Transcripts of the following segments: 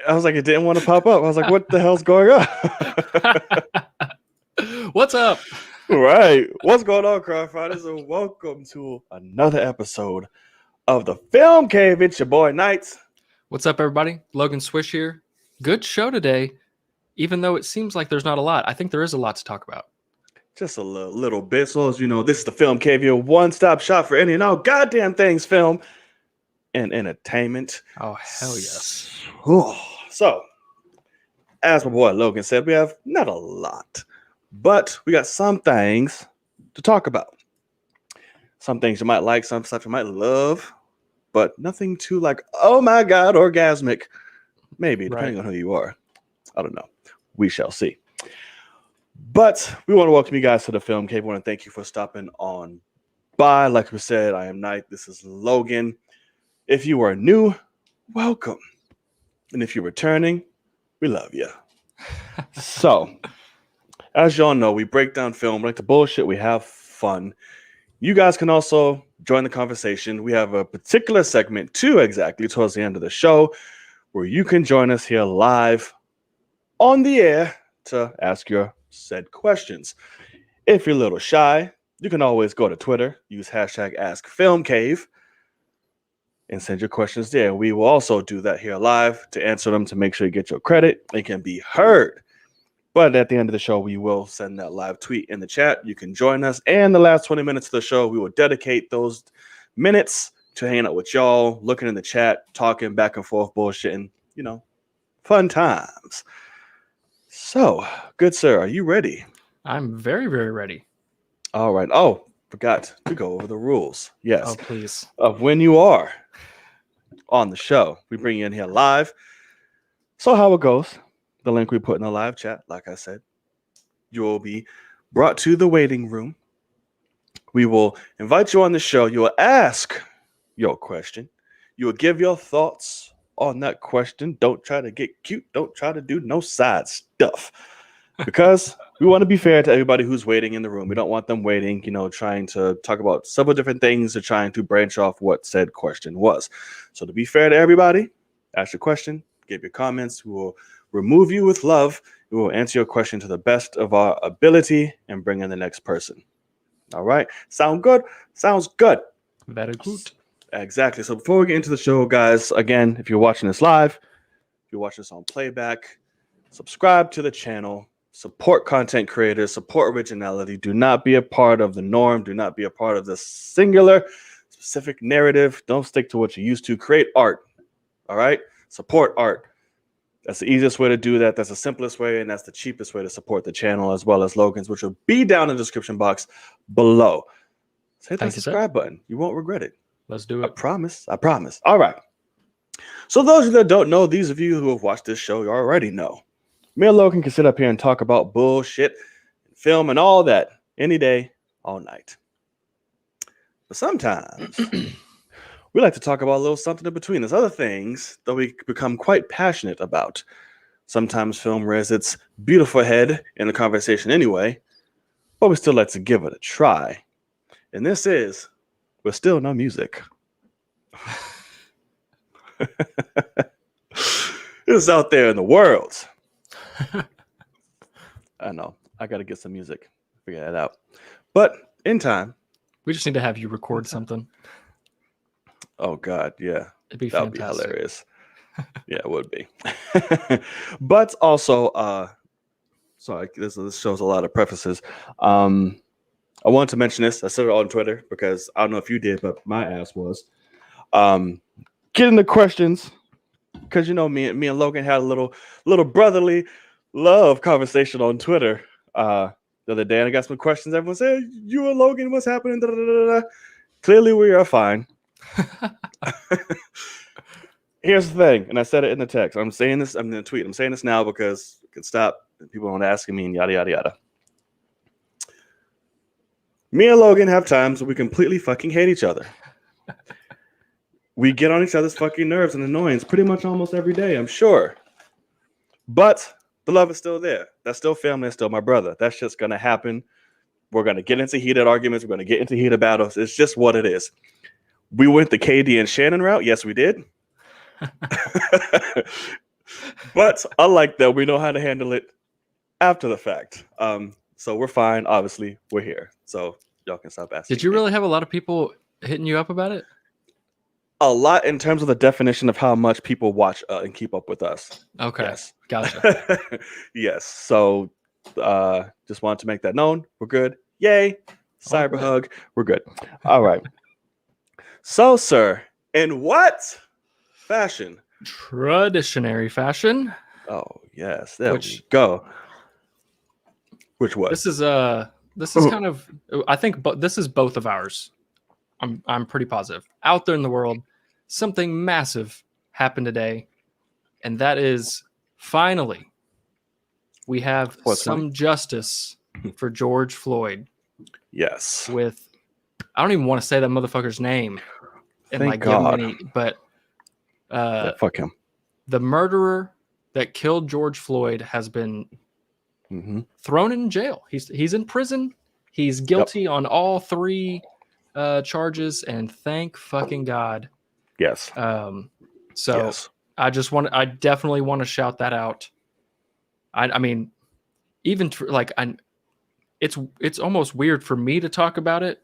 I was like, it didn't want to pop up. I was like, what the hell's going on? What's up? Right. What's going on, crime fighters? And welcome to another episode of the Film Cave. It's your boy, Knights. What's up, everybody? Logan Swish here. Good show today, even though it seems like there's not a lot. I think there is a lot to talk about. Just a little bit. So, as you know, this is the Film Cave, your one-stop shop for any and all goddamn things film and entertainment. Oh, hell yes. So, as my boy Logan said, we have not a lot, but we got some things to talk about. Some things you might like, some stuff you might love, but nothing too like, oh my God, orgasmic. Maybe, depending on who you are. I don't know. We shall see. But we want to welcome you guys to the Film Cave. We want to thank you for stopping on by. Like we said, I am Knight. This is Logan. If you are new, welcome. And if you're returning, we love you. So, as y'all know, we break down film, we like to bullshit, we have fun. You guys can also join the conversation. We have a particular segment, too, exactly, towards the end of the show, where you can join us here live on the air to ask your said questions. If you're a little shy, you can always go to Twitter, use hashtag AskFilmCave, and send your questions there. We will also do that here live to answer them to make sure you get your credit and can be heard. But at the end of the show, we will send that live tweet in the chat. You can join us. And the last 20 minutes of the show, we will dedicate those minutes to hanging out with y'all, looking in the chat, talking back and forth, bullshitting, you know, fun times. So, good sir, are you ready? I'm very, very ready. All right. Oh, forgot to go over the rules. Yes. Oh, please. Of when you are on the show. We bring you in here live. So how it goes, the link we put in the live chat, like I said, you will be brought to the waiting room. We will invite you on the show. You will ask your question. You will give your thoughts on that question. Don't try to get cute. Don't try to do no side stuff. Because we want to be fair to everybody who's waiting in the room. We don't want them waiting, trying to talk about several different things or trying to branch off what said question was. So to be fair to everybody, ask your question, give your comments. We will remove you with love. We will answer your question to the best of our ability and bring in the next person. All right. Sound good? Sounds good. Very good. Exactly. So before we get into the show, guys, again, if you're watching this live, if you're watching this on playback, subscribe to the channel. Support content creators, support originality. Do not be a part of the norm. Do not be a part of the singular, specific narrative. Don't stick to what you used to. Create art. All right? Support art. That's the easiest way to do that. That's the simplest way, and that's the cheapest way to support the channel as well as Logan's, which will be down in the description box below. So hit that subscribe button. You won't regret it. Let's do it. I promise. I promise. All right. So those of you that don't know, these of you who have watched this show, you already know. Me and Logan can sit up here and talk about bullshit, film, and all that any day, all night. But sometimes we like to talk about a little something in between. There's other things that we become quite passionate about. Sometimes film rears its beautiful head in the conversation anyway, but we still like to give it a try. And this is, with still no music. It's out there in the world. I know. I got to get some music. Figure that out. But in time. We just need to have you record something. Oh, God. Yeah. It'd be that would fantastic. be hilarious. Yeah, it would be. But also, sorry, this shows a lot of prefaces. I wanted to mention this. I said it on Twitter because I don't know if you did, but my ass was. Get into questions. Because, me and Logan had a little brotherly love conversation on Twitter the other day, and I got some questions. Everyone said, you and Logan, what's happening? Da, da, da, da. Clearly, we are fine. Here's the thing, and I said it in the text. I'm saying this, I'm in the tweet. I'm saying this now because it can stop. People aren't asking me, and yada, yada, yada. Me and Logan have times where we completely fucking hate each other. We get on each other's fucking nerves and annoyance pretty much almost every day, I'm sure. But the love is still there. That's still family. That's still my brother. That's just going to happen. We're going to get into heated arguments. We're going to get into heated battles. It's just what it is. We went the KD and Shannon route. Yes, we did. But unlike that, we know how to handle it after the fact. So we're fine. Obviously, we're here. So y'all can stop asking. Did you really have a lot of people hitting you up about it? A lot in terms of the definition of how much people watch and keep up with us. Okay. Yes. Gotcha. Yes. So just wanted to make that known. We're good. Yay. Cyber good. hug. We're good. All right. So, sir, in what fashion? Traditionary fashion. Oh, yes. There we Which- go. Which was? This is kind of, I think, but this is both of ours. I'm pretty positive. Out there in the world, something massive happened today, and that is finally we have some justice for George Floyd. Yes. With, I don't even want to say that motherfucker's name and Thank like give him God. any, but Yeah, fuck him. the murderer that killed George Floyd has been thrown in jail. He's in prison. He's guilty on all three charges, and thank fucking God. Yes. So Yes. I definitely want to shout that out. I mean, even it's almost weird for me to talk about it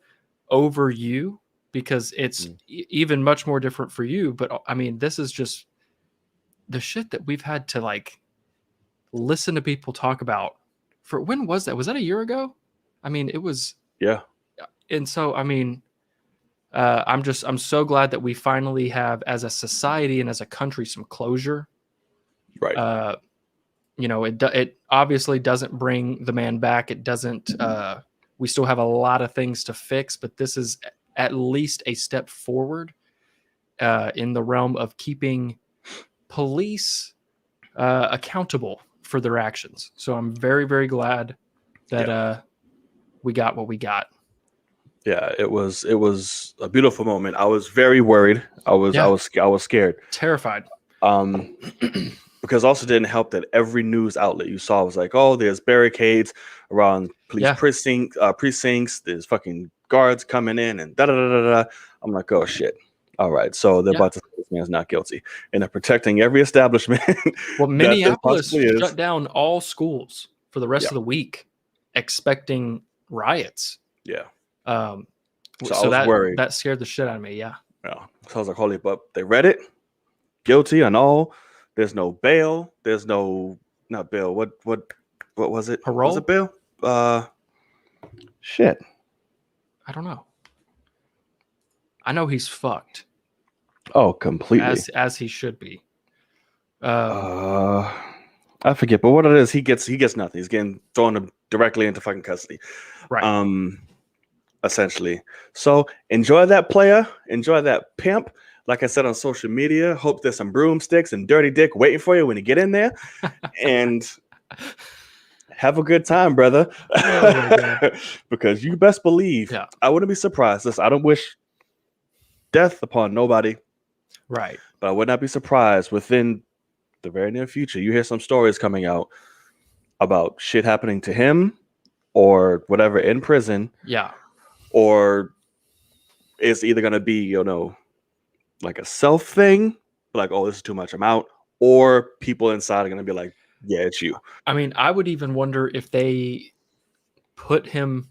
over you because it's even much more different for you. But I mean, this is just the shit that we've had to like listen to people talk about. For when was that? Was that a year ago? I mean, it was. Yeah. And so, I mean, I'm so glad that we finally have, as a society and as a country, some closure. Right. It obviously doesn't bring the man back. It doesn't. We still have a lot of things to fix, but this is at least a step forward in the realm of keeping police accountable for their actions. So I'm very, very glad that we got what we got. Yeah, it was a beautiful moment. I was very worried. I was scared, terrified. Because also didn't help that every news outlet you saw was like, oh, there's barricades around police precincts. There's fucking guards coming in and da da da da da. I'm like, oh shit. All right, so they're about to say this man's not guilty, and they're protecting every establishment. Well, Minneapolis shut down all schools for the rest of the week, expecting riots. Yeah. So I was worried. That scared the shit out of me. Yeah. Yeah. So I was like, holy, but they read it. Guilty on all. There's no bail. There's no not bail. What was it? Parole? Was it bail? Shit. I don't know. I know he's fucked. Oh, completely. As he should be. I forget, but what it is, he gets nothing. He's getting thrown directly into fucking custody. Right. Essentially. So enjoy that, player. Enjoy that, pimp. Like I said on social media, hope there's some broomsticks and dirty dick waiting for you when you get in there. And have a good time, brother. Oh my God. Because you best believe, I wouldn't be surprised. Listen, I don't wish death upon nobody. Right. But I would not be surprised within the very near future. You hear some stories coming out about shit happening to him or whatever in prison. Yeah. Or it's either going to be, like a self thing, like, oh, this is too much, I'm out. Or people inside are going to be like, yeah, it's you. I mean, I would even wonder if they put him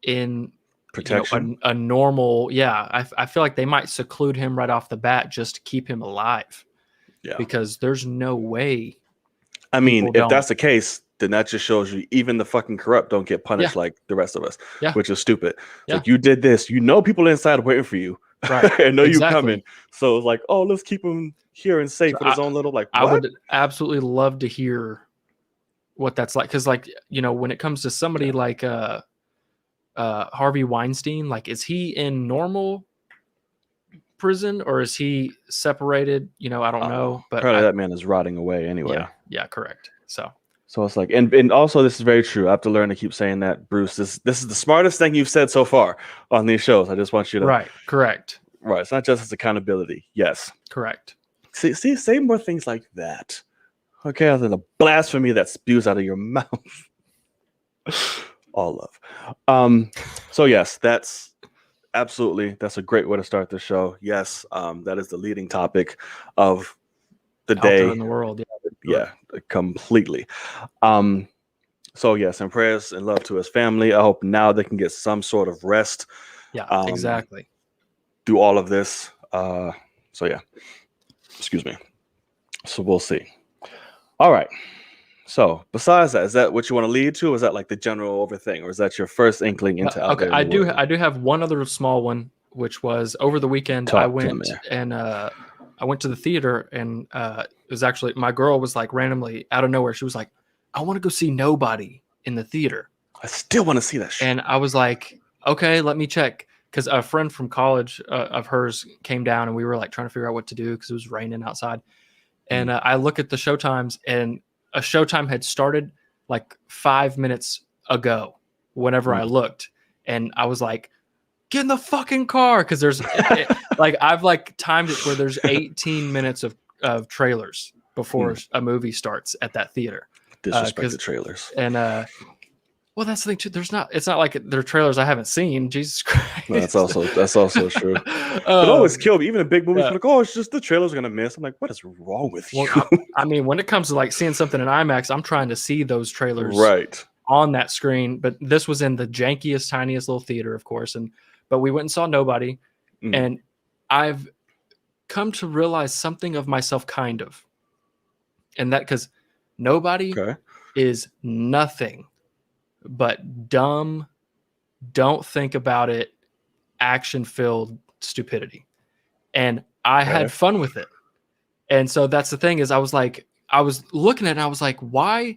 in protection, a normal. Yeah, I feel like they might seclude him right off the bat just to keep him alive. Yeah, because there's no way. I mean, if that's the case, then that just shows you even the fucking corrupt don't get punished like the rest of us, which is stupid. Like, you did this, people inside waiting for you, right? And know you coming. So it's like, oh, let's keep him here and safe with his own little, like, what? I would absolutely love to hear what that's like, because when it comes to somebody like Harvey Weinstein, like, is he in normal prison or is he separated? I don't know, but probably that man is rotting away anyway. Yeah, correct. So it's like, and also this is very true. I have to learn to keep saying that, Bruce. This is the smartest thing you've said so far on these shows. I just want you to right, correct. Right. It's not just its accountability. Yes. Correct. See, say more things like that. Okay, other than the blasphemy that spews out of your mouth. All love. So yes, that's a great way to start the show. Yes, that is the leading topic of the Out there day. in the world. Yeah, completely. So yes, and prayers and love to his family. I hope now they can get some sort of rest. Yeah, exactly. Do all of this. So yeah, excuse me. So we'll see. All right. So besides that, is that what you want to lead to? Or is that like the general over thing, or is that your first inkling into out Okay, there? I do have one other small one, which was over the weekend. I went to the theater, and it was actually my girl was like randomly out of nowhere. She was like, "I want to go see Nobody in the theater." I still want to see that shit. And I was like, "Okay, let me check." Because a friend from college of hers came down, and we were like trying to figure out what to do because it was raining outside. And I look at the showtimes, and a showtime had started like 5 minutes ago whenever I looked. And I was like, get in the fucking car. Cause there's like, I've like timed it where there's 18 minutes of trailers before a movie starts at that theater. Disrespect the trailers. And, well, that's the thing too. It's not like they're trailers I haven't seen. Jesus Christ. No, that's also true. It always killed me. Even in big movies, like, oh, it's just the trailers gonna miss. I'm like, what is wrong with you? I mean, when it comes to like seeing something in IMAX, I'm trying to see those trailers right on that screen. But this was in the jankiest, tiniest little theater, of course. But we went and saw Nobody, and I've come to realize something of myself, kind of, and that because Nobody is nothing but dumb, don't think about it, action-filled stupidity. And I had fun with it. And so that's the thing is I was looking at it and I was like, why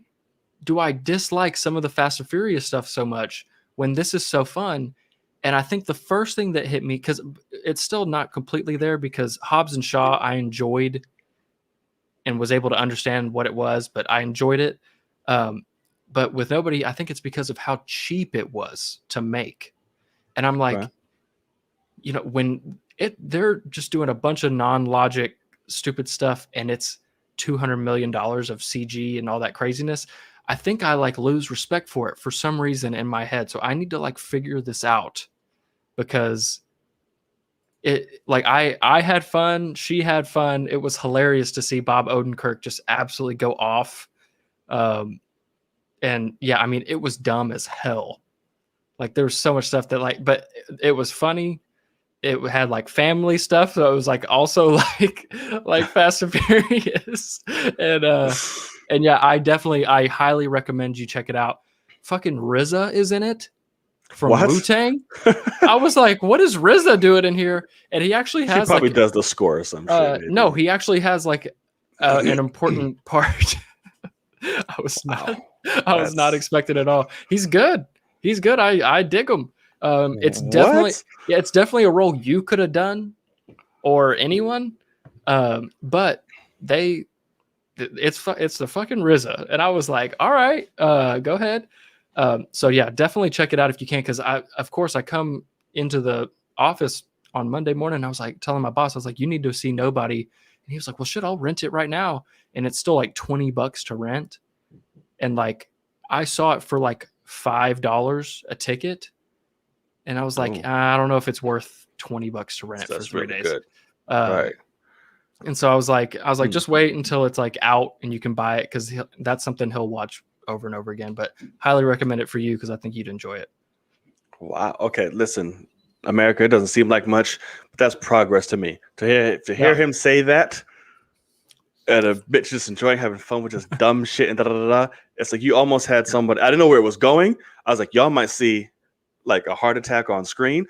do I dislike some of the Fast and Furious stuff so much when this is so fun? And I think the first thing that hit me, because it's still not completely there, because Hobbs and Shaw I enjoyed and was able to understand what it was, but I enjoyed it. But with Nobody, I think it's because of how cheap it was to make. And I'm like, when they're just doing a bunch of non-logic stupid stuff and it's $200 million of CG and all that craziness, I think I like lose respect for it for some reason in my head. So I need to like figure this out, because it like I had fun, she had fun. It was hilarious to see Bob Odenkirk just absolutely go off. And yeah, I mean, it was dumb as hell. Like there was so much stuff that like, but it was funny. It had like family stuff, so it was like also like Fast and Furious, and yeah, I highly recommend you check it out. Fucking RZA is in it from Wu-Tang. I was like, what is RZA doing in here? And he actually has probably does the score or some shit. No, he actually has like an important part. I was not expecting at all. He's good. I dig him. It's definitely a role you could have done, or anyone. But it's the fucking RZA, and I was like, all right, go ahead. So yeah, definitely check it out if you can, because of course I come into the office on Monday morning, and I was like telling my boss, I was like, you need to see Nobody, and he was like, well, shit, I'll rent it right now, and it's still like $20 to rent, and like I saw it for like $5 a ticket. And I was like, I don't know if it's worth $20 to rent it for 3 days. Good. Right. And so I was like, just wait until it's like out and you can buy it, because that's something he'll watch over and over again. But highly recommend it for you, because I think you'd enjoy it. Wow. Okay. Listen, America, it doesn't seem like much, but that's progress to me. To hear him say that, and a bitch just enjoying having fun with just dumb shit and da da da. It's like you almost had somebody. I didn't know where it was going. I was like, y'all might see like a heart attack on screen,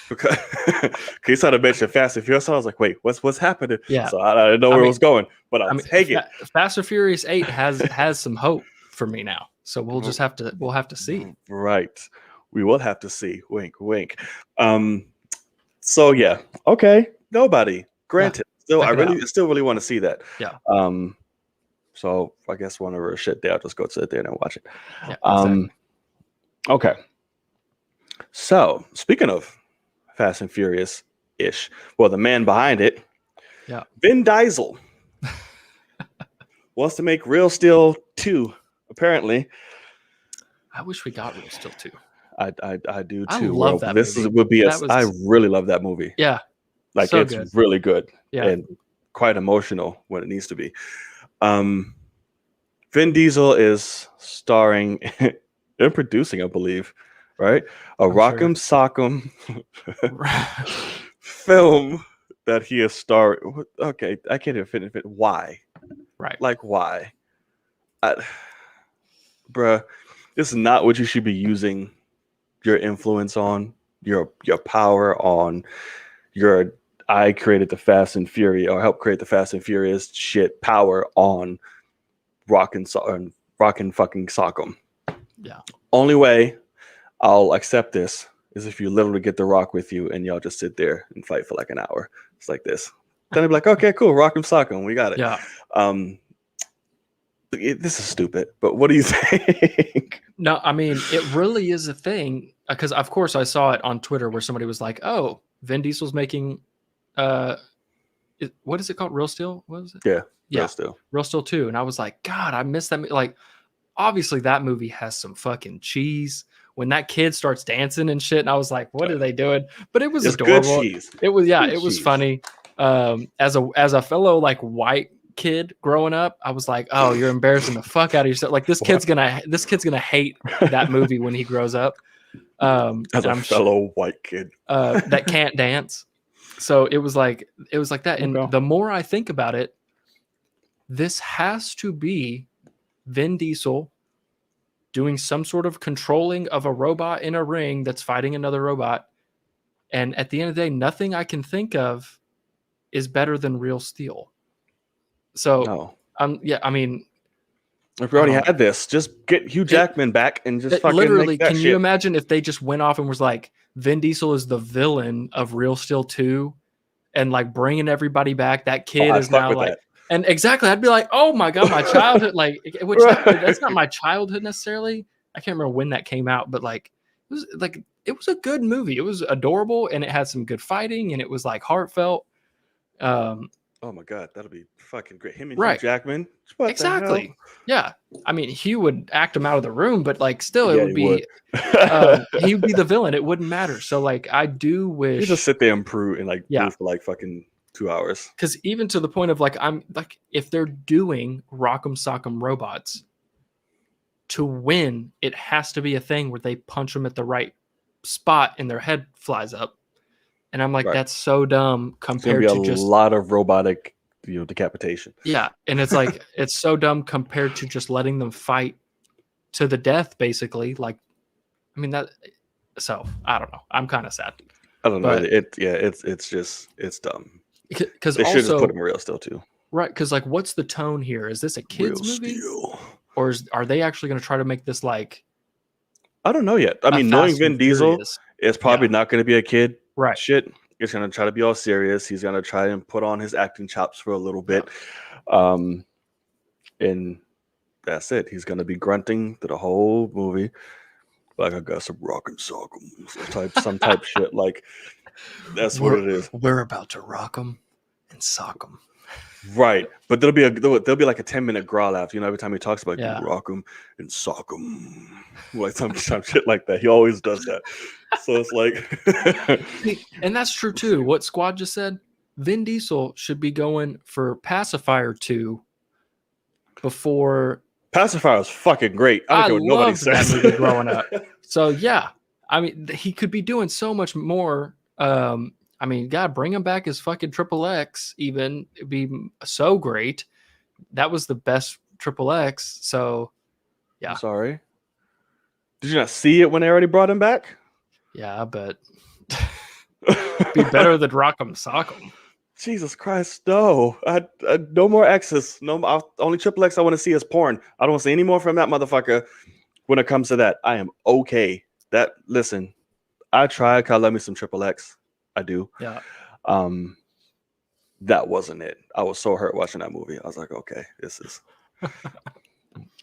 because he saw the bitch in Fast and Furious. So I was like, wait, what's happening? Yeah. So I didn't know where it was going, but I'll take it. Fast and Furious 8 has some hope for me now. So we'll have to see. Right. We will have to see. Wink, wink. So yeah. Okay. Nobody. Granted. Still, I still really want to see that. Yeah. So I guess whenever a shit day, I'll just go sit there and watch it. Yeah, exactly. Okay. So speaking of Fast and Furious ish. Well, the man behind it, Yeah. Vin Diesel, wants to make Real Steel 2. Apparently, I wish we got Real Steel too. I do I too. love Well, that this movie. would be That was I really love that movie. yeah, Like so it's good. really good Yeah. and quite emotional when it needs to be. Vin Diesel is starring and producing, I believe, right? A I'm sure. Rock'em Sock'em film that he is starring. Okay, I can't even fit it. Why? Right. Like why? Bruh, this is not what you should be using your influence on, your power on, your I created the Fast and Furious or helped create the Fast and Furious shit power on rockin' fucking sock'em. Yeah. Only way I'll accept this is if you literally get the Rock with you and y'all just sit there and fight for like an hour. It's like this. Then I'd be like, okay, cool, Rock'em Sock'em, we got it. Yeah. This is stupid, but what do you think? No, I mean, it really is a thing because, of course, I saw it on Twitter where somebody was like, "Oh, Vin Diesel's making, what is it called? Real Steel? What was it? Yeah, Yeah, Real Steel. Real Steel 2." And I was like, "God, I miss that." Like, obviously, that movie has some fucking cheese. When that kid starts dancing and shit, and I was like, "What are they doing?" But it was It's good adorable. cheese. It was, yeah, Good it was cheese. funny. As a fellow like white kid growing up, I was like, "Oh, you're embarrassing the fuck out of yourself." Like this kid's gonna hate that movie when he grows up. As a fellow white kid that can't dance. So it was like that. And Okay. the more I think about it, this has to be Vin Diesel doing some sort of controlling of a robot in a ring that's fighting another robot. And at the end of the day, nothing I can think of is better than Real Steel. So, no. yeah, I mean, If we already had this, just get Hugh Jackman back and just fucking literally, make that can shit. you imagine if they just went off and was like, Vin Diesel is the villain of Real Steel 2 and like bringing everybody back? That kid is now like, and exactly, I'd be like, oh my God, my childhood, like, which that's not my childhood necessarily. I can't remember when that came out, but like, it was a good movie. It was adorable and it had some good fighting and it was like heartfelt. Oh my God, that'll be fucking great. Him and Right. Hugh Jackman. What exactly. Yeah. I mean, Hugh would act him out of the room, but like still it Yeah, would he be he would be the villain. It wouldn't matter. So like I do wish you just sit there and brew and like Yeah. brew for like fucking 2 hours. Because even to the point of like I'm like if they're doing Rock'em Sock'em robots, to win, it has to be a thing where they punch them at the right spot and their head flies up. And I'm like, Right. that's so dumb It's gonna compared be a to just lot of robotic, decapitation. Yeah, and it's like it's so dumb compared to just letting them fight to the death, basically. Like, I mean that. So I don't know. I'm kind of sad. I don't know. But- It's dumb. Because They should just also put him Real Steel too. right, because like, what's the tone here? Is this a kids Real movie, Steel. or are they actually going to try to make this like? I don't know yet. I a mean, knowing Fast Vin and Diesel, Furious? it's probably not going to be a kid Right. shit. He's going to try to be all serious. He's going to try and put on his acting chops for a little bit. And that's it. He's going to be grunting through the whole movie. Like, I got some rock and sock'em, some type shit. Like, that's what it is. We're about to rock them and sock them. Right. But there'll be like a 10-minute growl after, every time he talks about rock him and sock him. Like some shit like that. He always does that. So it's like And that's true too. What Squad just said, Vin Diesel should be going for Pacifier 2 before Pacifier was fucking great. I don't care what nobody loved that says. movie growing up. So yeah, I mean, he could be doing so much more. I mean, God, bring him back as fucking Triple X. Even it'd be so great. That was the best Triple X. So yeah, I'm sorry. Did you not see it when they already brought him back? yeah, but be better than Rock'em Sock'em. Jesus Christ, no! No more X's. No, only Triple X I want to see is porn. I don't want to see any more from that motherfucker. When it comes to that, I am okay. Listen, I tried. I love me some Triple X. I do. Yeah. That wasn't it. I was so hurt watching that movie. I was like, okay, this is.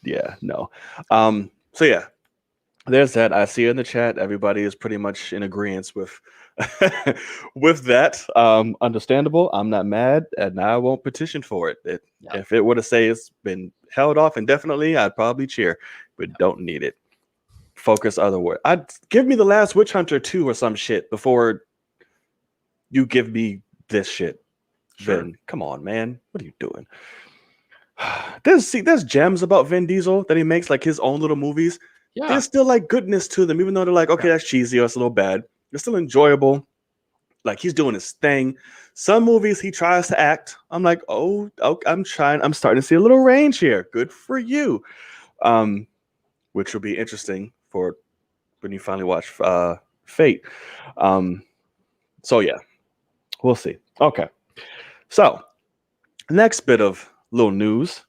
Yeah, no. So yeah, there's that. I see in the chat, everybody is pretty much in agreement with with that. Understandable. I'm not mad, and I won't petition for it. Yeah. If it were to say it's been held off indefinitely, I'd probably cheer, but don't need it. Focus otherwise. I'd give me the last Witch Hunter 2 or some shit before you give me this shit. Sure. Vin, come on, man. What are you doing? There's gems about Vin Diesel that he makes, like his own little movies. Yeah. There's still like goodness to them, even though they're like, okay, that's cheesy or it's a little bad. They're still enjoyable. Like he's doing his thing. Some movies he tries to act. I'm like, oh, I'm starting to see a little range here. Good for you. Which will be interesting for when you finally watch Fate. So yeah, we'll see. Okay. So next bit of little news.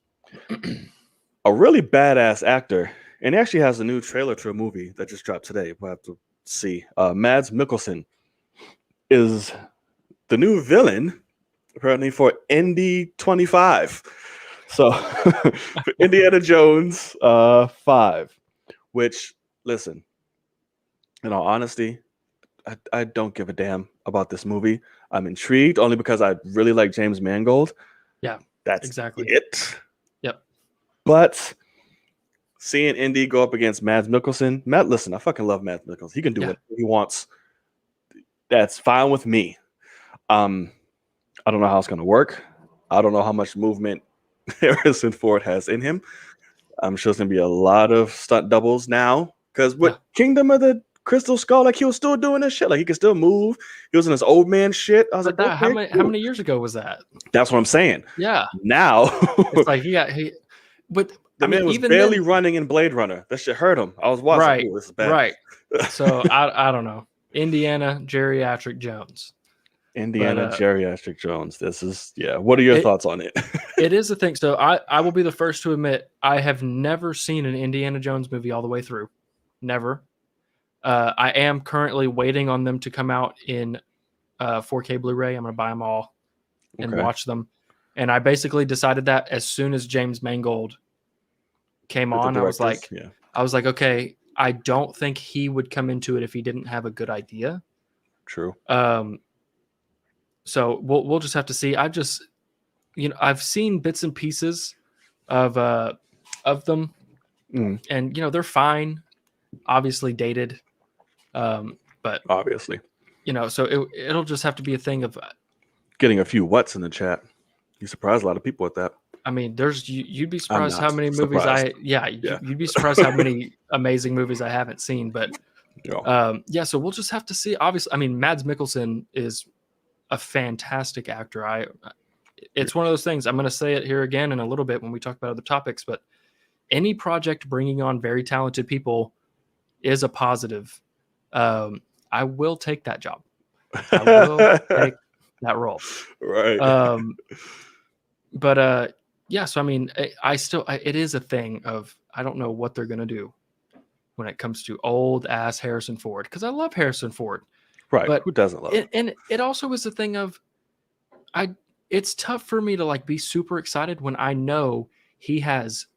A really badass actor, and he actually has a new trailer to a movie that just dropped today. We'll have to see. Mads Mikkelsen is the new villain, apparently, for Indy 25. So, for Indiana Jones 5, which, listen, in all honesty, I don't give a damn about this movie. I'm intrigued only because I really like James Mangold. Yeah, that's exactly it. Yep. But seeing Indy go up against Mads Mikkelsen, listen, I fucking love Mads Mikkelsen. He can do whatever he wants. That's fine with me. I don't know how it's going to work. I don't know how much movement Harrison Ford has in him. I'm sure there's going to be a lot of stunt doubles now. Because with Kingdom of the Crystal Skull, like he was still doing this shit. Like he could still move. He was in his old man shit. I was like, okay, how many years ago was that? That's what I'm saying. Yeah. Now it's like but the man was barely running in Blade Runner. That shit hurt him. I was watching. Right. This is bad. Right. So I don't know. Indiana Geriatric Jones. Geriatric Jones. This is What are your thoughts on it? It is a thing. So I will be the first to admit I have never seen an Indiana Jones movie all the way through. Never. I am currently waiting on them to come out in 4K Blu-ray. I'm going to buy them all and watch them. And I basically decided that as soon as James Mangold came on, I was like, okay, I don't think he would come into it if he didn't have a good idea. True. So we'll just have to see. I've seen bits and pieces of them, and they're fine. Obviously dated, but obviously, so it'll just have to be a thing of getting a few what's in the chat. You surprised a lot of people with that. I mean, you'd be surprised how many movies you'd be surprised how many amazing movies I haven't seen. But so we'll just have to see. Obviously, I mean, Mads Mikkelsen is a fantastic actor. It's one of those things. I'm going to say it here again in a little bit when we talk about other topics, but any project bringing on very talented people is a positive. I will take that job. I will take that role. Right. So I mean, it is a thing of, I don't know what they're going to do when it comes to old ass Harrison Ford, because I love Harrison Ford. Right. But who doesn't love it? And it also is a thing of, it's tough for me to like be super excited when I know he has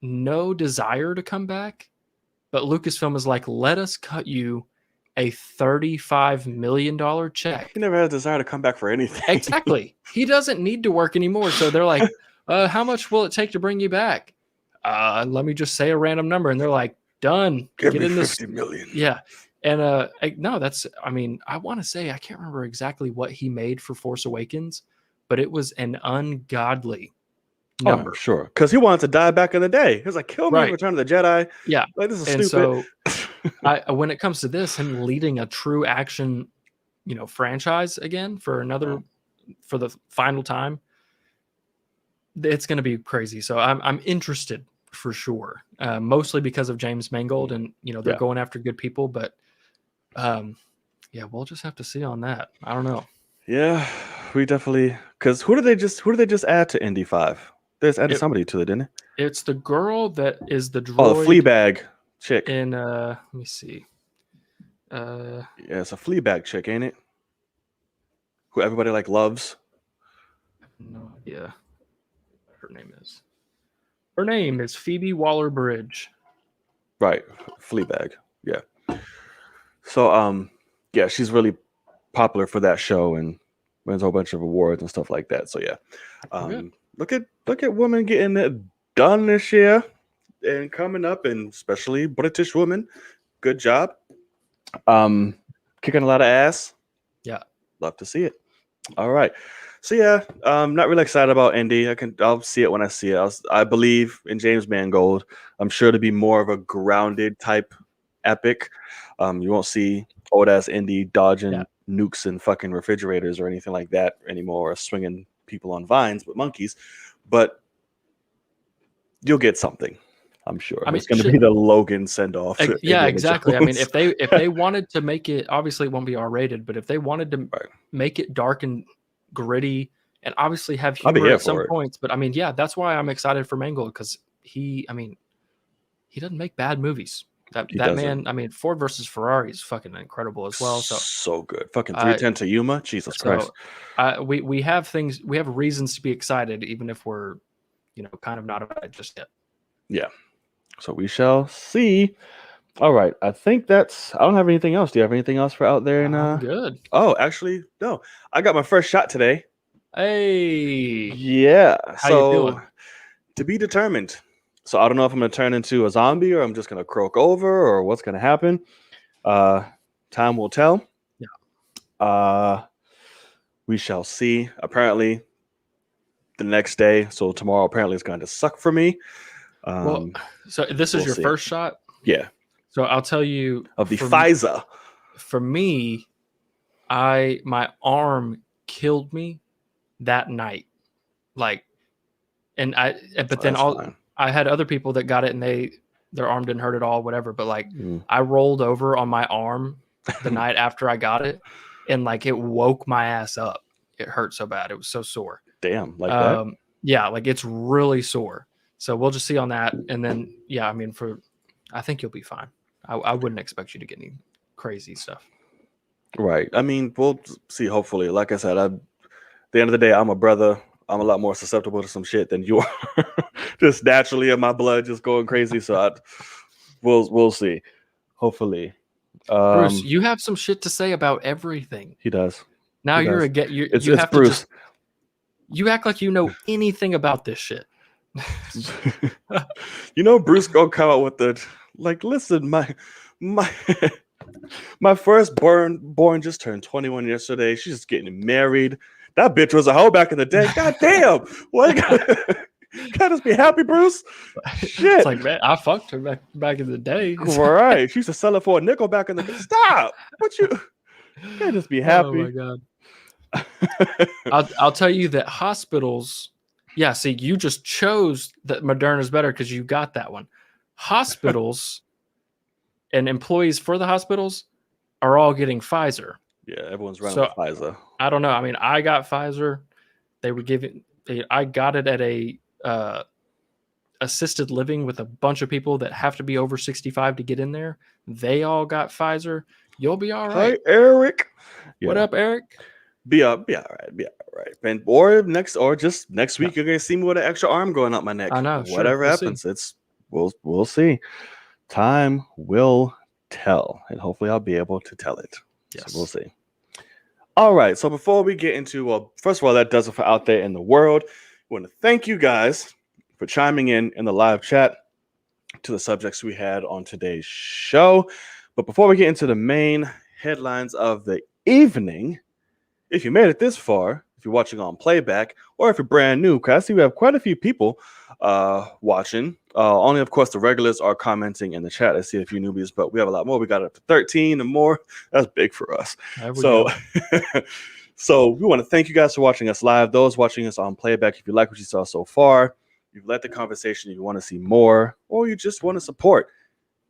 no desire to come back, but Lucasfilm is like, let us cut you a $35 million check. He never had a desire to come back for anything. Exactly. He doesn't need to work anymore. So they're like, how much will it take to bring you back? Let me just say a random number. And they're like, done. Give me $50 million. Yeah. And no, I want to say, I can't remember exactly what he made for Force Awakens, but it was an ungodly number. Oh, sure. Because he wanted to die back in the day. He was like, kill me in Return of the Jedi. Yeah. Like, this is stupid. So when it comes to this, him leading a true action, franchise again for the final time, it's going to be crazy. So I'm interested for sure. Mostly because of James Mangold, and they're going after good people, but we'll just have to see on that. I don't know. Yeah, we definitely, because who did they just add to Indy 5? They just added somebody to it, didn't it? It's the girl that is the droid. Oh, the Fleabag chick. In let me see. It's a Fleabag chick, ain't it? Who everybody loves. No idea what her name is. Her name is Phoebe Waller-Bridge. Right. Fleabag. Yeah. So yeah, she's really popular for that show and wins a whole bunch of awards and stuff like that. So yeah. Look at women getting it done this year and coming up, and especially British women. Good job. Kicking a lot of ass. Yeah. Love to see it. All right. So yeah, not really excited about Indy. I'll see it when I see it. I believe in James Mangold. I'm sure to be more of a grounded type epic. You won't see old ass Indy dodging nukes and fucking refrigerators or anything like that anymore, or swinging people on vines with monkeys. But you'll get something. I'm sure. I mean, it's going to be the Logan send off. Yeah, exactly. I mean, if they wanted to make it, obviously it won't be R-rated, but if they wanted to make it dark and gritty and obviously have humor at some points, but I mean, yeah, that's why I'm excited for Mangold, because he doesn't make bad movies. That man, I mean, Ford versus Ferrari is fucking incredible as well. So good. Fucking 310 to Yuma. Jesus Christ. We have reasons to be excited, even if we're, kind of not about it just yet. Yeah. So we shall see. All right. I think I don't have anything else. Do you have anything else for out there? I'm good. Oh, actually, no. I got my first shot today. Hey. Yeah. How you feeling? To be determined. So I don't know if I'm going to turn into a zombie, or I'm just going to croak over, or what's going to happen. Time will tell. Yeah. We shall see. Apparently, the next day. So tomorrow apparently is going to suck for me. So this is your first shot? Yeah. So I'll tell you, of the Pfizer. For me, my arm killed me that night. I had other people that got it and their arm didn't hurt at all, whatever. But I rolled over on my arm the night after I got it, and it woke my ass up. It hurt so bad. It was so sore. Damn, that? Yeah, it's really sore. So we'll just see on that. And then, yeah, I mean, I think you'll be fine. I wouldn't expect you to get any crazy stuff. Right. I mean, we'll see, hopefully. Like I said, at the end of the day, I'm a brother. I'm a lot more susceptible to some shit than you are. Just naturally in my blood just going crazy. So we'll see. Hopefully. Bruce, you have some shit to say about everything. He does. Now you have Bruce. to you act like you know anything about this shit. Bruce gonna come out with listen, my first born just turned 21 yesterday. She's just getting married. That bitch was a hoe back in the day. God damn. What? Can't just be happy, Bruce? Shit. It's man, I fucked her back in the day. Right. She used to sell it for a nickel back in the day. Stop. Can't just be happy. Oh my God. I'll tell you that hospitals. Yeah, see, you just chose that Moderna's better because you got that one. Hospitals and employees for the hospitals are all getting Pfizer. Yeah, everyone's running with Pfizer. I don't know. I mean, I got Pfizer. They were I got it at a assisted living with a bunch of people that have to be over 65 to get in there. They all got Pfizer. You'll be all right. Hi, Eric. Yeah. What up, Eric? Be all right. And just next week, you're gonna see me with an extra arm going up my neck. I know. Whatever happens, we'll see. Time will tell, and hopefully I'll be able to tell it. Yes. So we'll see. All right. So before we get into, first of all, that does it for out there in the world. I want to thank you guys for chiming in the live chat to the subjects we had on today's show. But before we get into the main headlines of the evening, if you made it this far, if you're watching on playback, or if you're brand new, because I see we have quite a few people watching. Only, of course, the regulars are commenting in the chat. I see a few newbies, but we have a lot more. We got up to 13 and more. That's big for us. So we want to thank you guys for watching us live. Those watching us on playback, if you like what you saw so far, you've led the conversation, you want to see more, or you just want to support,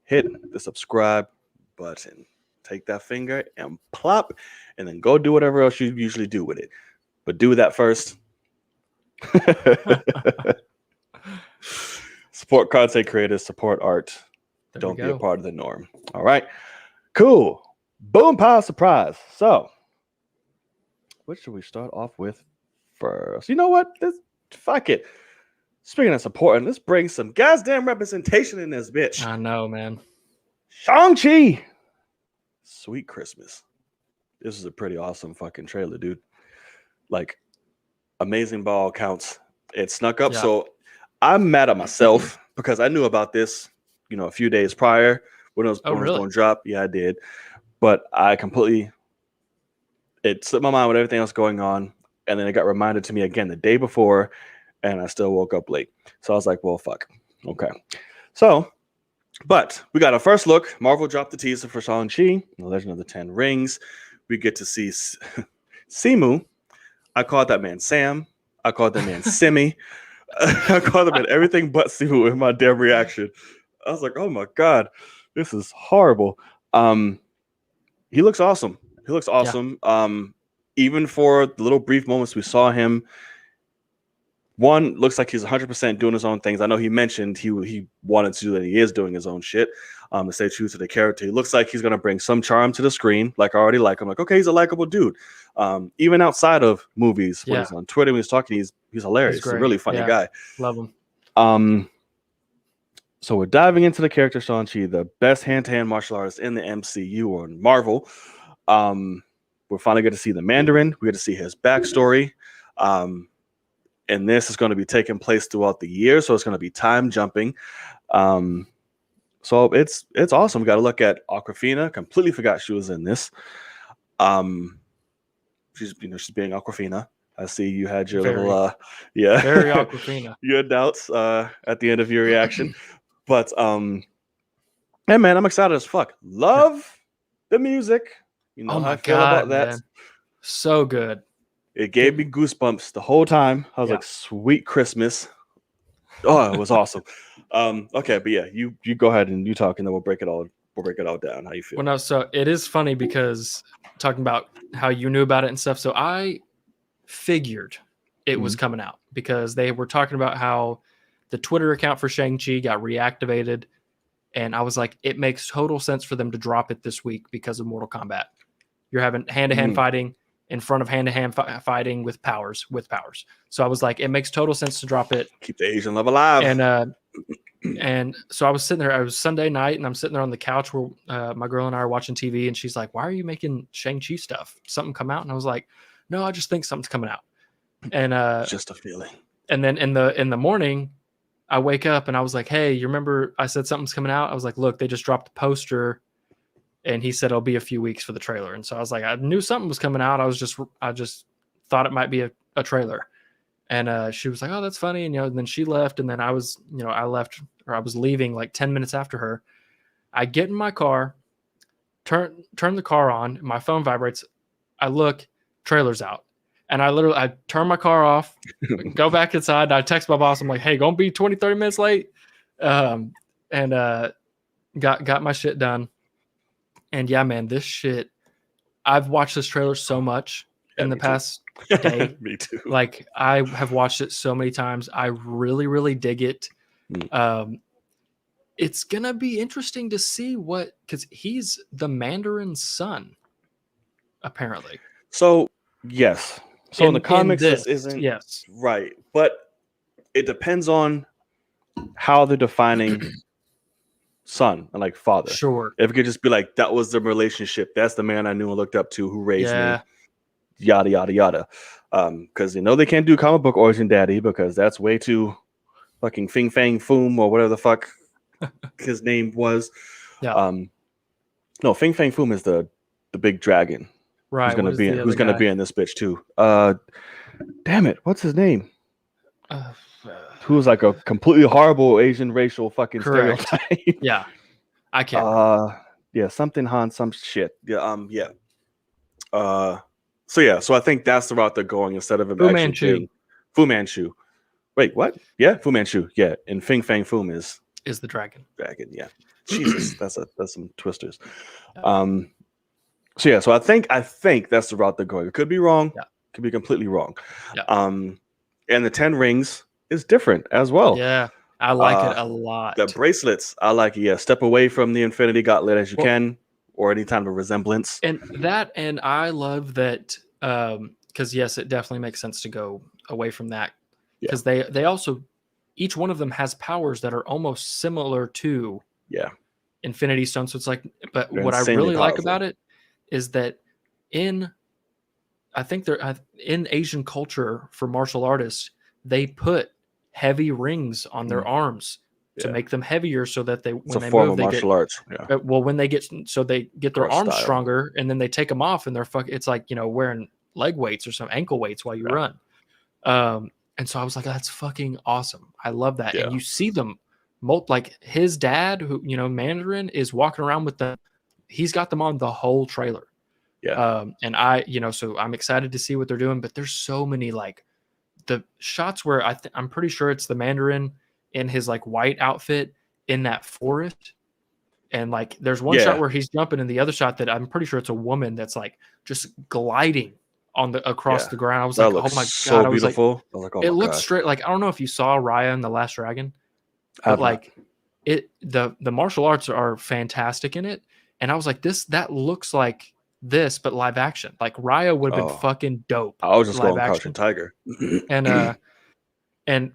hit the subscribe button. Take that finger and plop, and then go do whatever else you usually do with it. But do that first. Support content creators, support art. Don't be a part of the norm. All right. Cool. Boom, power, surprise. So, what should we start off with first? You know what? Fuck it. Speaking of supporting, let's bring some goddamn representation in this bitch. I know, man. Shang-Chi. Sweet Christmas. This is a pretty awesome fucking trailer, dude. Like, amazing by all accounts. It snuck up. Yeah. So I'm mad at myself because I knew about this, a few days prior when it was, Oh, when it was really? going to drop. Yeah, I did. But it slipped my mind with everything else going on. And then it got reminded to me again the day before, and I still woke up late. So I was like, well, fuck. Okay. So, but we got our first look. Marvel dropped the teaser for Shang-Chi, The Legend of the Ten Rings. We get to see Simu. I called that man Sam. I called that man Simi. I called him everything but Simu in my damn reaction. I was like, oh my God, this is horrible. He looks awesome. He looks awesome. Yeah. Even for the little brief moments we saw him, one looks like he's 100% doing his own things. I know he mentioned he wanted to do that. He is doing his own shit to stay true to the character. He looks like he's going to bring some charm to the screen. Like, I already like him. Like, okay, he's a likable dude. Even outside of movies, when he's on Twitter, when he's talking, he's hilarious. He's a really funny guy. Love him. So we're diving into the character Shang-Chi, the best hand-to-hand martial artist in the MCU or in Marvel. We're finally going to see the Mandarin. We get to see his backstory. And this is going to be taking place throughout the year, so it's going to be time jumping. So it's awesome. We got to look at Awkwafina. Completely forgot she was in this. She's being Awkwafina. I see you had your very Awkwafina. Your doubts at the end of your reaction, but hey man, I'm excited as fuck. Love the music. You know how I feel about that. Man. So good. It gave me goosebumps the whole time. I was like, sweet Christmas. Oh, it was awesome. Okay, but yeah, you go ahead and you talk, and then we'll break it all down. How you feel? Well, no, so it is funny because talking about how you knew about it and stuff. So I figured it was coming out because they were talking about how the Twitter account for Shang-Chi got reactivated. And I was like, it makes total sense for them to drop it this week because of Mortal Kombat. You're having hand-to-hand fighting in front of hand-to-hand fighting with powers. So I was like, it makes total sense to drop it. Keep the Asian love alive. And so I was sitting there. It was Sunday night, and I'm sitting there on the couch where my girl and I are watching TV, and she's like, "Why are you making Shang-Chi stuff? Something come out?" And I was like, "No, I just think something's coming out." And just a feeling. And then in the morning, I wake up and I was like, "Hey, you remember I said something's coming out?" I was like, "Look, they just dropped the poster." And he said it'll be a few weeks for the trailer. And so I was like, I knew something was coming out. I just thought it might be a trailer. And she was like, "Oh, that's funny." And and then she left. And then I was leaving like 10 minutes after her. I get in my car, turn the car on. My phone vibrates. I look, trailer's out. And I turn my car off, go back inside. And I text my boss. I'm like, "Hey, gonna be 20, 30 minutes late." And got my shit done. And yeah, man, this shit, I've watched this trailer so much in the past day. Me too. Like, I have watched it so many times. I really, really dig it. It's going to be interesting to see because he's the Mandarin's son, apparently. So, yes. So in the comics, this isn't right. But it depends on how they're defining son and like father. Sure. If it could just be like, that was the relationship. That's the man I knew and looked up to who raised me. Yada, yada, yada. Because they can't do comic book origin daddy because that's way too fucking Fing Fang Foom or whatever the fuck his name was. Yeah. No, Fing Fang Foom is the big dragon. Right. Who's gonna be in this bitch too. Damn it, what's his name? Who's like a completely horrible Asian racial fucking stereotype. Yeah. I can't. Something Han, some shit. Yeah. So I think that's the route they're going instead of Fu Manchu. Fu Manchu. Wait, what? Yeah, Fu Manchu. Yeah, and Fing Fang Foom is the dragon. Yeah. Jesus, that's some twisters. So I think that's the route they're going. It could be wrong. Yeah. Could be completely wrong. Yeah. And the 10 rings is different as well. Yeah. I like it a lot. The bracelets, I like it. Yeah. Step away from the Infinity Gauntlet as you can, or any kind of a resemblance. And I love that because yes, it definitely makes sense to go away from that because they also each one of them has powers that are almost similar to Yeah. Infinity Stone. So it's like, but They're what I insanely really like powerful. about it is that in, I think they're in Asian culture for martial artists, they put heavy rings on their arms to Yeah. make them heavier so that they, It's a when they form move, of they get, martial arts. Yeah. well, when they get, so they get their Or arms style. stronger and then they take them off and they're it's like, wearing leg weights or some ankle weights while you run. And so I was like, that's fucking awesome. I love that. Yeah. And you see them, like his dad, who, Mandarin, is walking around with them. He's got them on the whole trailer. Yeah. And so I'm excited to see what they're doing, but there's so many, like, the shots where I'm pretty sure it's the Mandarin in his like white outfit in that forest. And like, there's one shot where he's jumping, and the other shot that I'm pretty sure it's a woman that's like just gliding across the ground. I was like, oh my God. I was like, beautiful. I was like, oh it my looks God. straight. Like, I don't know if you saw Raya and the Last Dragon, but like the martial arts are fantastic in it. And I was like, that looks like this, but live action. Like Raya would have been fucking dope. I was just live going Crouching action. Tiger. And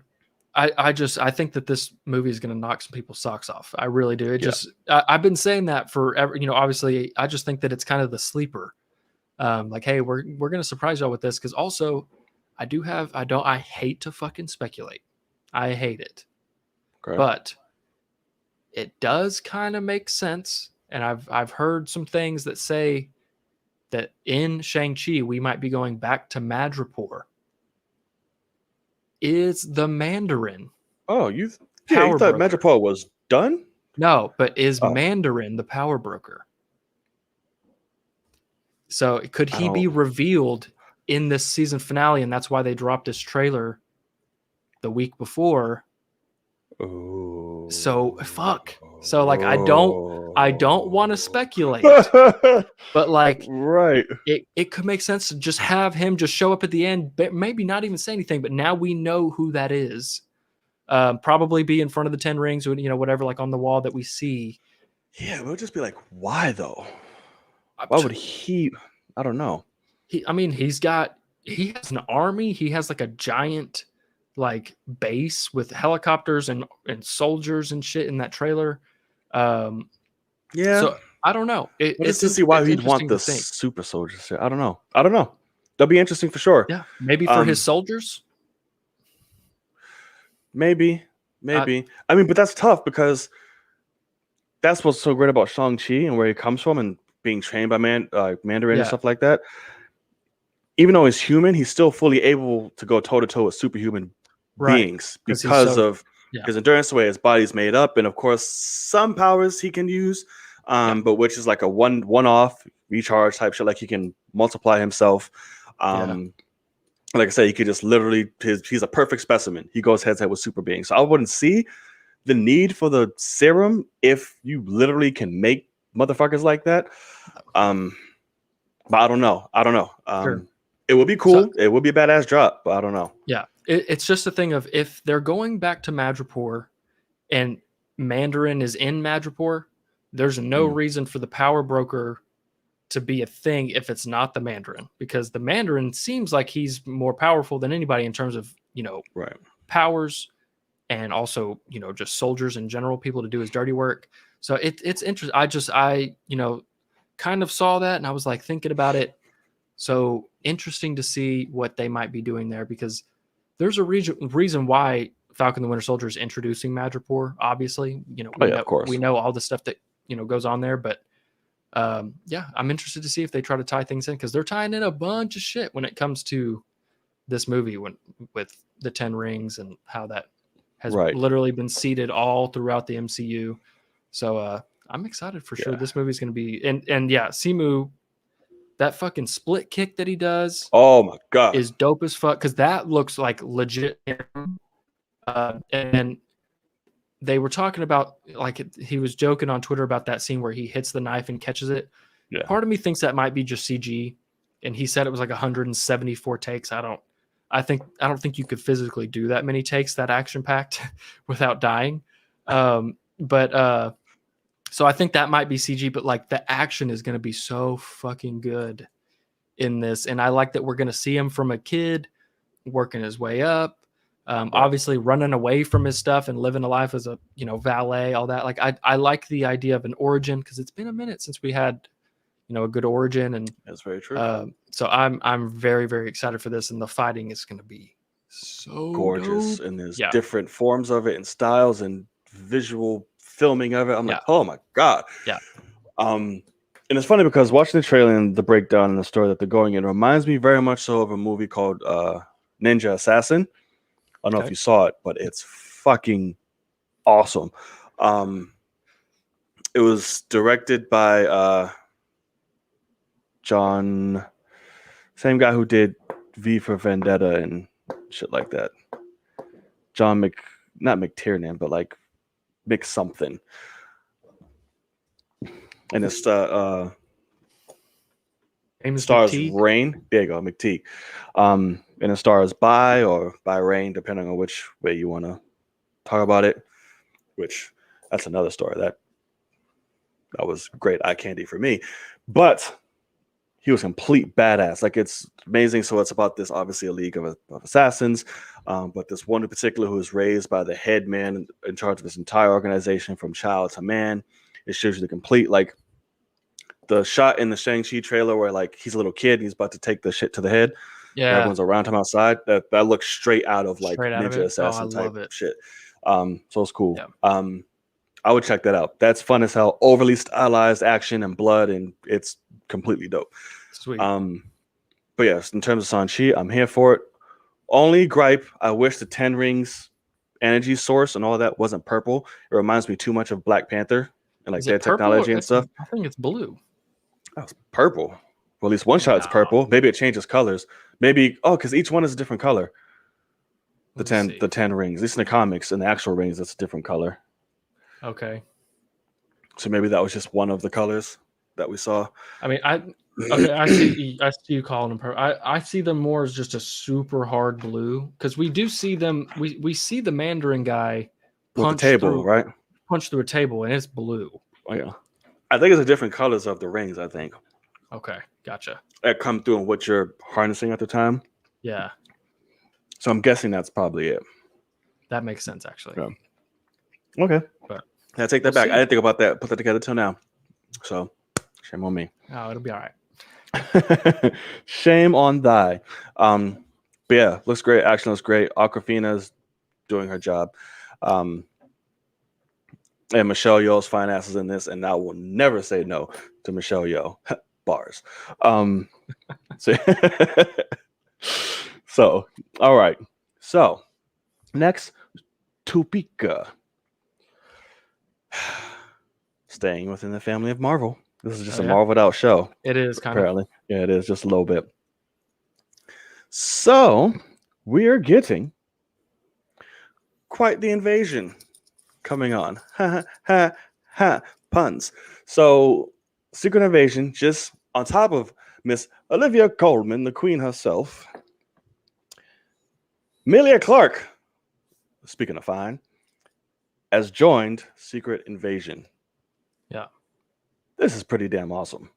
I think that this movie is going to knock some people's socks off. I really do. I've been saying that forever. Obviously, I just think that it's kind of the sleeper. Like, hey, we're going to surprise y'all with this, because also I hate to fucking speculate. I hate it, but it does kind of make sense. And I've heard some things that say that in Shang-Chi we might be going back to Madripoor. Is the Mandarin? Oh, you thought Madripoor was done? No, but is Mandarin the power broker? So could he be revealed in this season finale, and that's why they dropped this trailer the week before? Oh. So fuck. So like, I don't want to speculate, but like, right, it could make sense to just have him just show up at the end, but maybe not even say anything. But now we know who that is. Probably be in front of the 10 rings, or whatever, like on the wall that we see. Yeah, we'll just be like, why though? Why would he? I don't know. He has an army. He has like a giant like base with helicopters and soldiers and shit in that trailer. Yeah. So I don't know. It's to see why he'd want the super soldiers. I don't know. That'll be interesting for sure. Yeah, maybe for his soldiers. Maybe. I mean, but that's tough, because that's what's so great about Shang-Chi and where he comes from and being trained by Mandarin and stuff like that. Even though he's human, he's still fully able to go toe-to-toe with superhuman beings because of his endurance, the way his body's made up, and of course some powers he can use, but which is like a one-off recharge type shit. Like, he can multiply himself. Like I said, he could just literally, he's a perfect specimen. He goes head to head with super beings. So I wouldn't see the need for the serum if you literally can make motherfuckers like that. But I don't know. Sure. It would be cool. It would be a badass drop, but I don't know. Yeah. It's just a thing of, if they're going back to Madripoor and Mandarin is in Madripoor, there's no reason for the power broker to be a thing if it's not the Mandarin, because the Mandarin seems like he's more powerful than anybody in terms of, powers, and also, just soldiers in general, people to do his dirty work. So it's interesting. I kind of saw that, and I was like thinking about it. So interesting to see what they might be doing there, because there's a reason why Falcon the Winter Soldier is introducing Madripoor. Obviously, of course, we know all the stuff that goes on there, but I'm interested to see if they try to tie things in, because they're tying in a bunch of shit when it comes to this movie, with the 10 rings and how that has literally been seeded all throughout the MCU. So I'm excited for sure. This movie's going to be, and Simu, that fucking split kick that he does, oh my God, is dope as fuck, because that looks like legit. And they were talking about, like, he was joking on Twitter about that scene where he hits the knife and catches it. Yeah. Part of me thinks that might be just CG, and he said it was like 174 takes. I don't think you could physically do that many takes, that action packed, without dying. So I think that might be CG, but like, the action is going to be so fucking good in this, and I like that we're going to see him from a kid working his way up. Obviously, running away from his stuff and living a life as a valet, all that. Like I like the idea of an origin because it's been a minute since we had a good origin, and That's very true. so I'm very very excited for this, and the fighting is going to be so Gorgeous, dope. and there's Yeah. different forms of it and styles and visual filming of it. I'm like, Yeah. oh my god. Yeah. And it's funny because watching the trailer and the breakdown and the story that they're going in reminds me very much so of a movie called Ninja Assassin. I don't know if Okay. you saw it, but it's fucking awesome. It was directed by John, same guy who did V for Vendetta and shit like that. John not McTiernan, but like Mc something. And it stars McTeague? Rain. There you go, McTeague. And it stars By or By Rain, depending on which way you want to talk about it. Which that's another story that was great eye candy for me. But he was complete badass. Like, it's amazing. So it's about this, obviously a league of assassins, but this one in particular who is raised by the head man in charge of this entire organization from child to man. It shows you the complete, like, the shot in the Shang-Chi trailer where like he's a little kid and he's about to take the shit to the head. Yeah. Everyone's around him outside. That looks straight out of like Ninja Assassin type shit. So it's cool. Yeah. I would check that out. That's fun as hell. Overly stylized action and blood, and it's completely dope. Sweet. But yes, in terms of Shang-Chi, I'm here for it. Only gripe, I wish the 10 Rings energy source and all that wasn't purple. It reminds me too much of Black Panther and like their technology and stuff. I think it's blue. Oh, it's purple. Well, at least one shot it's purple. Maybe it changes colors. Maybe because each one is a different color. The 10 rings. At least in the comics, in the actual rings, it's a different color. Okay. So maybe that was just one of the colors that we saw. I mean, I see you calling them purple. I see them more as just a super hard blue because we do see them. We see the Mandarin guy punch with the table, right? Punch through a table, and it's blue. Oh yeah. I think it's the different colors of the rings, I think. Okay, gotcha. That come through in what you're harnessing at the time. Yeah. So I'm guessing that's probably it. That makes sense, actually. Yeah. Okay. But I take that back. I didn't think about that, put that together till now. So shame on me. Oh, it'll be all right. Shame on thy. But yeah, looks great. Action looks great. Awkwafina's doing her job. And Michelle Yeoh's fine ass is in this, and I will never say no to Michelle Yeoh. Bars. So, all right. So, next, Topeka. Staying within the family of Marvel. This is just a Marveled out show. It is kind apparently. Yeah, it is just a little bit. So, we are getting quite the invasion coming on. Ha ha ha. Puns. So, Secret Invasion, just on top of Miss Olivia Colman, the queen herself. Emilia Clarke, speaking of fine, has joined Secret Invasion. Yeah. This is pretty damn awesome.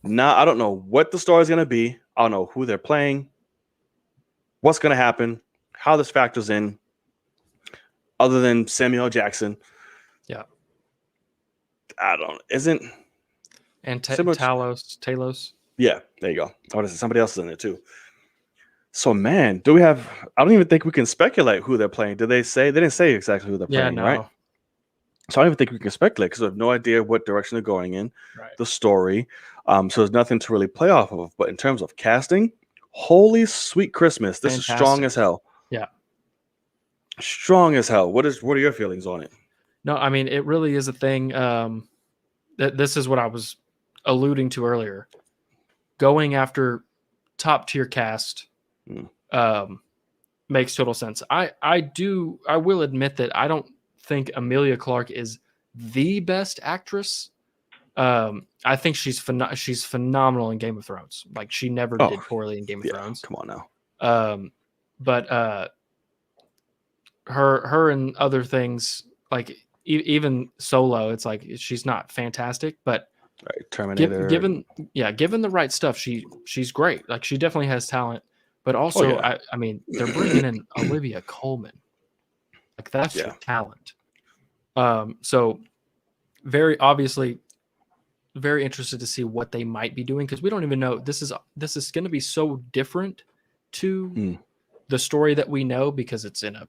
Now, I don't know what the story is going to be. I don't know who they're playing, what's going to happen, how this factors in, other than Samuel Jackson. Yeah. And Talos. Yeah, there you go. Oh, somebody else is in there too. So, man, I don't even think we can speculate who they're playing. Did they say? They didn't say exactly who they're playing, right? So I don't even think we can speculate because we have no idea what direction they're going in, the story. So there's nothing to really play off of. But in terms of casting, holy sweet Christmas. This is strong as hell. Yeah. Strong as hell. What are your feelings on it? No, I mean, it really is a thing. This is what I was alluding to earlier. Going after top tier cast makes total sense. I will admit that I don't think Emilia Clarke is the best actress. I think she's phenomenal in Game of Thrones. Like, she never did poorly in Game of Thrones. Come on now. But her and other things, like even Solo, it's like she's not fantastic, but Terminator. Given the right stuff, she's great. Like, she definitely has talent. But also, yeah. I mean, they're bringing in Olivia Colman. Like that's Yeah. talent. So very obviously, very interested to see what they might be doing because we don't even know this is going to be so different to Mm. the story that we know because it's in a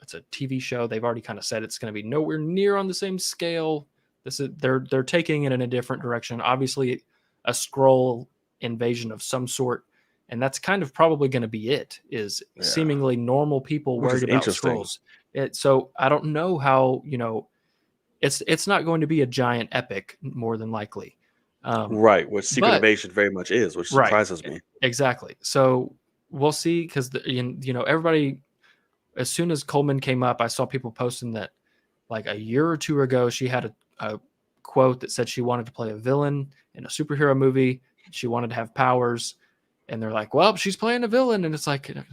it's a TV show. They've already kind of said it's going to be nowhere near on the same scale. This is they're taking it in a different direction. Obviously, a Skrull invasion of some sort, and that's kind of probably going to be it. Is Yeah. seemingly normal people Which worried is about interesting. Skrulls. So I don't know how it's not going to be a giant epic more than likely. Right, which Secret But Invasion very much is, which right, surprises me. exactly. So we'll see because everybody. As soon as Coleman came up, I saw people posting that like a year or two ago, she had a quote that said she wanted to play a villain in a superhero movie. She wanted to have powers. And they're like, well, she's playing a villain. And it's like, no,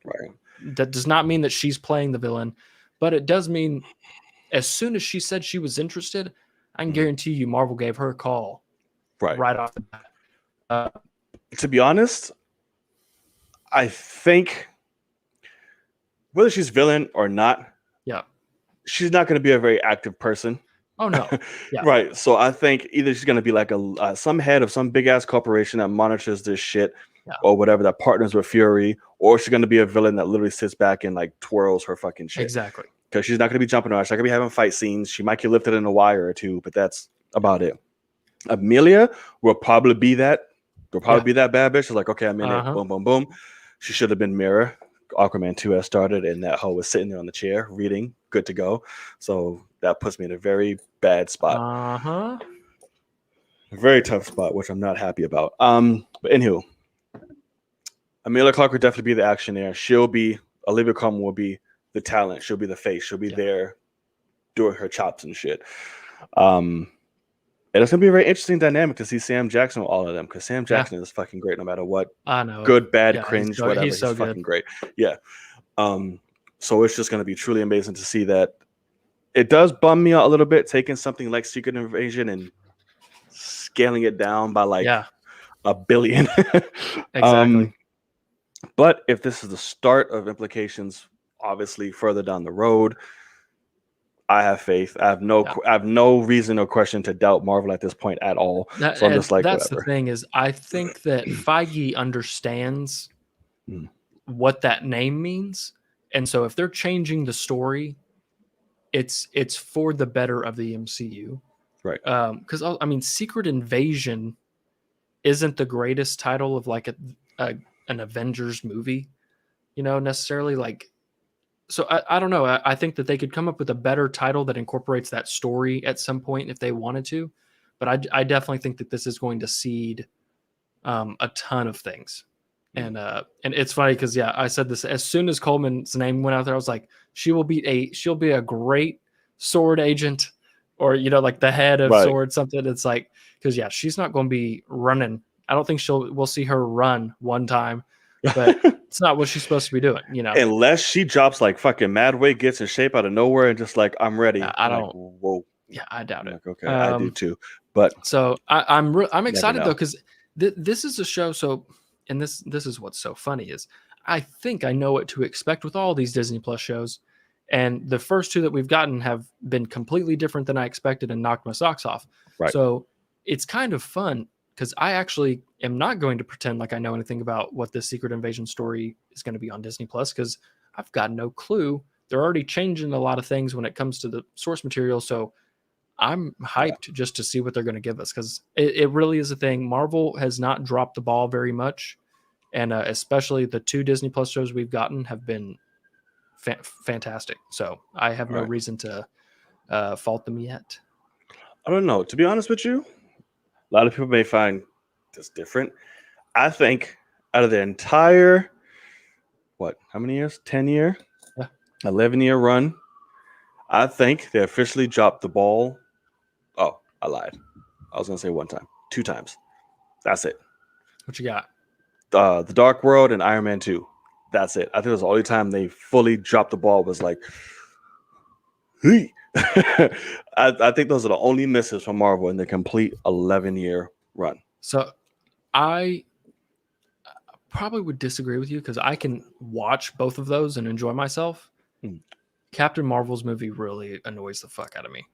Right. that does not mean that she's playing the villain. But it does mean as soon as she said she was interested, I can guarantee you Marvel gave her a call right off the bat. To be honest, I think whether she's villain or not, Yeah. she's not going to be a very active person. Oh, no. Yeah. Right. So I think either she's going to be like some head of some big ass corporation that monitors this shit or whatever that partners with Fury, or she's going to be a villain that literally sits back and like twirls her fucking shit. Exactly. Because she's not going to be jumping around. She's not going to be having fight scenes. She might get lifted in a wire or two, but that's about it. Amelia will probably be that. Will probably be that bad bitch. She's like, okay, I'm in it. Boom, boom, boom. She should have been Mira. Aquaman 2 has started, and that hoe was sitting there on the chair reading, good to go. So that puts me in a very bad spot. A very tough spot, which I'm not happy about. But anywho, Amelia Clark would definitely be the action there. Olivia Colman will be the talent. She'll be the face. She'll be there doing her chops and shit. And it's going to be a very interesting dynamic to see Sam Jackson with all of them because Sam Jackson is fucking great no matter what. I know. Good, bad, cringe, whatever. He's so fucking great. Yeah. So it's just going to be truly amazing to see that. It does bum me out a little bit taking something like Secret Invasion and scaling it down by like a billion. Exactly. But if this is the start of implications, obviously further down the road, I have faith. I have no reason or question to doubt Marvel at this point at all. So I'm just like, that's whatever. The thing is, I think that Feige understands what that name means, and so if they're changing the story, it's for the better of the MCU, right? Because I mean, Secret Invasion isn't the greatest title of like an Avengers movie, necessarily like. So I don't know. I think that they could come up with a better title that incorporates that story at some point if they wanted to. But I definitely think that this is going to seed a ton of things. And it's funny because I said this as soon as Coleman's name went out there. I was like, she'll be a great sword agent, or like the head of sword something. It's like because she's not going to be running. I don't think we'll see her run one time. But it's not what she's supposed to be doing, Unless she drops like fucking mad weight, gets in shape out of nowhere, and just like I'm ready. I don't. Like, whoa. Yeah, I doubt it. Like, okay, I do too. But so I'm excited though because this is a show. So and this is what's so funny is I think I know what to expect with all these Disney Plus shows, and the first two that we've gotten have been completely different than I expected and knocked my socks off. Right. So it's kind of fun. Because I actually am not going to pretend like I know anything about what this Secret Invasion story is going to be on Disney Plus because I've got no clue. They're already changing a lot of things when it comes to the source material. So I'm hyped just to see what they're going to give us because it really is a thing. Marvel has not dropped the ball very much. And especially the two Disney Plus shows we've gotten have been fantastic. So I have no reason to fault them yet. I don't know. To be honest with you, a lot of people may find this different. I think out of the entire, how many years? 10-year? 11-year run, I think they officially dropped the ball. Oh, I lied. I was going to say one time. 2 times. That's it. What you got? The Dark World and Iron Man 2. That's it. I think it was the only time they fully dropped the ball was like, hey. I think those are the only misses from Marvel in the complete 11-year run. So I probably would disagree with you because I can watch both of those and enjoy myself. Hmm. Captain Marvel's movie really annoys the fuck out of me.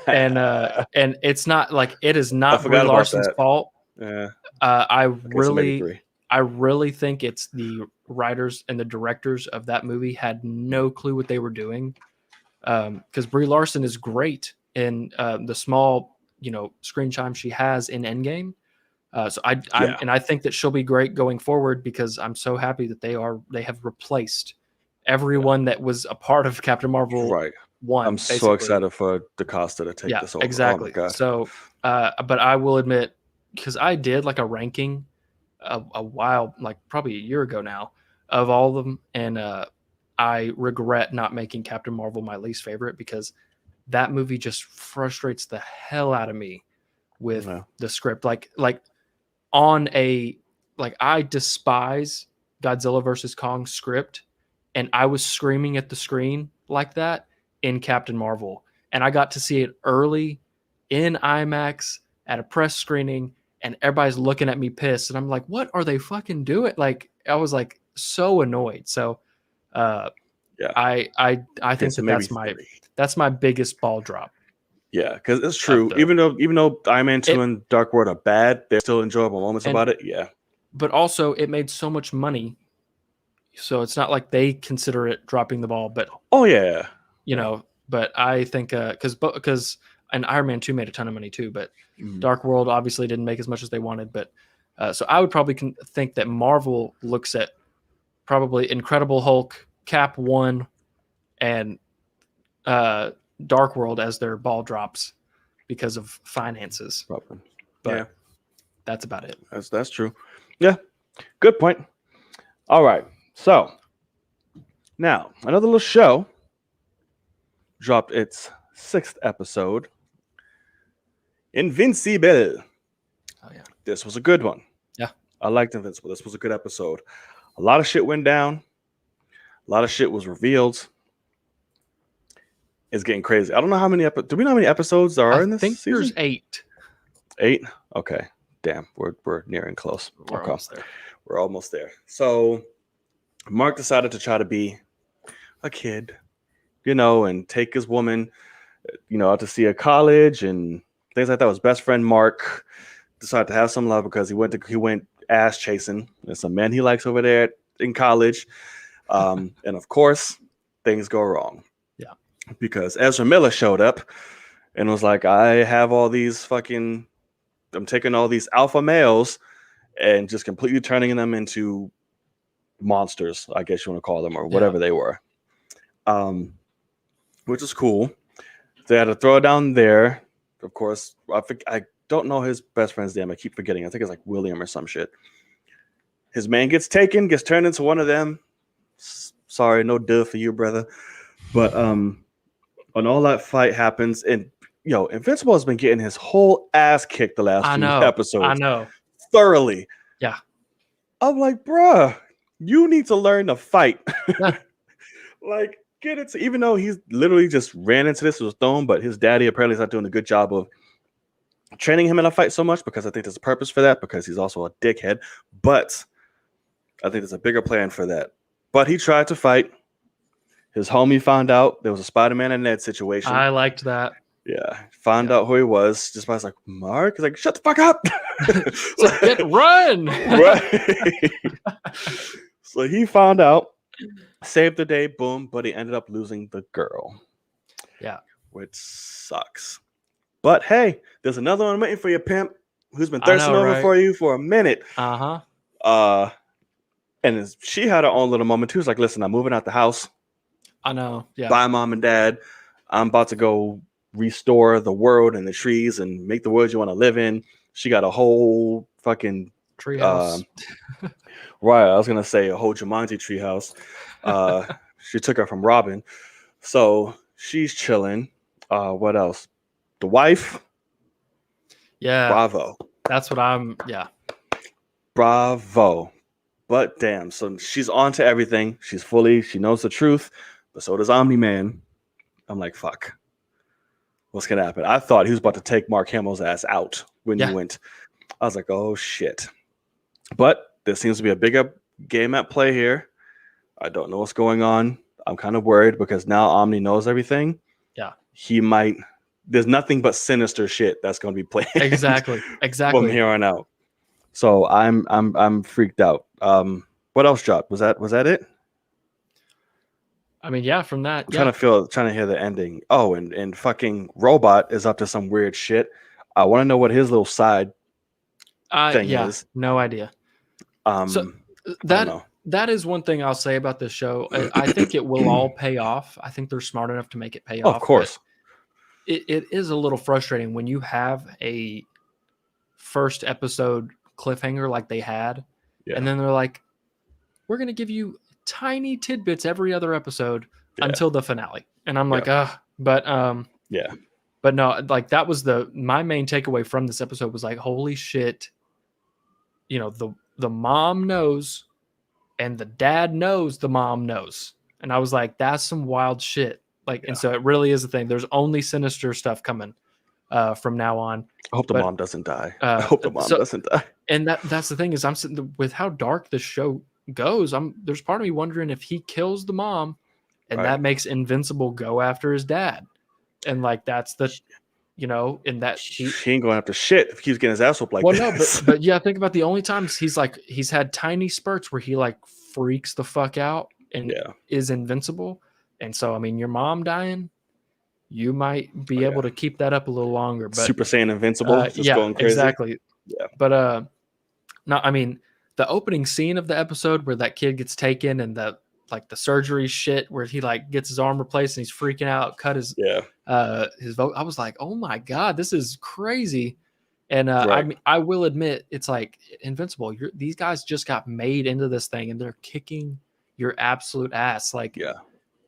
And it's not like it is I not Brie forgot about Larson's that. fault. Yeah. I Okay, so maybe 3. really think it's the writers and the directors of that movie had no clue what they were doing. Because Brie Larson is great in the small, screen time she has in Endgame. So I think that she'll be great going forward because I'm so happy that they have replaced everyone that was a part of Captain Marvel Right. 1. I'm basically. so excited for DaCosta to take this over. Exactly. Oh my god. So, but I will admit, because I did like a ranking a while, like probably a year ago now, of all of them, and I regret not making Captain Marvel my least favorite because that movie just frustrates the hell out of me with Yeah. the script. Like I despise Godzilla versus Kong script, and I was screaming at the screen like that in Captain Marvel, and I got to see it early in IMAX at a press screening, and everybody's looking at me pissed, and I'm like, what are they fucking doing? Like I was like so annoyed. So Yeah. I Okay, think so that maybe that's 3. that's my biggest ball drop. Yeah, because it's Of true. the Even though Iron Man 2 it and Dark World are bad, there's still enjoyable moments and about it. Yeah. but also it made so much money, so it's not like they consider it dropping the ball. But Oh yeah. but I think because and Iron Man 2 made a ton of money too, but Mhm. Dark World obviously didn't make as much as they wanted. But so I would probably think that Marvel looks at probably Incredible Hulk, Cap 1, and Dark World as their ball drops because of finances. Probably. But Yeah, that's about it. that's true. Yeah, good point. All right, so now another little show dropped its 6th episode. Invincible. Oh yeah. This was a good one. Yeah. I liked Invincible. This was a good episode. A lot of shit went down. A lot of shit was revealed. It's getting crazy. I don't know how many do we know how many episodes there are I in this think season? there's 8. 8? Okay. Damn, we're nearing close. We're almost there. We're almost there. So Mark decided to try to be a kid, and take his woman, out to see a college and things like that. His best friend Mark decided to have some love because he went ass chasing. There's some men he likes over there in college. And of course, things go wrong. Yeah. Because Ezra Miller showed up and was like, I'm taking all these alpha males and just completely turning them into monsters, I guess you want to call them, or whatever they were. Which is cool. They had to throw it down there. Of course, I don't know his best friend's name. I keep forgetting. I think it's like William or some shit. His man gets turned into one of them. Sorry, no duh for you, brother. But when all that fight happens, and Invincible has been getting his whole ass kicked the last few episodes. I know. Thoroughly. Yeah. I'm like, bruh, you need to learn to fight. Yeah. Like, get it. Even though he's literally just ran into this with a stone, but his daddy apparently is not doing a good job of training him in a fight so much, because I think there's a purpose for that, because he's also a dickhead. But I think there's a bigger plan for that. But he tried to fight. His homie found out there was a Spider-Man and Ned situation. I liked that. Yeah. Found out who he was. Just by like, Mark? He's like, shut the fuck up. Run. Right. So he found out, saved the day, boom, but he ended up losing the girl. Yeah. Which sucks. But hey, there's another one waiting for you, pimp, who's been thirsting over for you for a minute. Uh-huh. And she had her own little moment too. It's like, listen, I'm moving out the house. I know. Yeah. Bye, mom and dad. I'm about to go restore the world and the trees and make the world you want to live in. She got a whole fucking treehouse. Right, I was gonna say a whole Jumanji treehouse. She took her from Robin, so she's chilling. What else? The wife. Yeah. Bravo. That's what I'm. Yeah. Bravo. But damn, so she's on to everything. She knows the truth, but so does Omni-Man. I'm like, fuck. What's gonna happen? I thought he was about to take Mark Hamill's ass out when he went. I was like, oh shit. But there seems to be a bigger game at play here. I don't know what's going on. I'm kind of worried because now Omni knows everything. Yeah. He might. There's nothing but sinister shit that's going to be playing Exactly. from here on out. So I'm freaked out. What else dropped? Was that it? I mean, yeah, from that. I'm trying to hear the ending. Oh, and fucking Robot is up to some weird shit. I want to know what his little side thing is. No idea. So that is one thing I'll say about this show. I think it will all pay off. I think they're smart enough to make it pay off. Of course. It is a little frustrating when you have a first episode cliffhanger like they had, and then they're like, we're going to give you tiny tidbits every other episode until the finale. And I'm like, but no, like that was my main takeaway from this episode was like, holy shit, the mom knows and the dad knows the mom knows. And I was like, that's some wild shit. Like, and so it really is a thing. There's only sinister stuff coming from now on. I hope the mom doesn't die. I hope the mom doesn't die. And that's the thing is I'm sitting with how dark this show goes. There's part of me wondering if he kills the mom and that makes Invincible go after his dad. And like, that's in that he ain't going after shit if he's getting his ass whooped like this. No, but yeah, think about the only times he's had tiny spurts where he like freaks the fuck out and is invincible. And so, I mean, your mom dying, you might be able to keep that up a little longer. But Super Saiyan Invincible, just going crazy. Exactly. Yeah. But no, I mean, the opening scene of the episode where that kid gets taken and the surgery shit where he like gets his arm replaced and he's freaking out, cut his vote. I was like, oh my God, this is crazy. And I mean, I will admit, it's like Invincible. These guys just got made into this thing and they're kicking your absolute ass. Like,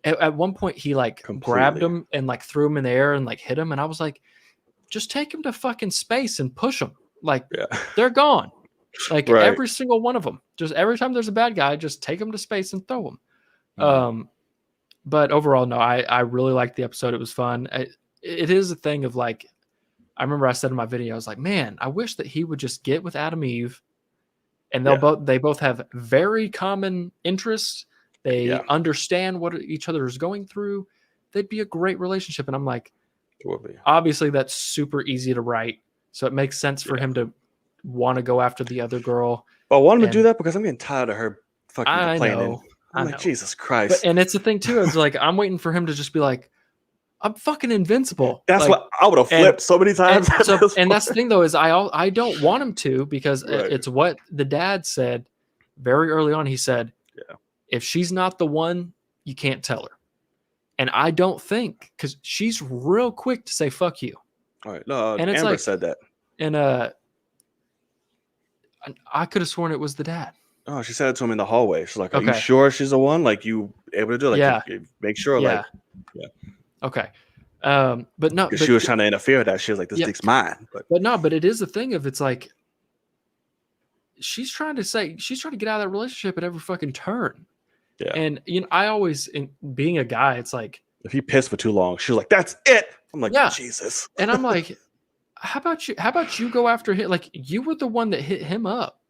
at one point he like grabbed him and like threw him in the air and like hit him. And I was like, just take him to fucking space and push them. Like they're gone. Like every single one of them, just every time there's a bad guy, just take him to space and throw him. But overall, no, I really liked the episode. It was fun. It is a thing of like, I remember I said in my video, I was like, man, I wish that he would just get with Adam Eve and they both have very common interests. They understand what each other is going through. They'd be a great relationship. And I'm like, obviously that's super easy to write. So it makes sense for him to want to go after the other girl. But I want him to do that because I'm getting tired of her fucking complaining. I'm like, Jesus Christ. And it's the thing too. It's like, I'm waiting for him to just be like, I'm fucking invincible. That's what I would have flipped so many times. And that's the thing though, is I don't want him to, because it's what the dad said very early on. He said, if she's not the one, you can't tell her. And I don't think, because she's real quick to say, fuck you. All right. No, and Amber said that. And I could have sworn it was the dad. Oh, she said it to him in the hallway. She's like, are you sure she's the one? Like, you able to do it? Like, you make sure, Okay. But no. She was trying to interfere with that. She was like, this dick's mine. But it is a thing of, it's like, she's trying to get out of that relationship at every fucking turn. Yeah. And I always, being a guy, it's like, if he pissed for too long, she was like, that's it. I'm like, Jesus. And I'm like, how about you go after him? Like, you were the one that hit him up.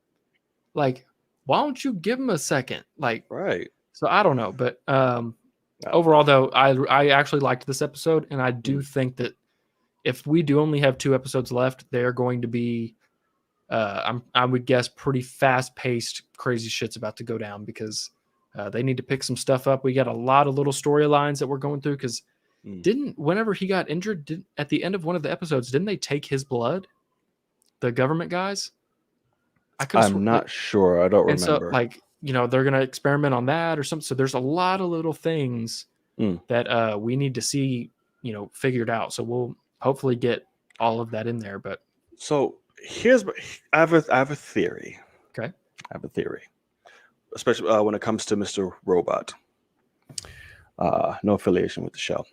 Like, why don't you give him a second? Like, so I don't know, but overall though, I actually liked this episode, and I do think that if we do only have 2 episodes left, they're going to be I would guess pretty fast paced, crazy shit's about to go down, because they need to pick some stuff up. We got a lot of little storylines that we're going through, because whenever he got injured, at the end of one of the episodes, didn't they take his blood? The government guys? I'm not sure. I don't remember. So, like, they're going to experiment on that or something. So there's a lot of little things that we need to see, figured out. So we'll hopefully get all of that in there. But so I have a theory. Okay. I have a theory, especially when it comes to Mr. Robot. No affiliation with the show.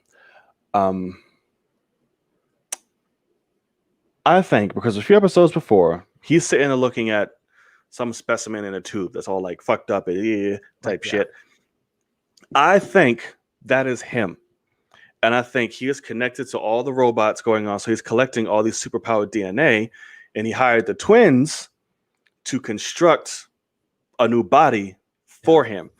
I think because a few episodes before, he's sitting and looking at some specimen in a tube that's all like fucked up type shit. I think that is him. And I think he is connected to all the robots going on. So he's collecting all these superpowered DNA, and he hired the twins to construct a new body for him.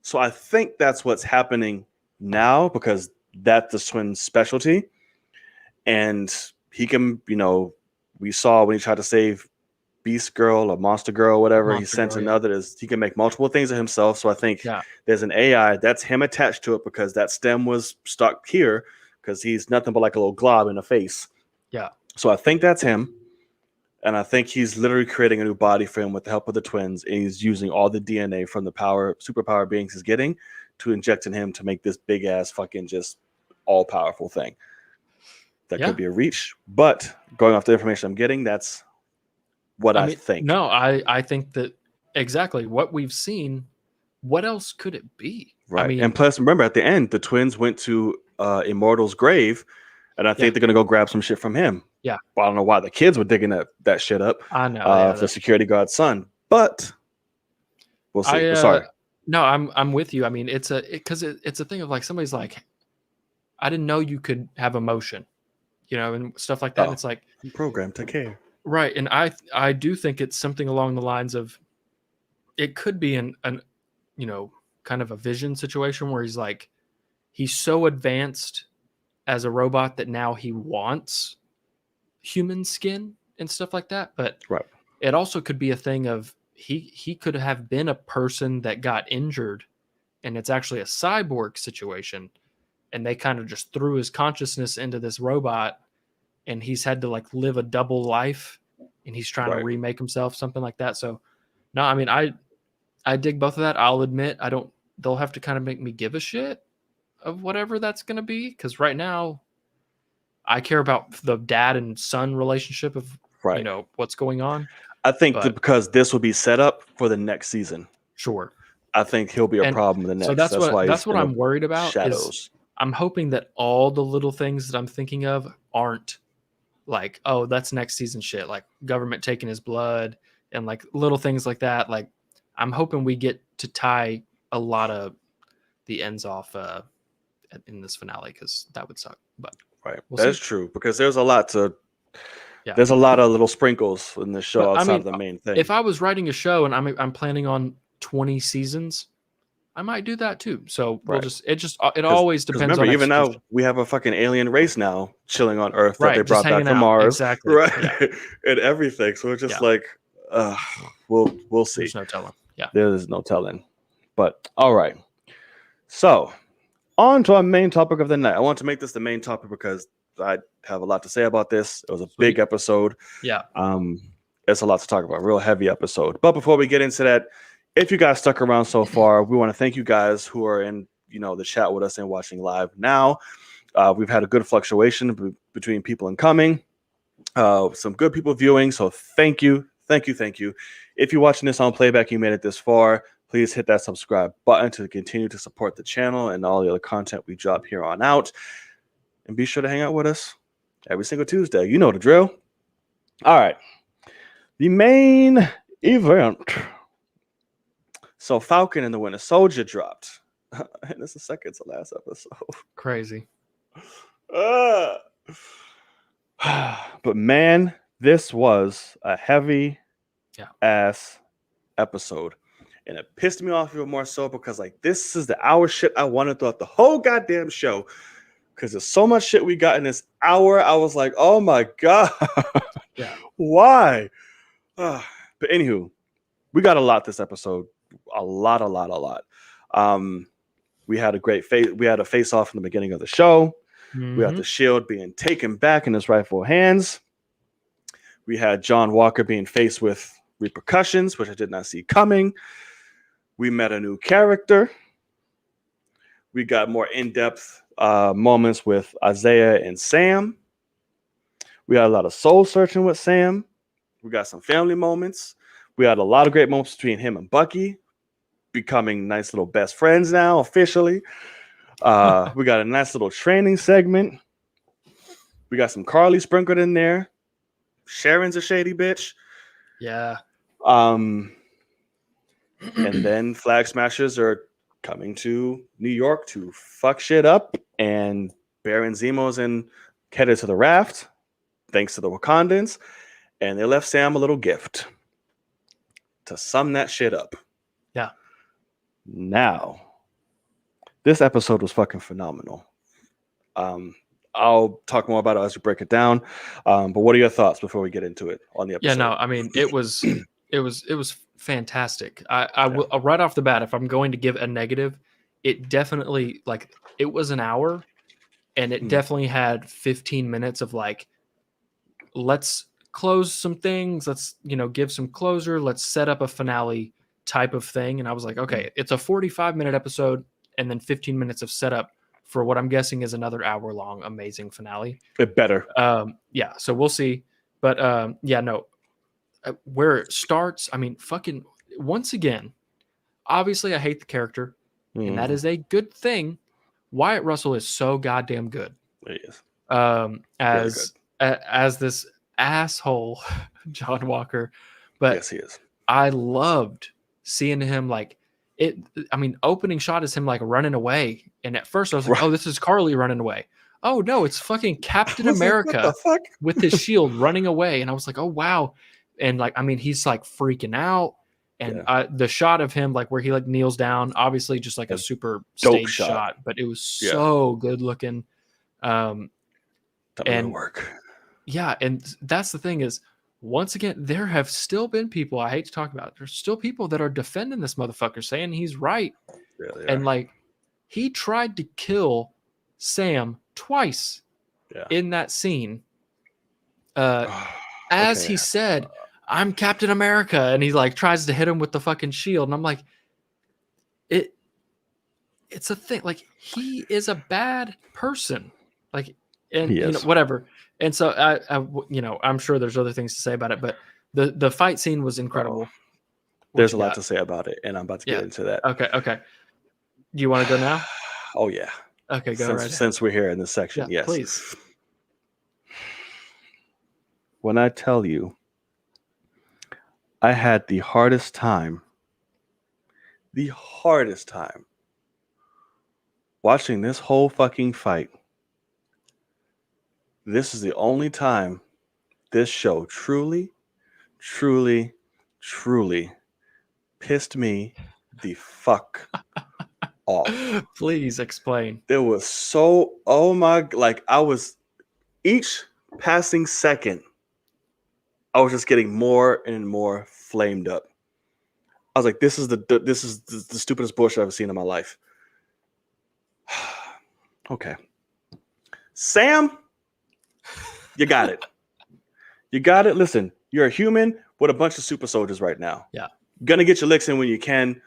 So I think that's what's happening now because that's the twin's specialty. And he can, we saw when he tried to save Beast Girl or Monster Girl, whatever, he Monster sent Girl, another. He can make multiple things of himself. So I think Yeah. there's an AI that's him attached to it because that stem was stuck here because he's nothing but like a little glob in the face. Yeah. So I think that's him. And I think he's literally creating a new body for him with the help of the twins. And he's using all the DNA from the superpower beings he's getting to inject in him to make this big ass fucking just all powerful thing. That could be a reach. But going off the information I'm getting, that's what I think. No, I think that exactly what we've seen. What else could it be? Right. I mean, and plus, remember at the end, the twins went to Immortal's grave, and I think they're gonna go grab some shit from him. Yeah. Well, I don't know why the kids were digging that shit up. I know. The security guard's son, but we'll see. Sorry. No, I'm with you. I mean, it's a thing of like somebody's like, I didn't know you could have emotion, and stuff like that. And it's like programmed to care. Right. And I do think it's something along the lines of it could be an kind of a vision situation where he's so advanced as a robot that now he wants human skin and stuff like that. But it also could be a thing of he could have been a person that got injured and it's actually a cyborg situation. And they kind of just threw his consciousness into this robot and he's had to like live a double life and he's trying to remake himself, something like that. So no, I mean, I dig both of that. I'll admit they'll have to kind of make me give a shit of whatever that's going to be. Cause right now I care about the dad and son relationship of, what's going on. I think because this will be set up for the next season. Sure. I think he'll be a problem in the next. So that's what I'm worried about. Shadows. I'm hoping that all the little things that I'm thinking of aren't like, oh, that's next season shit, like government taking his blood and like little things like that. Like, I'm hoping we get to tie a lot of the ends off in this finale because that would suck. But that's true because there's a lot there's a lot of little sprinkles in the show outside of the main thing. If I was writing a show and I'm planning on 20 seasons, I might do that too. So we'll it always depends. Remember, even now we have a fucking alien race now chilling on Earth that they brought back from Mars, exactly, right? And everything. So it's just like, we'll see. There's no telling. Yeah, there's no telling. But all right. So on to our main topic of the night. I want to make this the main topic because I have a lot to say about this. It was a big episode. Yeah. It's a lot to talk about. Real heavy episode. But before we get into that, if you guys stuck around so far, we want to thank you guys who are in, the chat with us and watching live now. We've had a good fluctuation between people incoming, some good people viewing. So thank you. If you're watching this on playback, you made it this far, please hit that subscribe button to continue to support the channel and all the other content we drop here on out. And be sure to hang out with us every single Tuesday. You know the drill. All right. The main event. So Falcon and the Winter Soldier dropped. And it's the second to last episode. Crazy. But man, this was a heavy ass episode. And it pissed me off even more so because this is the hour shit I wanted throughout the whole goddamn show. Because there's so much shit we got in this hour. I was like, oh my God. Yeah. Why? But anywho, we got a lot this episode. A lot. We had a great we had a face off in the beginning of the show. Mm-hmm. We had the shield being taken back in his rightful hands. We had John Walker being faced with repercussions, which I did not see coming. We met a new character. We got more in-depth moments with Isaiah and Sam. We had a lot of soul searching with Sam. We got some family moments. We had a lot of great moments between him and Bucky, becoming nice little best friends now, officially. We got a nice little training segment. We got some Carly sprinkled in there. Sharon's a shady bitch. Yeah. And then Flag Smashers are coming to New York to fuck shit up. And Baron Zemo's headed to the raft, thanks to the Wakandans. And they left Sam a little gift to sum that shit up. Now, this episode was fucking phenomenal. I'll talk more about it as we break it down. But what are your thoughts before we get into it on the episode? Yeah, no, I mean it was fantastic. I will right off the bat, if I'm going to give a negative, it definitely like it was an hour, and it definitely had 15 minutes of like, let's close some things, let's give some closure, let's set up a finale type of thing. And I was like, okay, it's a 45-minute episode, and then 15 minutes of setup for what I'm guessing is another hour-long amazing finale. It better. Yeah, so we'll see. But yeah, no. Where it starts, I mean, fucking once again, obviously I hate the character, and that is a good thing. Wyatt Russell is so goddamn good. He is. As this asshole John Walker. But yes, he is. I loved seeing him like it. I mean, opening shot is him like running away. And at first I was like, oh, this is Carly running away. Oh no, it's fucking Captain America with his shield running away. And I was like, oh wow. And like, I mean, he's like freaking out. And the shot of him, like where he like kneels down, obviously just like a super stage shot, but it was so good looking. And work. Yeah. And that's the thing is, once again, there have still been people, I hate to talk about it, there's still people that are defending this motherfucker, saying he's right. Really and like, he tried to kill Sam twice in that scene. As he said, I'm Captain America, and he like tries to hit him with the fucking shield, and I'm like, it's a thing. Like, he is a bad person, like, and whatever. And so I I'm sure there's other things to say about it, but the fight scene was incredible. There's a lot to say about it, and I'm about to get into that. Okay. Do you want to go now? Oh yeah. Okay, go right. Since we're here in this section, yes, please. When I tell you, I had the hardest time watching this whole fucking fight. This is the only time this show truly pissed me the fuck off. Please explain. It was I was each passing second, I was just getting more and more flamed up. I was like, this is the stupidest bullshit I've ever seen in my life. Okay. Sam, you got it. You got it. Listen, you're a human with a bunch of super soldiers right now. Yeah. Gonna get your licks in when you can.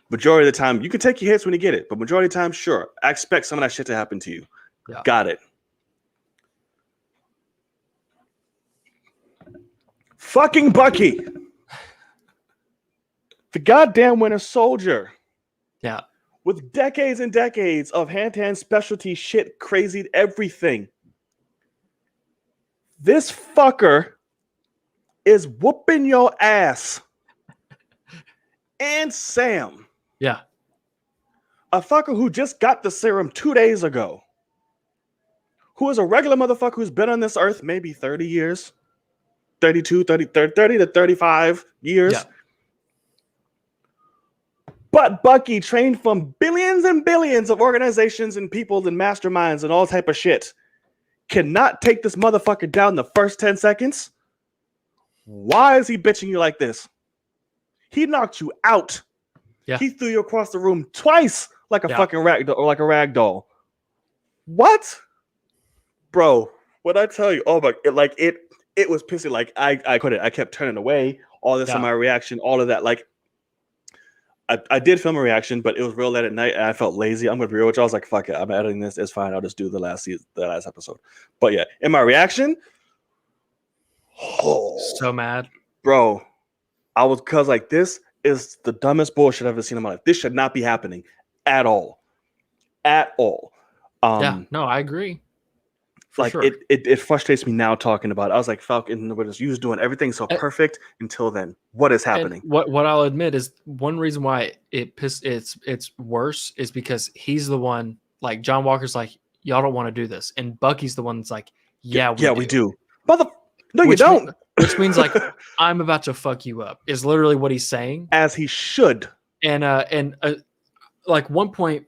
Majority of the time, you can take your hits when you get it, but majority of the time, sure. I expect some of that shit to happen to you. Yeah. Got it. Fucking Bucky. The goddamn Winter Soldier. Yeah. With decades and decades of hand-to-hand specialty shit, crazy everything. This fucker is whooping your ass. And Sam. Yeah. A fucker who just got the serum 2 days ago. Who is a regular motherfucker who's been on this earth maybe 30 years. 30 to 35 years. Yeah. But Bucky, trained from billions and billions of organizations and people and masterminds and all type of shit, cannot take this motherfucker down in the first 10 seconds. Why is he bitching you like this? He knocked you out. Yeah. He threw you across the room twice like a fucking rag doll. What? Bro, what I tell you, oh my, it was pissing. Like I couldn't. I kept turning away. All this on my reaction, all of that. Like I did film a reaction, but it was real late at night, and I felt lazy. I'm gonna be real with you. I was like, "Fuck it, I'm editing this. It's fine. I'll just do the last episode." But yeah, in my reaction, so mad, bro. I was like, this is the dumbest bullshit I've ever seen in my life. This should not be happening at all. At all. Yeah, no, I agree. Like sure. It frustrates me now talking about it. I was like, Falcon, you was doing everything so perfect until then. What is happening? What I'll admit is one reason why it's worse is because he's the one, like John Walker's like, y'all don't want to do this, and Bucky's the one that's like, we do. No, you don't. Which means like I'm about to fuck you up is literally what he's saying, as he should. And like one point,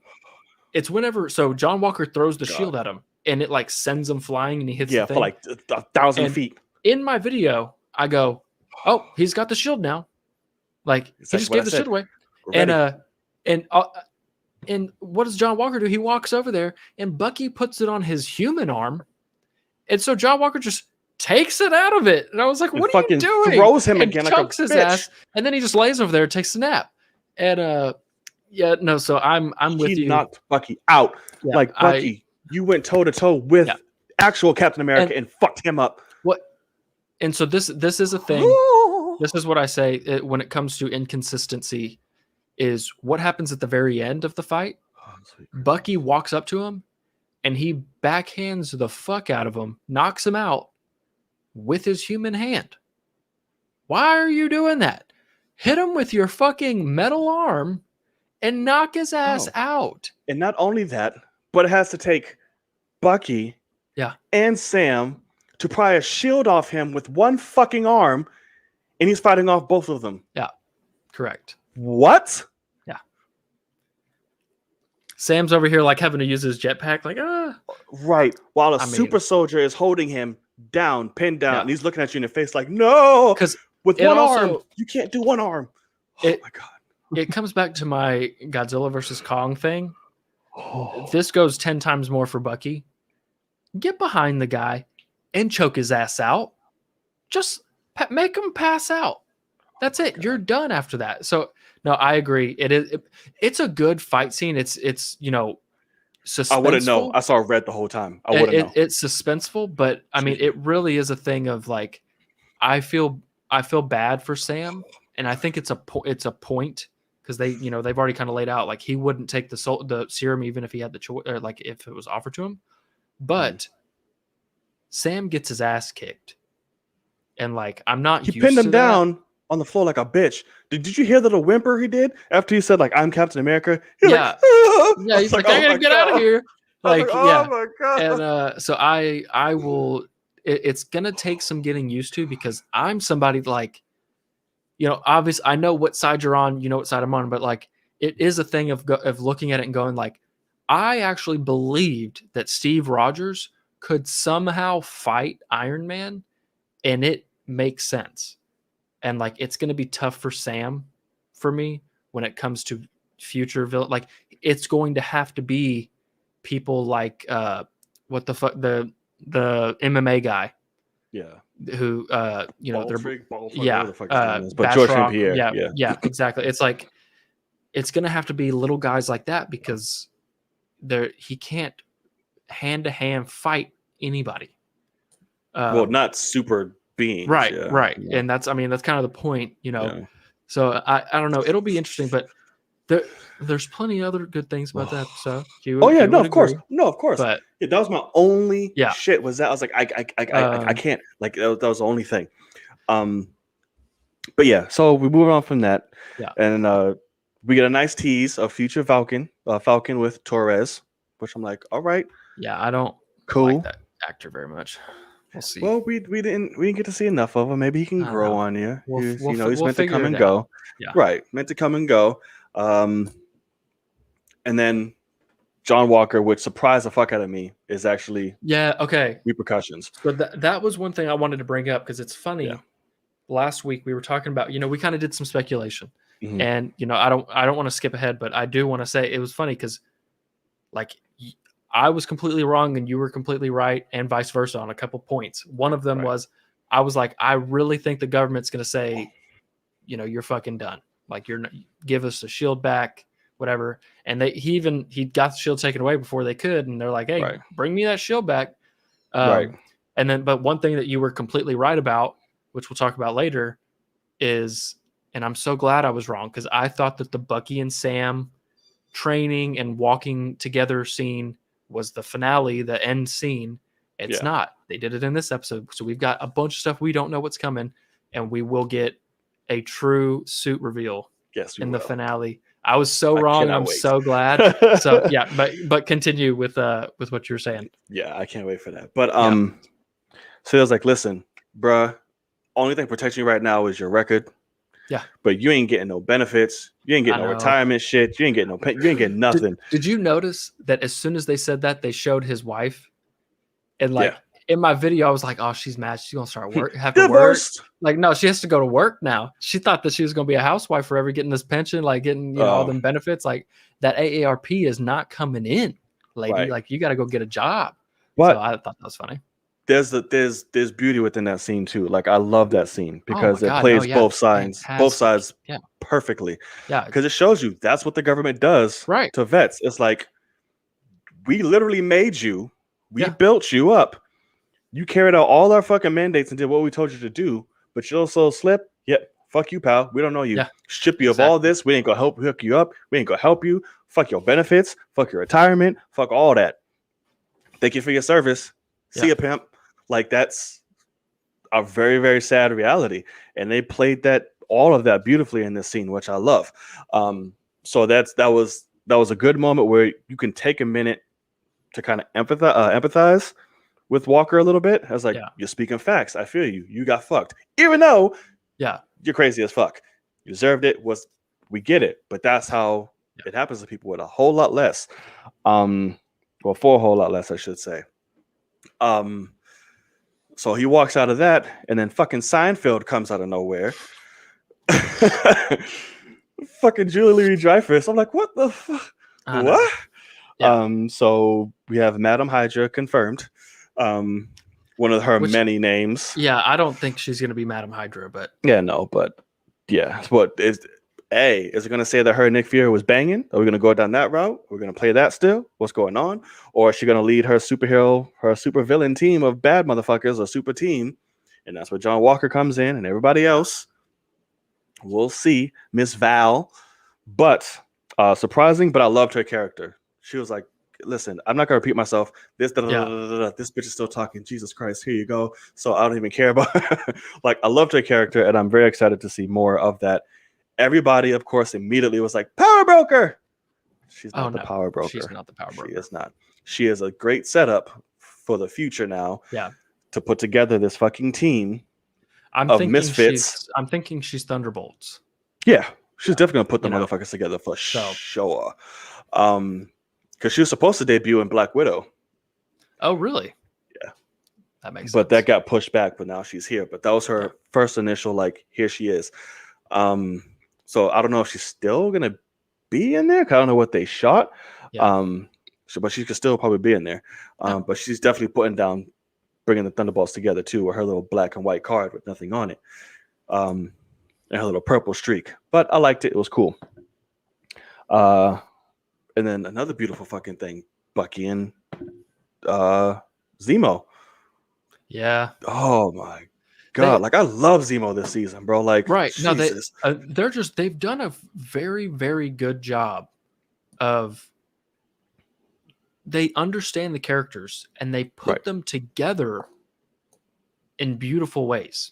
it's whenever John Walker throws the God. shield at him and it like sends him flying and he hits the thing. For like 1,000 And feet. in my video, I go, "Oh, he's got the shield now." Like It's he like just what gave I the said. shield away. We're And ready. and what does John Walker do? He walks over there and Bucky puts it on his human arm. And so John Walker just takes it out of it. And I was like, And what are you fucking doing? throws him and again like a chunks his bitch. ass. And then he just lays over there and takes a nap. And yeah, no, so I'm with He you. knocked Bucky out. Yeah, like Bucky, you went toe to toe with actual Captain America and fucked him up. What? And so this is a thing. This is what I say when it comes to inconsistency is what happens at the very end of the fight. Bucky walks up to him and he backhands the fuck out of him, knocks him out with his human hand. Why are you doing that? Hit him with your fucking metal arm and knock his ass out. And not only that, but it has to take Bucky and Sam to pry a shield off him with one fucking arm, and he's fighting off both of them. Yeah, correct. What? Yeah. Sam's over here like having to use his jetpack, like, Right. While a super soldier is holding him down, pinned down, and he's looking at you in the face like, no! Because with one arm, you can't do one arm. Oh my God. It comes back to my Godzilla versus Kong thing. This goes 10 times more for Bucky. Get behind the guy and choke his ass out. Just make him pass out. That's it. You're done after that. So no, I agree. It's a good fight scene. It's suspenseful. I wouldn't know. I saw red the whole time. I wouldn't know. It's suspenseful, but I mean, it really is a thing of like, I feel bad for Sam, and I think it's a point because they've already kind of laid out like he wouldn't take the serum even if he had the choice, or like if it was offered to him. But Sam gets his ass kicked, and like I'm not. He pinned him down on the floor like a bitch. Did you hear the little whimper he did after he said like I'm Captain America? He's like, yeah. He's like, I gotta get out of here. Like, oh my God. And so I will. It's gonna take some getting used to because I'm somebody like, obviously I know what side you're on, you know what side I'm on, but like it is a thing of looking at it and going like, I actually believed that Steve Rogers could somehow fight Iron Man, and it makes sense. And like it's going to be tough for Sam, for me, when it comes to future villain. Like it's going to have to be people like what the fuck the MMA guy, who they're but George St. Pierre, yeah, exactly. It's like it's going to have to be little guys like that because he can't hand-to-hand fight anybody. Well, not super beings. Right. Yeah. And that's kind of the point, So I don't know. It'll be interesting, but there's plenty of other good things about that episode. Of course. But that was my only shit was that. I was like, I can't. Like that was the only thing. But yeah, so we move on from that. Yeah. And we get a nice tease of future Falcon with Torres, which I'm like, all right. Yeah, I don't like that actor very much. We'll see. Well, we didn't get to see enough of him. Maybe he can grow on you. He's meant to come and go. Yeah. Right, meant to come and go. And then John Walker, which surprised the fuck out of me, is actually repercussions. So that was one thing I wanted to bring up because it's funny. Yeah. Last week we were talking about, we kind of did some speculation, and I don't want to skip ahead, but I do want to say it was funny because like I was completely wrong and you were completely right, and vice versa on a couple points. One of them was I was like, I really think the government's going to say, you're fucking done. Like give us the shield back, whatever. And he got the shield taken away before they could, and they're like, hey, bring me that shield back. And then, but one thing that you were completely right about, which we'll talk about later, is, and I'm so glad I was wrong because I thought that the Bucky and Sam training and walking together scene was the finale, the end scene. It's not. They did it in this episode. So we've got a bunch of stuff we don't know what's coming, and we will get a true suit reveal in the finale. I was so wrong. I'm so glad. So yeah, but continue with what you're saying. Yeah, I can't wait for that. But so I was like, listen, bruh, only thing protecting you right now is your record. Yeah. But you ain't getting no benefits. You ain't getting I no know. retirement shit. You ain't getting you ain't getting nothing. Did you notice that as soon as they said that, they showed his wife? And Yeah. like in my video, I was like, oh, she's mad. She's gonna start have to work. Divorced. Like, no, she has to go to work now. She thought that she was gonna be a housewife forever, getting this pension, like getting, all them benefits. Like that AARP is not coming in, lady. Right. Like you gotta go get a job. But so I thought that was funny. there's beauty within that scene too. Like I love that scene because it plays both sides Fantastic. perfectly. Yeah. Because it shows you that's what the government does Right. to vets. It's like we literally made you, we Yeah. built you up. You carried out all our fucking mandates and did what we told you to do, but you also slip. Yep, fuck you, pal. We don't know you. Yeah, Strip you of all this. We ain't gonna hook you up. We ain't gonna help you. Fuck your benefits. Fuck your retirement. Fuck all that. Thank you for your service. See ya, pimp. Like that's a very, very sad reality. And they played all of that beautifully in this scene, which I love. So that was a good moment where you can take a minute to kind of empathize with Walker a little bit. I was like, you're speaking facts. I feel you. You got fucked. Even though you're crazy as fuck. You deserved it. We get it. But that's how it happens to people with a whole lot less. Well, for a whole lot less, I should say. So he walks out of that, and then fucking Seinfeld comes out of nowhere. Fucking Julie Louis-Dreyfus. I'm like, what the fuck? What? Yeah. So we have Madam Hydra confirmed. One of her many names. Yeah, I don't think she's gonna be Madam Hydra, but but what is it gonna say that her and Nick Fury was banging? Are we gonna go down that route? We're gonna play that still? What's going on? Or is she gonna lead her super villain team of bad motherfuckers, a super team? And that's where John Walker comes in and everybody else. We'll see. Miss Val. But surprising, but I loved her character. She was like, listen, I'm not gonna repeat myself. This bitch is still talking. Jesus Christ, here you go. So I don't even care about like I loved her character, and I'm very excited to see more of that. Everybody, of course, immediately was like, Power Broker. She's not the Power Broker. She's not the Power Broker. She is not. She is a great setup for the future now. Yeah. To put together this fucking team of misfits. I'm thinking she's Thunderbolts. Yeah. She's definitely gonna put the motherfuckers together for sure. Because she was supposed to debut in Black Widow. Oh, really? Yeah. That makes sense. But that got pushed back, but now she's here. But that was her first initial, like, here she is. So I don't know if she's still going to be in there. I don't know what they shot. Yeah. But she could still probably be in there. But she's definitely bringing the Thunderbolts together, too, with her little black and white card with nothing on it. And her little purple streak. But I liked it. It was cool. And then another beautiful fucking thing, Bucky and Zemo. Yeah. Oh my God. Like I love Zemo this season, bro. Like Jesus. No, they've done a very, very good job of they understand the characters and they put them together in beautiful ways.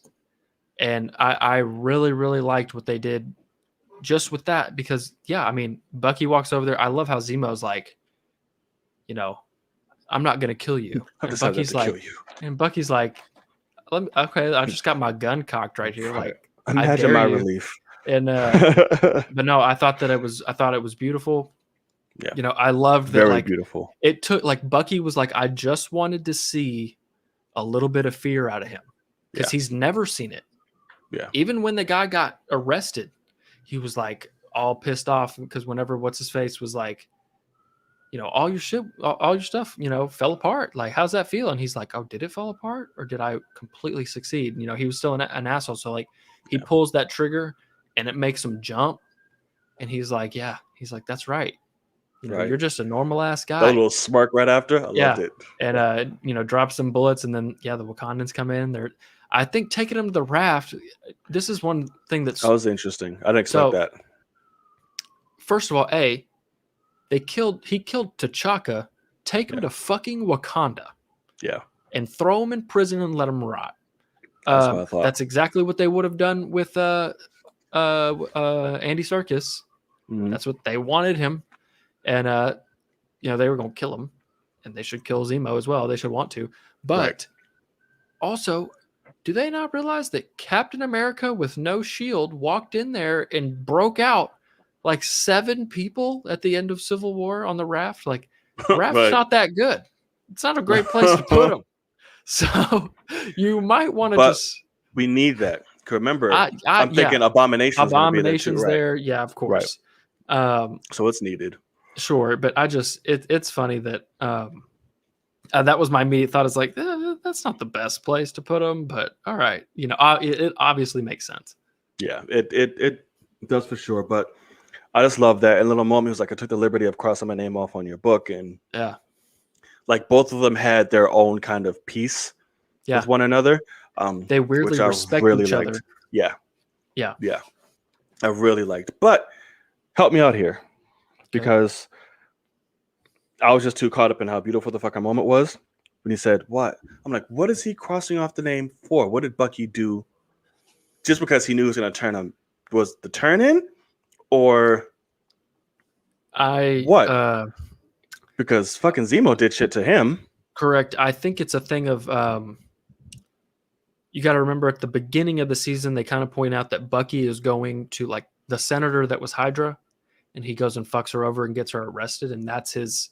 And I really, really liked what they did just with that because, I mean, Bucky walks over there. I love how Zemo's like, I'm not going to kill you. And Bucky's like, okay, I just got my gun cocked right here. Like, imagine my relief. And, but no, I thought it was beautiful. Yeah. I loved that. Very beautiful. It took Bucky was like, I just wanted to see a little bit of fear out of him because he's never seen it. Yeah. Even when the guy got arrested, he was like all pissed off because whenever what's his face was like, all your stuff, fell apart. Like, how's that feel? And he's like, oh, did it fall apart or did I completely succeed? He was still an asshole. So like he pulls that trigger and it makes him jump. And he's like, that's right. You're just a normal ass guy. That little smirk right after. I loved it. And drops some bullets and then, the Wakandans come in. I think taking him to the raft, this is one thing that was interesting. I didn't expect that. First of all, he killed T'Chaka, take him to fucking Wakanda. Yeah. And throw him in prison and let him rot. That's what I thought. That's exactly what they would have done with Andy Serkis. Mm-hmm. That's what they wanted him. And they were going to kill him. And they should kill Zemo as well. They should want to. But also, do they not realize that Captain America with no shield walked in there and broke out like 7 people at the end of Civil War on the raft? Like, raft's Right. not that good. It's not a great place to put them. So you might want to But just. we need that. 'Cause remember, I'm Yeah, thinking Abomination's going to be there too, Abomination's right? there. Yeah, of course. So it's needed. Sure, but it's funny that that was my immediate thought. Is like, that's not the best place to put them, but all right, it obviously makes sense. Yeah, it does for sure. But I just love that. In a little moment, it was like I took the liberty of crossing my name off on your book, and Yeah, like both of them had their own kind of piece yeah. with one another. They weirdly which I respect really each liked. other. Yeah, Yeah. I really liked. But help me out here, because I was just too caught up in how beautiful the fucking moment was when he said, "What?" I'm like, what is he crossing off the name for? What did Bucky do? Just because he knew he was going to turn him, was the turn in, or what? Because fucking Zemo did shit to him. Correct. I think it's a thing of you got to remember at the beginning of the season they kind of point out that Bucky is going to like the senator that was Hydra, and he goes and fucks her over and gets her arrested, and that's his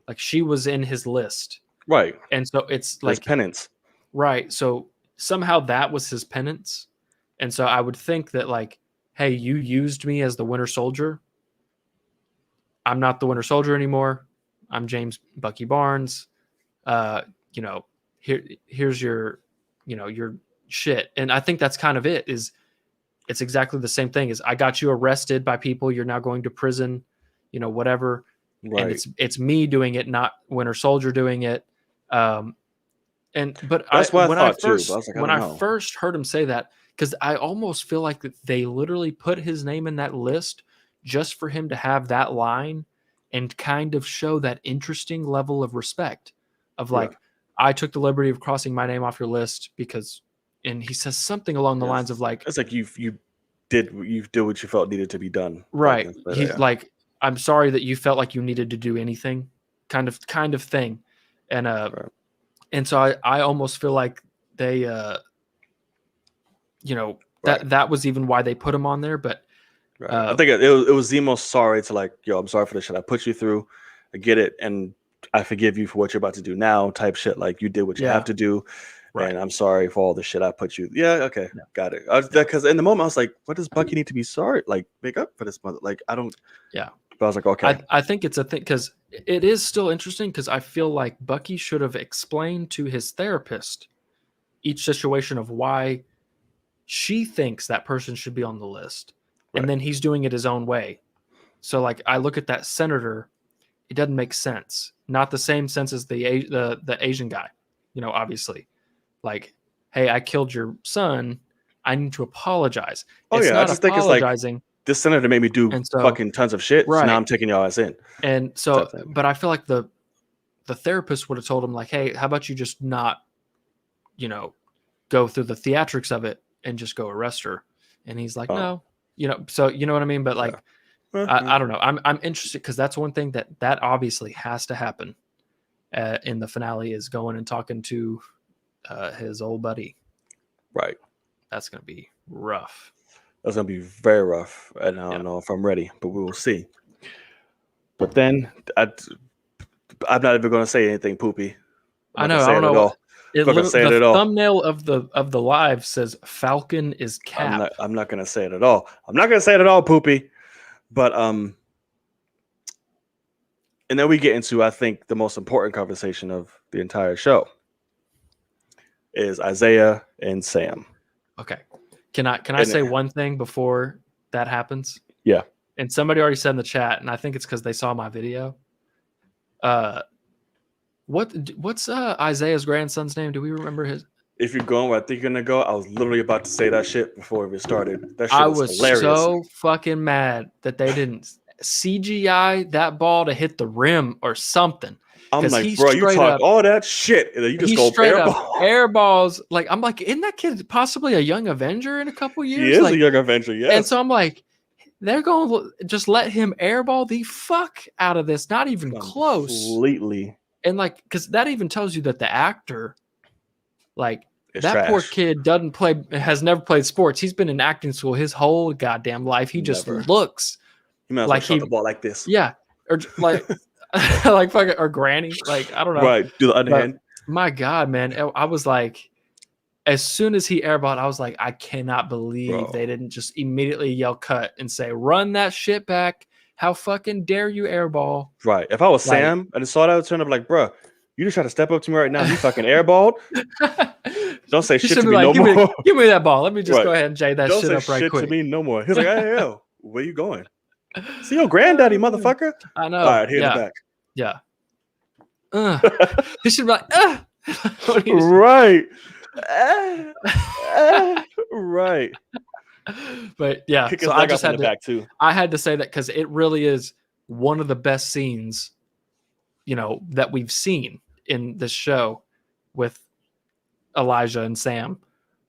like she was in his list, right? And so it's like his penance, right? So somehow that was his penance, and so I would think that like, hey, you used me as the Winter Soldier. I'm not the Winter Soldier anymore. I'm James Bucky Barnes. Here's your, your shit. And I think that's kind of it. Is it's exactly the same thing. Is I got you arrested by people. You're now going to prison. Whatever. right? And it's me doing it, not Winter Soldier doing it. But that's what I thought too. But I was like, when I first heard him say that, because I almost feel like they literally put his name in that list just for him to have that line and kind of show that interesting level of respect of like, I took the liberty of crossing my name off your list because, and he says something along the lines of like, it's like you did what you felt needed to be done. Right. He's like, I'm sorry that you felt like you needed to do anything kind of thing. And, and so I almost feel like they, that was even why they put him on there. But I think it was Zemo sorry to like, yo, I'm sorry for the shit I put you through. I get it. And I forgive you for what you're about to do now type shit. Like you did what you have to do. Right. And I'm sorry for all the shit I put you. Yeah. Okay. Yeah. Got it. Because in the moment I was like, what does Bucky need to be sorry? Like make up for this mother? Like, I don't. Yeah. But I was like, okay. I think it's a thing because it is still interesting because I feel like Bucky should have explained to his therapist each situation of why she thinks that person should be on the list. Right. And then he's doing it his own way. So like I look at that senator, it doesn't make sense. Not the same sense as the Asian guy, obviously. Like, hey, I killed your son. I need to apologize. Oh, it's yeah. not I just think it's like this senator made me do fucking tons of shit. Right. So now I'm taking y'all ass in. And so, but I feel like the therapist would have told him like, hey, how about you just not, go through the theatrics of it and just go arrest her. And he's like, no, so you know what I mean? But like, I don't know. I'm interested because that's one thing that obviously has to happen in the finale is going and talking to his old buddy. Right. That's going to be rough. That's going to be very rough. And I don't know if I'm ready, but we will see. But then I'm not even going to say anything poopy. I know. I don't know. The thumbnail of the live says Falcon is Cap. I'm not going to say it at all. I'm not going to say it at all, poopy. But and then we get into, I think, the most important conversation of the entire show is Isaiah and Sam. Okay. Can I say one thing before that happens? Yeah. And somebody already said in the chat, and I think it's because they saw my video. What's Isaiah's grandson's name? Do we remember his? If you're going where I think you're gonna go, I was literally about to say that shit before we started. That shit was hilarious. So fucking mad that they didn't CGI that ball to hit the rim or something. I'm like, bro, you talk all that shit, and then you just go air balls. Like, I'm like, isn't that kid possibly a young Avenger in a couple years? He is a young Avenger, yes. And so I'm like, they're going to just let him airball the fuck out of this. Not even close. Completely. And like, because that even tells you that the actor, like, It's that poor trash. kid has never played sports. He's been in acting school his whole goddamn life. He just Never. looks He might as well like shot the ball like this. yeah, or like like fucking or granny. Like I don't know. Right. Do the underhand. My God, man, I was like, as soon as he airballed, I was like, I cannot believe they didn't just immediately yell cut and say, run that shit back. How fucking dare you airball? Right. If I was Like- Sam and saw that, I would turn up like, bruh, you just try to step up to me right now. You fucking airballed. Don't say He shit should to be me like, no more. give me that ball. Let me just Right. go ahead and jay that Don't shit say up right shit quick. to me no more. He's like, hey, yo, where you going? See your granddaddy, motherfucker. I know. All right, here in the back. Yeah. He should be like, Right. Right. But yeah, Kick his so I leg just up in had the back too. I had to say that because it really is one of the best scenes, that we've seen in this show with Elijah and Sam.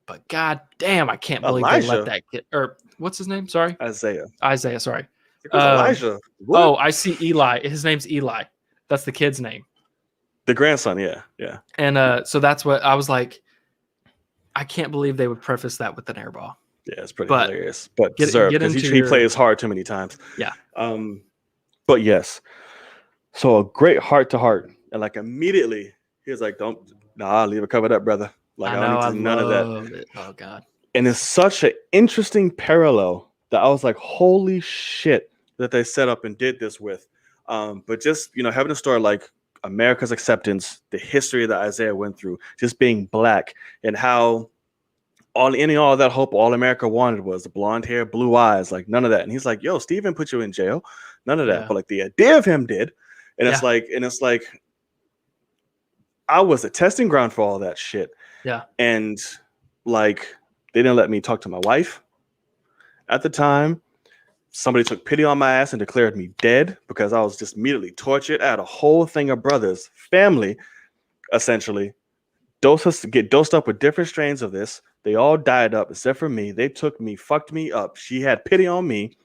But god damn, I can't believe they let that get. Or what's his name? Sorry, Isaiah. Sorry. Elijah. What? Oh, I see Eli. His name's Eli. That's the kid's name. The grandson. Yeah. And so that's what I was like. I can't believe they would preface that with an airball. Yeah, it's pretty hilarious, but get deserved because he plays hard too many times. Yeah. But yes, so a great heart to heart, and like immediately he was like, I'll leave it covered up, brother. Like I don't need to do none of that. Oh god. And it's such an interesting parallel that I was like, holy shit, that they set up and did this with. But just having a story like America's acceptance, the history that Isaiah went through, just being black, and how all that hope all America wanted was the blonde hair, blue eyes, like none of that. And he's like, yo, Steven put you in jail. None of that. Yeah. But like the idea of him did. And it's like I was a testing ground for all that shit. Yeah. And like they didn't let me talk to my wife at the time. Somebody took pity on my ass and declared me dead because I was just immediately tortured. I had a whole thing of brothers, family, essentially, get dosed up with different strains of this. They all died up except for me. They took me, fucked me up. She had pity on me,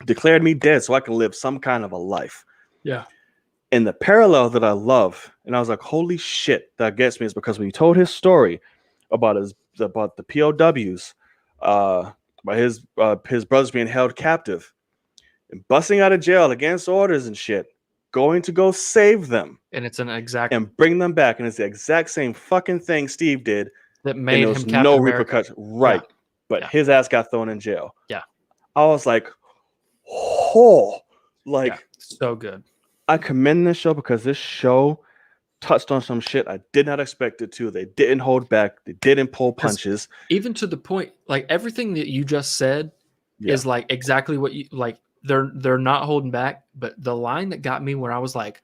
declared me dead so I could live some kind of a life. Yeah. And the parallel that I love, and I was like, holy shit, that gets me, is because when he told his story about the POWs, by his brothers being held captive and busting out of jail against orders and shit, going to go save them. And it's and bring them back. And it's the exact same fucking thing Steve did. That made him Captain no America. Repercussion. Right. Yeah. But his ass got thrown in jail. Yeah. I was like, so good. I commend this show because this show touched on some shit I did not expect it to. They didn't hold back. They didn't pull punches. Even to the point, like everything that you just said is like exactly what you like. They're not holding back. But the line that got me where I was like,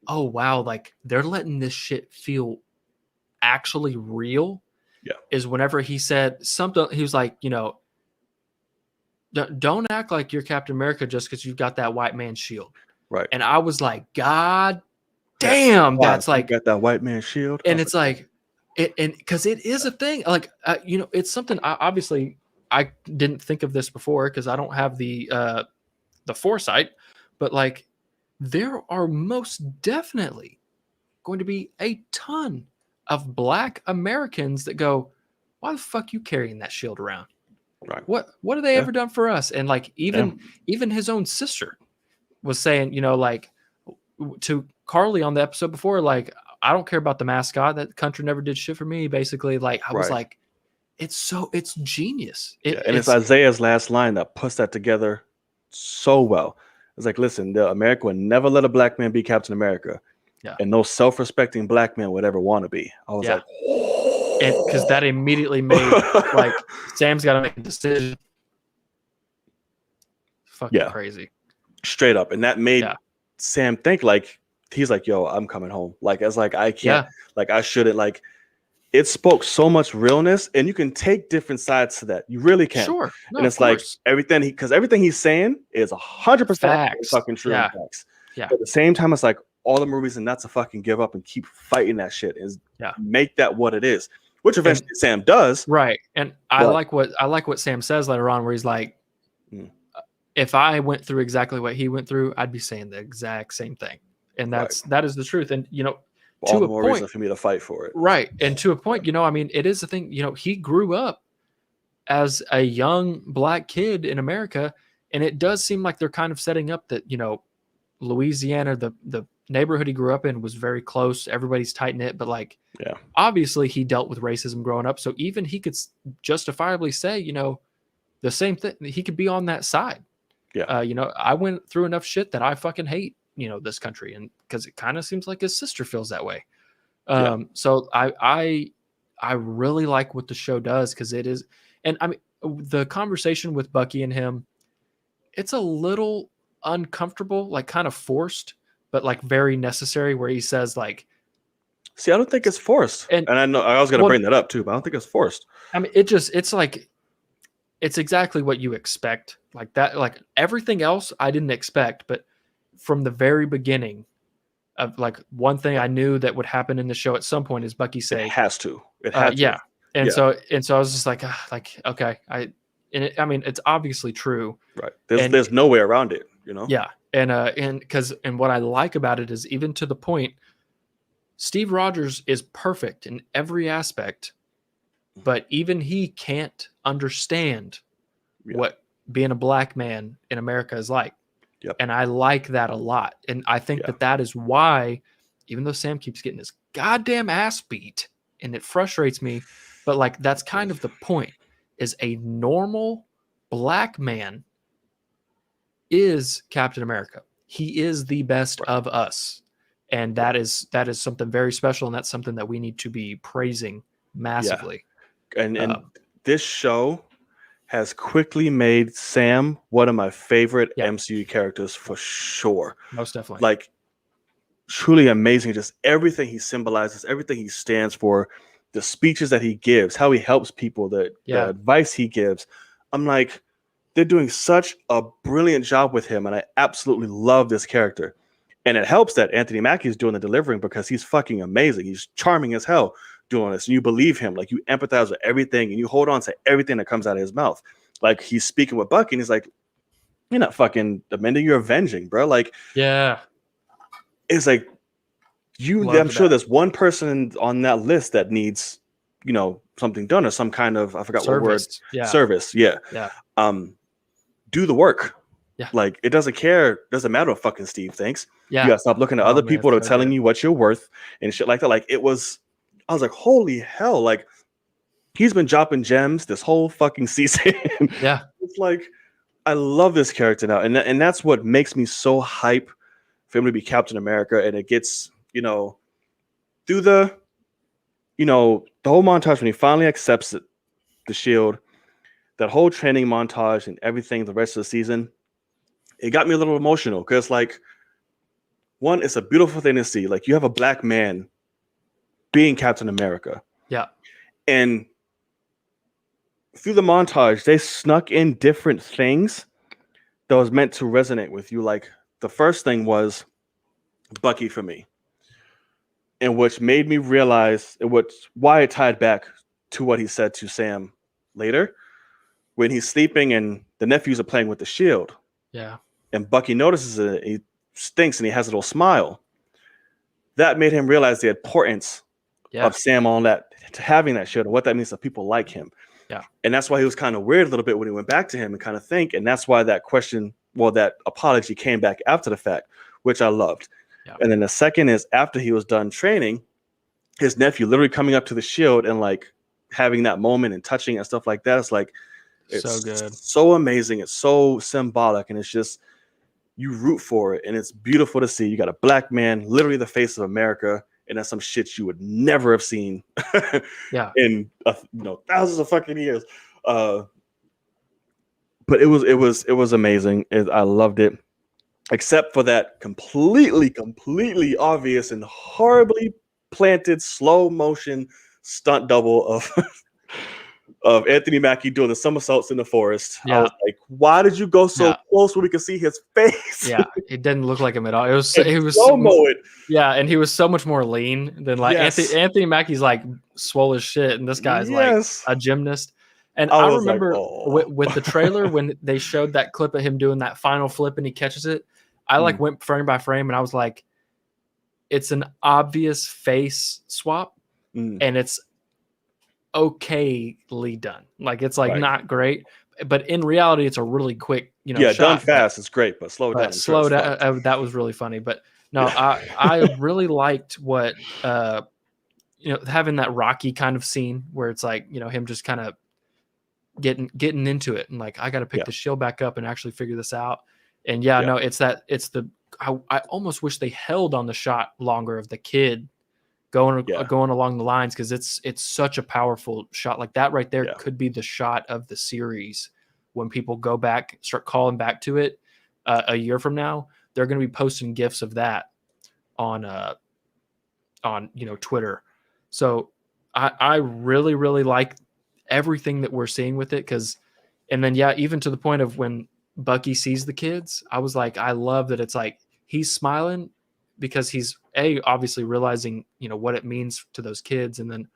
oh wow, like they're letting this shit feel actually real. Yeah. Is whenever he said something, he was like, don't act like you're Captain America just because you've got that white man shield. Right. And I was like, God damn, that's like got that white man shield. And it's like and because it is a thing. Like it's something obviously I didn't think of this before because I don't have the foresight, but like there are most definitely going to be a ton of Black Americans that go, why the fuck you carrying that shield around? Right. What have they ever done for us? And like even his own sister was saying, like to Carly on the episode before, like, I don't care about the mascot. That country never did shit for me. Basically, like I was like, it's genius. And it's Isaiah's last line that puts that together so well. It's like, listen, America would never let a black man be Captain America. Yeah. And no self-respecting black man would ever want to be. I was like, and because that immediately made like Sam's got to make a decision. Fucking crazy. Straight up. And that made Sam think like, he's like, yo, I'm coming home. Like, as like, I can't, like, I shouldn't, like, it spoke so much realness, and you can take different sides to that. You really can. Sure. No, and it's like everything he's saying is 100% fucking true. Yeah. Facts. Yeah. But at the same time, it's like all the more reason not to fucking give up and keep fighting that shit is make that what it is, which eventually Sam does. Right. And I like what Sam says later on, where he's like, if I went through exactly what he went through, I'd be saying the exact same thing. And that is the truth. And All to the a more point, reason for me to fight for it. right? And to a point, I mean, it is the thing. He grew up as a young black kid in America, and it does seem like they're kind of setting up that Louisiana, the neighborhood he grew up in, was very close. Everybody's tight knit, but like, Yeah. obviously he dealt with racism growing up, so even he could justifiably say, the same thing. He could be on that side. Yeah. I went through enough shit that I fucking hate, this country, and because it kind of seems like his sister feels that way. So I really like what the show does, because it is, and I mean, the conversation with Bucky and him, it's a little uncomfortable, like kind of forced, but like very necessary, where he says like, see, I don't think it's forced. And I know I was going to bring that up too, but I don't think it's forced. I mean, it's like, it's exactly what you expect. Like that, like everything else I didn't expect, but from the very beginning of like, one thing I knew that would happen in the show at some point is Bucky say, it has to. It had to. Yeah. And so I was just like, okay. I mean, it's obviously true. Right. There's no way around it, Yeah. And what I like about it is, even to the point, Steve Rogers is perfect in every aspect, but even he can't understand what being a black man in America is like. Yep. And I like that a lot. And I think that is why, even though Sam keeps getting his goddamn ass beat, and it frustrates me, but like, that's kind of the point, is a normal black man is Captain America. He is the best of us. And that is something very special. And that's something that we need to be praising massively. Yeah. And this show has quickly made Sam one of my favorite MCU characters for sure. Most definitely. Like, truly amazing. Just everything he symbolizes, everything he stands for, the speeches that he gives, how he helps people, the advice he gives. I'm like, they're doing such a brilliant job with him, and I absolutely love this character. And it helps that Anthony Mackie is doing the delivering, because he's fucking amazing. He's charming as hell doing this. And you believe him. Like, you empathize with everything, and you hold on to everything that comes out of his mouth. Like, he's speaking with Bucky, and he's like, you're not fucking amending, you're avenging, bro. Like, yeah. It's like, I'm sure there's one person on that list that needs, something done, or some kind of, I forgot what word. Service. Yeah. Do the work. Yeah. Like, it doesn't matter what fucking Steve thinks. Yeah. You gotta stop looking at other people that are telling you what you're worth and shit like that. Like, I was like, holy hell. Like, he's been dropping gems this whole fucking season. Yeah. It's like, I love this character now. And that's what makes me so hype for him to be Captain America. And it gets, through the whole montage when he finally accepts the shield, that whole training montage and everything the rest of the season, it got me a little emotional, because, like, one, it's a beautiful thing to see. Like, you have a black man being Captain America. Yeah. And through the montage, they snuck in different things that was meant to resonate with you. Like, the first thing was Bucky for me, and which made me realize why it tied back to what he said to Sam later when he's sleeping and the nephews are playing with the shield. Yeah. And Bucky notices it, he stinks, and he has a little smile. That made him realize the importance of Sam on that, to having that shield, and what that means to people like him. Yeah. And that's why he was kind of weird a little bit when he went back to him and kind of think. And that's why that that apology came back after the fact, which I loved. Yeah. And then the second is, after he was done training, his nephew literally coming up to the shield and like having that moment and touching and stuff like that. It's like, it's so good, so amazing. It's so symbolic, and it's just, you root for it, and it's beautiful to see. You got a black man, literally the face of America, and that's some shit you would never have seen in thousands of fucking years. But it was amazing. I loved it, except for that completely obvious and horribly planted slow motion stunt double of Anthony Mackie doing the somersaults in the forest. Yeah. I was like, why did you go so close where we could see his face? Yeah, it didn't look like him at all. It was slow-mo it. Yeah, and he was so much more lean than like Anthony Mackie's like swole as shit, and this guy's like a gymnast. And I remember with the trailer when they showed that clip of him doing that final flip and he catches it, I like went frame by frame, and I was like, it's an obvious face swap, and it's okayly done. Like it's like not great, but in reality, it's a really quick, yeah, shot, done fast. It's great, but slow down. Slow down. That was really funny. But no, I really liked what having that Rocky kind of scene where it's like him just kind of getting into it and like I got to pick the shield back up and actually figure this out. And no, I almost wish they held on the shot longer of the kid going along the lines, because it's such a powerful shot. Like that right there could be the shot of the series when people go back, start calling back to it a year from now. They're going to be posting gifs of that on Twitter. So I really, really like everything that we're seeing with it, and then even to the point of when Bucky sees the kids, I was like, I love that it's like he's smiling because he's obviously realizing what it means to those kids, and then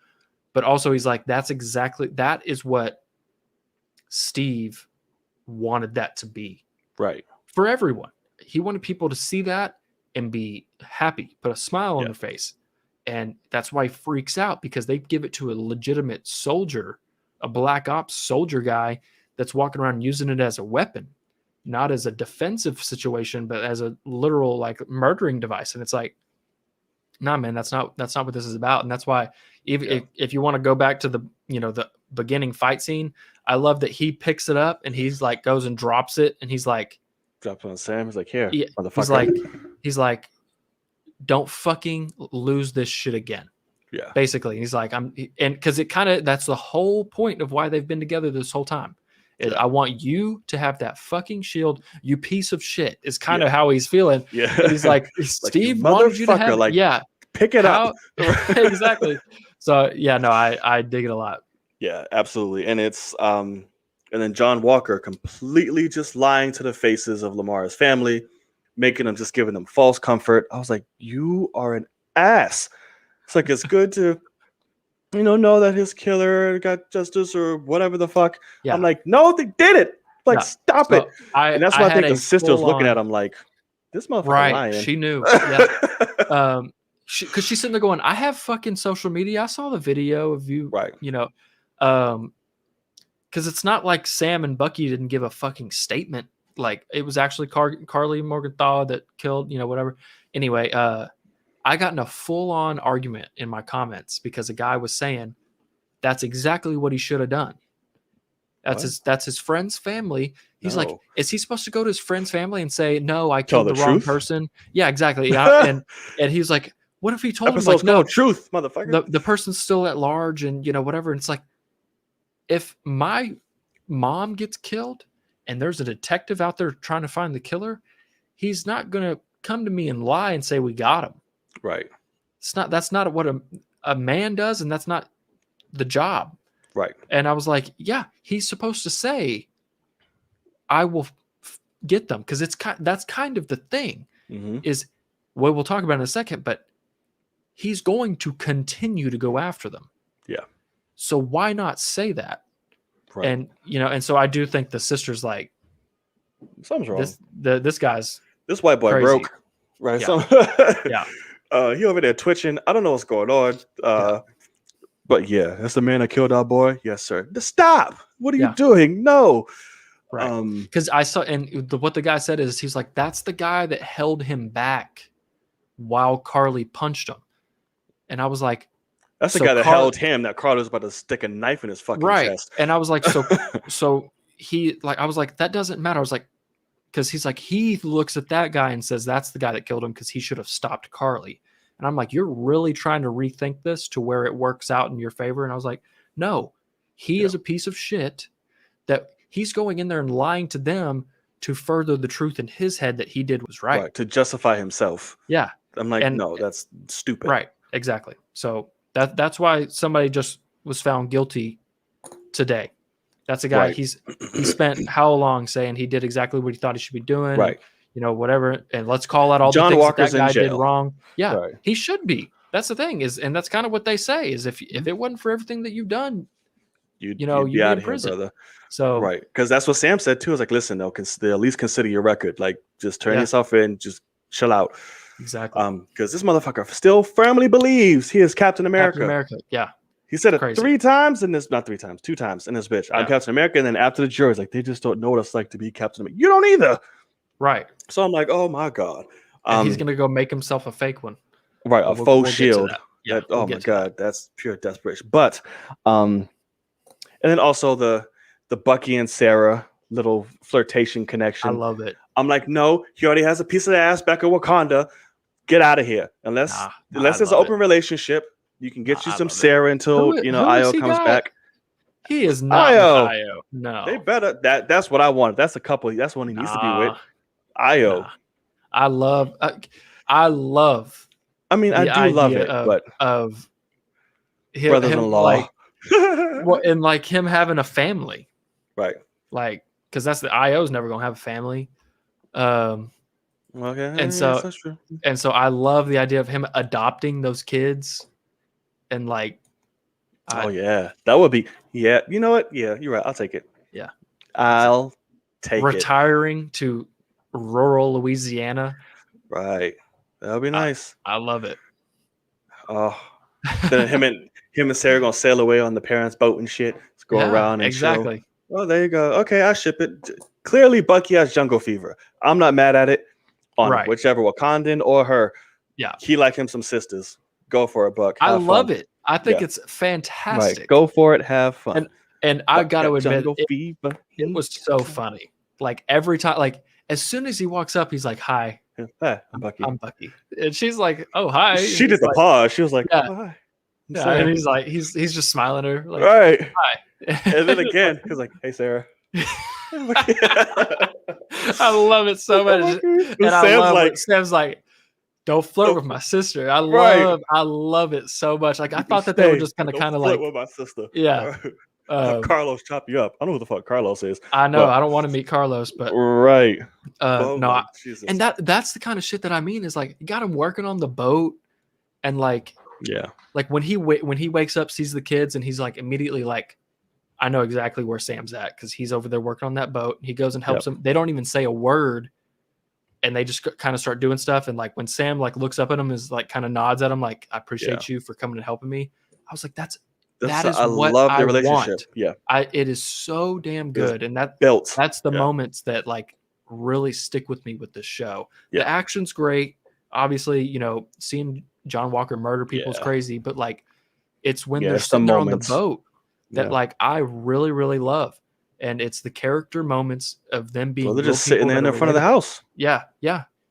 but also he's like, that is what Steve wanted that to be, right, for everyone. He wanted people to see that and be happy, put a smile on their face. And that's why he freaks out, because they give it to a legitimate soldier, a black ops soldier guy that's walking around using it as a weapon, not as a defensive situation, but as a literal like murdering device. And it's like, nah, man, that's not what this is about. And that's why if you want to go back to the beginning fight scene, I love that he picks it up and he's like goes and drops it, and he's like, drops on Sam. He's like, here, motherfucker. He's like, don't fucking lose this shit again. Yeah. Basically, he's like, because that's the whole point of why they've been together this whole time. I want you to have that fucking shield, you piece of shit, is kind of how he's feeling. Yeah. And he's like, Steve wanted you to have, like, pick it up. Exactly. So no, I dig it a lot. Yeah, absolutely. And it's and then John Walker completely just lying to the faces of Lamar's family, making them, just giving them false comfort. I was like, you are an ass. It's like, it's good to know that his killer got justice or whatever the fuck. Yeah. I'm like, no, they did it. Like, stop it. And that's why I think the sister was looking at him like, this motherfucker lying. She knew. Yeah. Because she's sitting there going, I have fucking social media. I saw the video of you. Right. Because it's not like Sam and Bucky didn't give a fucking statement. Like, it was actually Carly Morgenthau that killed, whatever. Anyway, I got in a full-on argument in my comments because a guy was saying that's exactly what he should have done. That's his friend's family. He's like, is he supposed to go to his friend's family and say, no, I killed the wrong person? Yeah, exactly. Yeah. and he's like, what if he told him, like, no, truth, motherfucker. The person's still at large and whatever. And it's like, if my mom gets killed and there's a detective out there trying to find the killer, he's not gonna come to me and lie and say we got him. Right. That's not what a man does, and that's not the job. Right. And I was like, yeah, he's supposed to say, I will get them, because that's kind of the thing. Is what we'll talk about in a second, but he's going to continue to go after them. Yeah. So why not say that? Right. And and so I do think the sister's like, something's wrong. This white boy crazy. Broke. Right. Yeah. He over there twitching. I don't know what's going on. But yeah, that's the man that killed our boy. Yes, sir. Stop. What are you doing? No. Right. Because I saw, and what the guy said is, he's like, that's the guy that held him back while Carly punched him. And I was like, that's the guy that held him, that Carly was about to stick a knife in his fucking chest. And I was like, so he, like, I was like, that doesn't matter. I was like, because he's like, he looks at that guy and says, that's the guy that killed him because he should have stopped Carly. And I'm like, you're really trying to rethink this to where it works out in your favor? And I was like, no, he is a piece of shit that he's going in there and lying to them to further the truth in his head that he did was right. To justify himself. Yeah. I'm like, no, that's stupid. Right. Exactly. So that's why somebody just was found guilty today. That's a guy. Right. He spent how long saying he did exactly what he thought he should be doing. Right. Whatever. And let's call out all John the things Walker's that guy in jail. did wrong. Yeah. Right. He should be. That's the thing and that's kind of what they say is if it wasn't for everything that you've done, you'd be out in prison. Here, brother. So right. Because that's what Sam said too. Is like, listen, they'll at least consider your record. Like, just turn yourself in, just chill out. Exactly. Because this motherfucker still firmly believes he is Captain Captain America. America. Yeah. He said it Crazy. 3 times in this, not 3 times, 2 times in this bitch. I'm Yeah. Captain America, and then after the jury's like, they just don't know what it's like to be Captain America. You don't either. Right. So I'm like, oh my god. And he's gonna go make himself a fake one. Right, But a faux shield. That. Yeah, Oh my god, that's pure desperation. But and then also the Bucky and Sarah little flirtation connection. I love it. I'm like, no, he already has a piece of the ass back in Wakanda. Get out of here. Unless there's an open relationship, you can get you some Sarah until Io comes back. He is not Io. No, they better. That's what I wanted. That's a couple. That's one he needs to be with. Io. I love. I mean, I do love it, but of him, brothers-in-law, like, well, and like him having a family, right? Like, because that's the Io's never gonna have a family. Okay, and so that's true. And so I love the idea of him adopting those kids, and like, oh yeah, that would be You know what? Yeah, you're right. I'll take it. Yeah, I'll take retiring to rural Louisiana. Right, that'll be nice. I love it. Oh, then him and Sarah gonna sail away on the parents' boat and shit. Let's go around and exactly. Show. Oh, there you go. Okay, I ship it. Clearly, Bucky has jungle fever. I'm not mad at it. On whichever Wakandan or her. Yeah, he like him some sisters. Go for it, Buck. I love it. I think it's fantastic. Right. Go for it. Have fun. And I got to admit, it was so funny. Like every time, like as soon as he walks up, he's like, "Hi, I'm Bucky." I'm Bucky, and she's like, "Oh, hi." She did the pause. She was like, "Yeah." Oh, hi. Yeah, and he's like, he's just smiling at her, like, right. Hi. And then again, he's like, "Hey, Sarah." I love it so much, and Sam's like, "Don't flirt with my sister." I love it so much. Like I thought that they were just kind of like with my sister. Yeah. Carlos chop you up. I don't know who the fuck Carlos is. I know. I don't want to meet Carlos, but right. No. And that's the kind of shit that I mean is like you got him working on the boat, and like like when he wakes up, sees the kids, and he's like immediately like, I know exactly where Sam's at because he's over there working on that boat. He goes and helps him. They don't even say a word, and they just kind of start doing stuff. And like when Sam like looks up at him, is like kind of nods at him, like I appreciate you for coming and helping me. I was like, that is I what love I the relationship. want. Yeah, it is so damn good, and that's the moments that like really stick with me with this show. Yeah. The action's great. Obviously, seeing John Walker murder people is crazy, but like it's when they're sitting there on the boat that like I really, really love. And it's the character moments of them being they're just sitting there in front of the house. Yeah.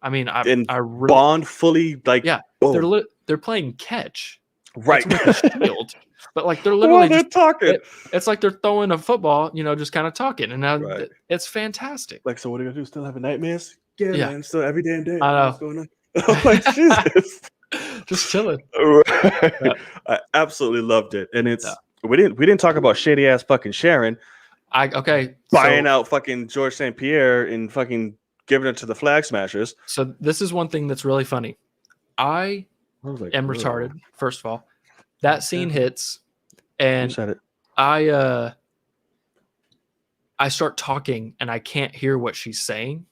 I mean, I really Bond fully like they're playing catch. Right. With a shield. But like they're literally just talking. It's like they're throwing a football, just kind of talking. And now it's fantastic. Like, so what are you gonna do? Still having nightmares? Yeah, man. Still every damn day. I know. What's going on? I'm like, Jesus. Just chilling. Right. Yeah. I absolutely loved it. And it's we didn't talk about shady ass fucking Sharon. Buying out fucking George St. Pierre and fucking giving it to the Flag Smashers. So this is one thing that's really funny. I am retarded, first of all. That scene hits, and I start talking, and I can't hear what she's saying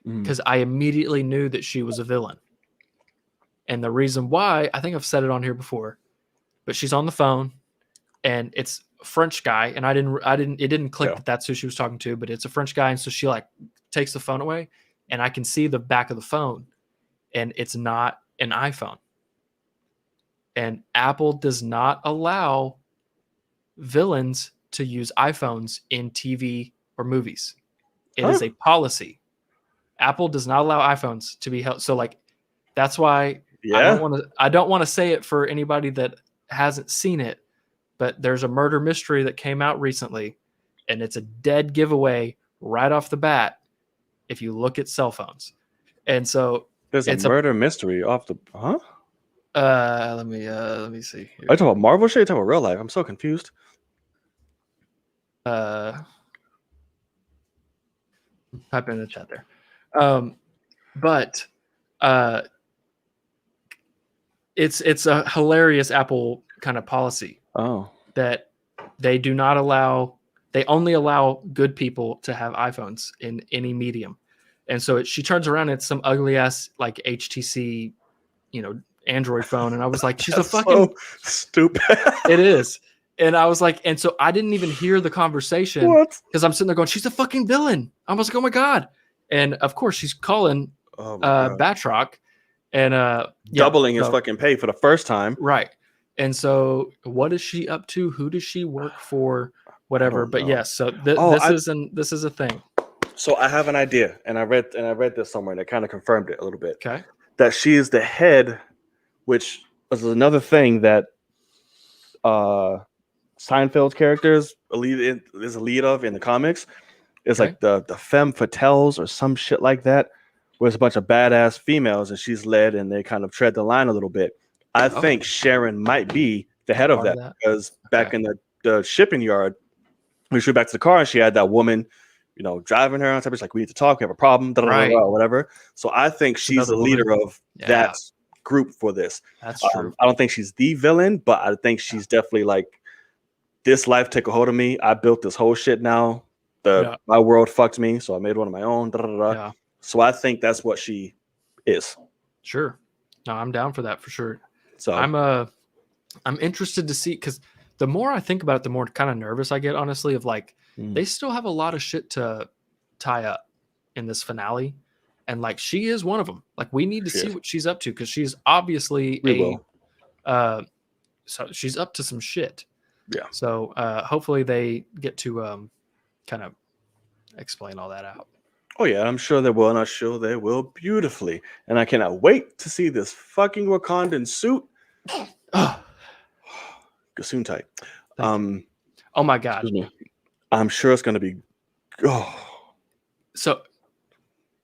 because I immediately knew that she was a villain. And the reason why, I think I've said it on here before, but she's on the phone, and it's a French guy, and it didn't click that that's who she was talking to, but it's a French guy, and so she like takes the phone away, and I can see the back of the phone, and it's not an iPhone. And Apple does not allow villains to use iPhones in TV or movies. It is a policy. Apple does not allow iPhones to be held. So like, that's why I don't want to say it for anybody that hasn't seen it, but there's a murder mystery that came out recently, and it's a dead giveaway right off the bat if you look at cell phones. And so there's a murder mystery off the let me see here. Are you talking about Marvel shit? Are you talking about real life? I'm so confused. Type in the chat there. But it's a hilarious Apple kind of policy. That they do not allow. They only allow good people to have iPhones in any medium. And so she turns around and it's some ugly ass like HTC Android phone, and I was like, she's a That's fucking so stupid. it is. And I was like, and so I didn't even hear the conversation What? because I'm sitting there going, she's a fucking villain. I was like, oh my God. And of course she's calling Oh my god. Batroc and Doubling his so, fucking pay for the first time. right. And so what is she up to? Who does she work for? Whatever. But know. yes, so Oh, this is a thing. So I have an idea, and I read this somewhere, and it kind of confirmed it a little bit. Okay. That she is the head, which is another thing that Seinfeld's characters is a lead of in the comics. It's Okay. like the femme fatales or some shit like that, where it's a bunch of badass females, and she's led, and they kind of tread the line a little bit. I think Sharon might be the head of Part that, of that. because back in the shipping yard, we went back to the car, and she had that woman, driving her on top. It's like, we need to talk. We have a problem, Right. whatever. So I think she's the leader of that group for this. That's true. I don't think she's the villain, but I think she's definitely like, this life took a hold of me. I built this whole shit now. My world fucked me, so I made one of my own. Yeah. So I think that's what she is. Sure. No, I'm down for that for sure. So I'm interested to see, because the more I think about it, the more kind of nervous I get, honestly, of like, they still have a lot of shit to tie up in this finale. And like, she is one of them. Like, we need to see what she's up to, because she's obviously so she's up to some shit. Yeah. So hopefully they get to kind of explain all that out. Oh yeah, I'm sure they will, and I'm sure they will beautifully. And I cannot wait to see this fucking Wakandan suit. Gassoon tight. Oh my God. I'm sure it's gonna be. So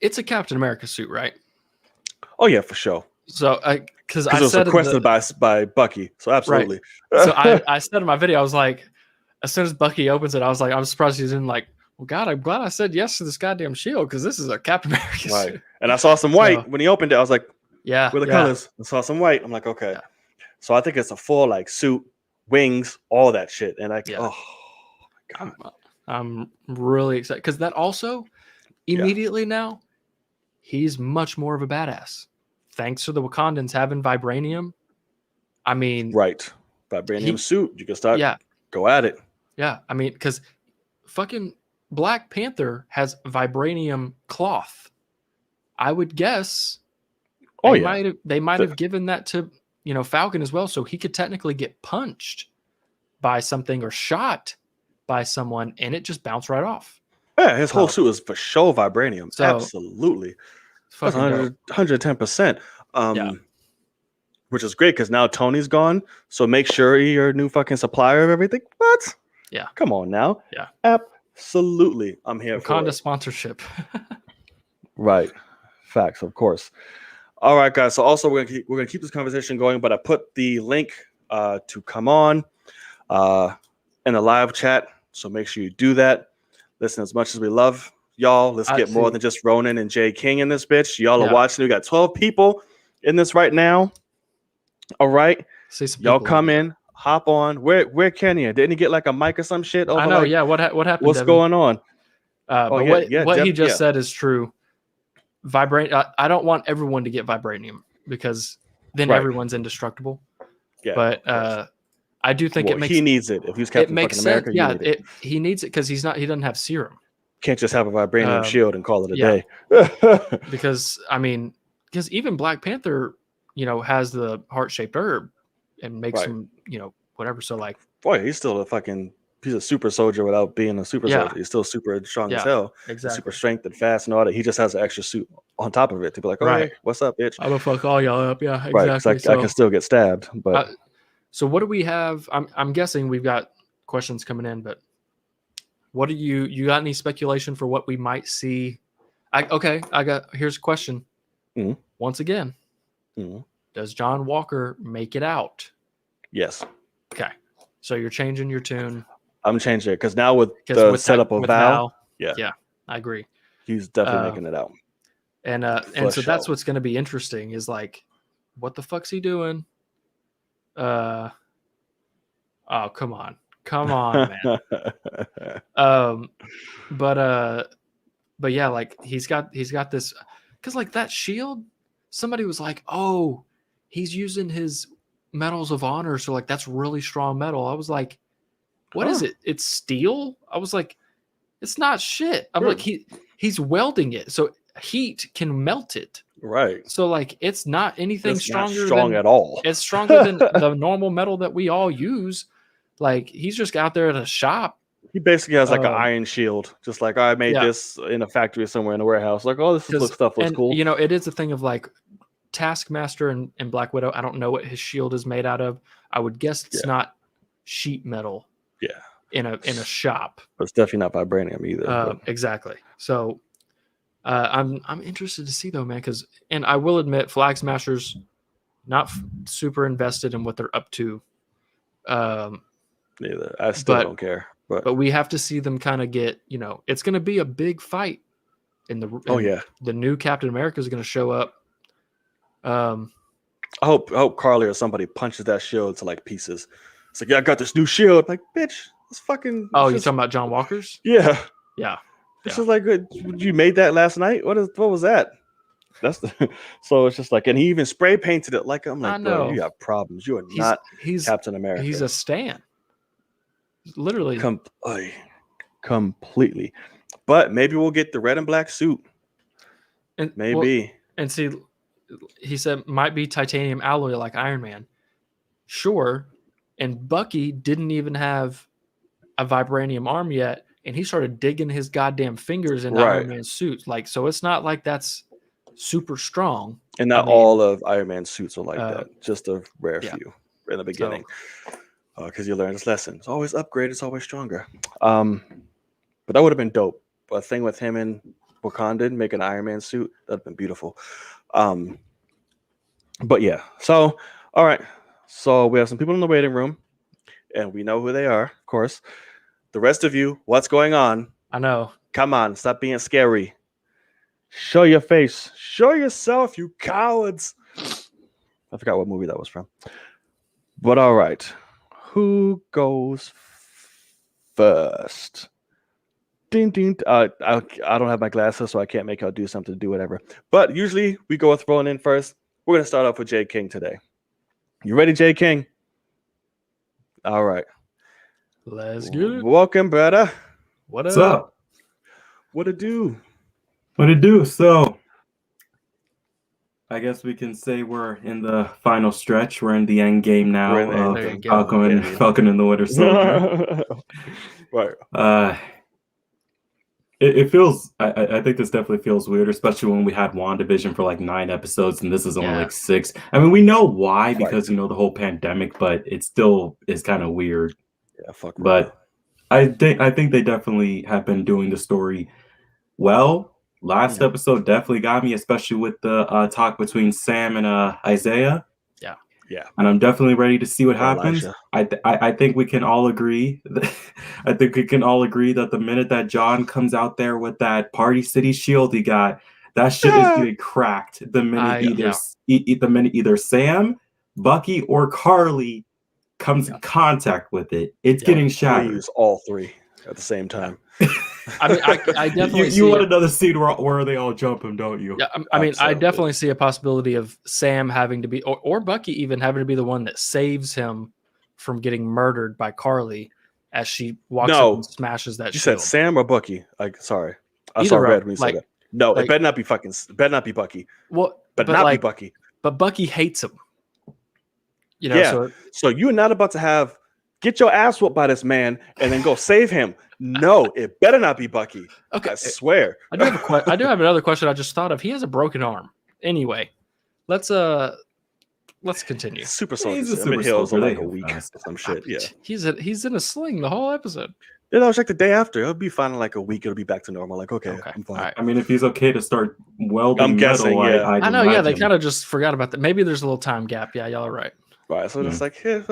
it's a Captain America suit, right? Oh yeah, for sure. So because it was requested by Bucky, so absolutely. Right. So I said in my video, I was like, as soon as Bucky opens it, I was like, I'm surprised he's in, like, well, God, I'm glad I said yes to this goddamn shield, because this is a Captain America suit. And I saw some white when he opened it. I was like, yeah, where the colors? I saw some white. I'm like, okay. Yeah. So I think it's a full like suit, wings, all that shit. And oh my God. I'm really excited, because that also immediately now, he's much more of a badass. Thanks to the Wakandans having vibranium. I mean, right. Vibranium suit. You can start. Yeah. Go at it. Yeah. I mean, because fucking Black Panther has vibranium cloth. I would guess they might have given that to, Falcon as well, so he could technically get punched by something or shot by someone and it just bounced right off. Yeah, his whole suit is for sure vibranium. So, absolutely. That's 110%. Which is great, because now Tony's gone. So make sure you're a new fucking supplier of everything. What? Yeah. Come on now. Yeah. Absolutely. I'm here for Wakanda sponsorship. Right. Facts, of course. All right, guys. So also we're gonna keep this conversation going, but I put the link to come on in the live chat. So make sure you do that. Listen, as much as we love y'all, let's get more than just Ronan and Jay King in this bitch. Y'all are watching. We got 12 people in this right now. All right. Y'all come in, hop on. Where Kenya? Didn't he get like a mic or some shit? I know. What happened? What's going on? But what he just said is true. I don't want everyone to get vibranium, because then everyone's indestructible. Yeah. But I do think he needs it. If he's Captain fucking America, he needs it, because he doesn't have serum. Can't just have a vibranium shield and call it a day. Because because even Black Panther, has the heart-shaped herb and makes him, whatever. So like, boy, he's still he's a super soldier without being a super soldier. He's still super strong as hell. Exactly. Super strength and fast and all that. He just has an extra suit on top of it to be like, hey, what's up, bitch? I'm gonna fuck all y'all up. Yeah, exactly. Right. I can still get stabbed. But so what do we have? I'm guessing we've got questions coming in, but what do you got any speculation for what we might see? Here's a question. Mm-hmm. Once again, does John Walker make it out? Yes. Okay. So you're changing your tune. I'm changing it, because now with the setup of Val, yeah, I agree. He's definitely making it out. And so that's what's going to be interesting, is like, what the fuck's he doing? Oh, come on, man. But yeah, like he's got this, because like that shield, somebody was like, oh, he's using his medals of honor. So like, that's really strong metal. I was like, what is it? It's steel. I was like, it's not shit. I'm like, he's welding it. So heat can melt it. Right. So like, it's not anything stronger not strong than, at all. It's stronger than the normal metal that we all use. Like, he's just out there at a shop. He basically has like an iron shield, just like I made this in a factory somewhere in a warehouse. Like, oh, this stuff looks cool. You know, it is a thing of like Taskmaster and Black Widow. I don't know what his shield is made out of. I would guess it's not sheet metal. Yeah. In a shop. But it's definitely not vibranium either. Exactly. So I'm interested to see though, man, and I will admit Flag Smashers not super invested in what they're up to. Neither. I still don't care. But we have to see them kind of get, you know, it's going to be a big fight. The new Captain America is going to show up. I hope Carly or somebody punches that shield to like pieces. It's like, yeah, I got this new shield. Like, bitch, it's fucking. Oh, you're talking about John Walker's? Yeah. Yeah. This is like, you made that last night? What was that? So it's just like, and he even spray painted it. Like, I'm like, bro, you have problems. You are not Captain America. He's a Stan. Literally. Completely. But maybe we'll get the red and black suit. And maybe. And see, he said might be titanium alloy like Iron Man. Sure. And Bucky didn't even have a vibranium arm yet, and he started digging his goddamn fingers in Iron Man's suit. Like, so it's not like that's super strong. And not all of Iron Man's suits are like that. Just a rare few in the beginning. Because you learn this lesson. It's always upgrade, it's always stronger. But that would have been dope. A thing with him and Wakandan making an Iron Man suit, that'd have been beautiful. But yeah. So, all right. So we have some people in the waiting room, and we know who they are, of course. The rest of you, what's going on? I know. Come on, stop being scary. Show your face. Show yourself, you cowards. I forgot what movie that was from. But all right. Who goes first? Ding, ding. I don't have my glasses, so I can't make y'all do something to do whatever. But usually we go with Ronan first. We're going to start off with J. King today. You ready, J. King? All right. Let's get it. Welcome, brother. What's up? What it do? What it do? So, I guess we can say we're in the final stretch. We're in the end game now. Falcon and the Winter Soldier. Right. It feels. I think this definitely feels weird, especially when we had WandaVision for like 9 episodes, and this is only like 6. I mean, we know why because the whole pandemic, but it still is kind of weird. Yeah, fuck. But I think they definitely have been doing the story well. Last episode definitely got me, especially with the talk between Sam and Isaiah. Yeah. And I'm definitely ready to see what happens. I think we can all agree. I think we can all agree that the minute that John comes out there with that Party City shield he got, that shit is getting cracked. The minute either Sam, Bucky, or Carly comes in contact with it, it's getting shattered. Use all 3 at the same time. I mean, I definitely you want another scene where they all jump him, don't you? Yeah, I mean, I definitely see a possibility of Sam having to be, or Bucky even having to be the one that saves him from getting murdered by Carly as she walks up and smashes that. You said Sam or Bucky? Sorry, I Either saw red when you said that. No, it better not be Bucky. Well, but not be Bucky. But Bucky hates him. You know, so you're not about to get your ass whooped by this man and then go save him. No, it better not be Bucky. Okay, I swear. I do have another question I just thought of. He has a broken arm. Anyway, let's continue. Super soldier. He's a super soldier. Like a week or some shit. Yeah. He's in a sling the whole episode. Yeah, that was like the day after. It'll be fine in like a week. It'll be back to normal. Like, okay. I'm fine. Right. I mean, if he's okay to start welding, I'm guessing. I know. Yeah, they kind of just forgot about that. Maybe there's a little time gap. Yeah, y'all are right. Right. So it's like, hey,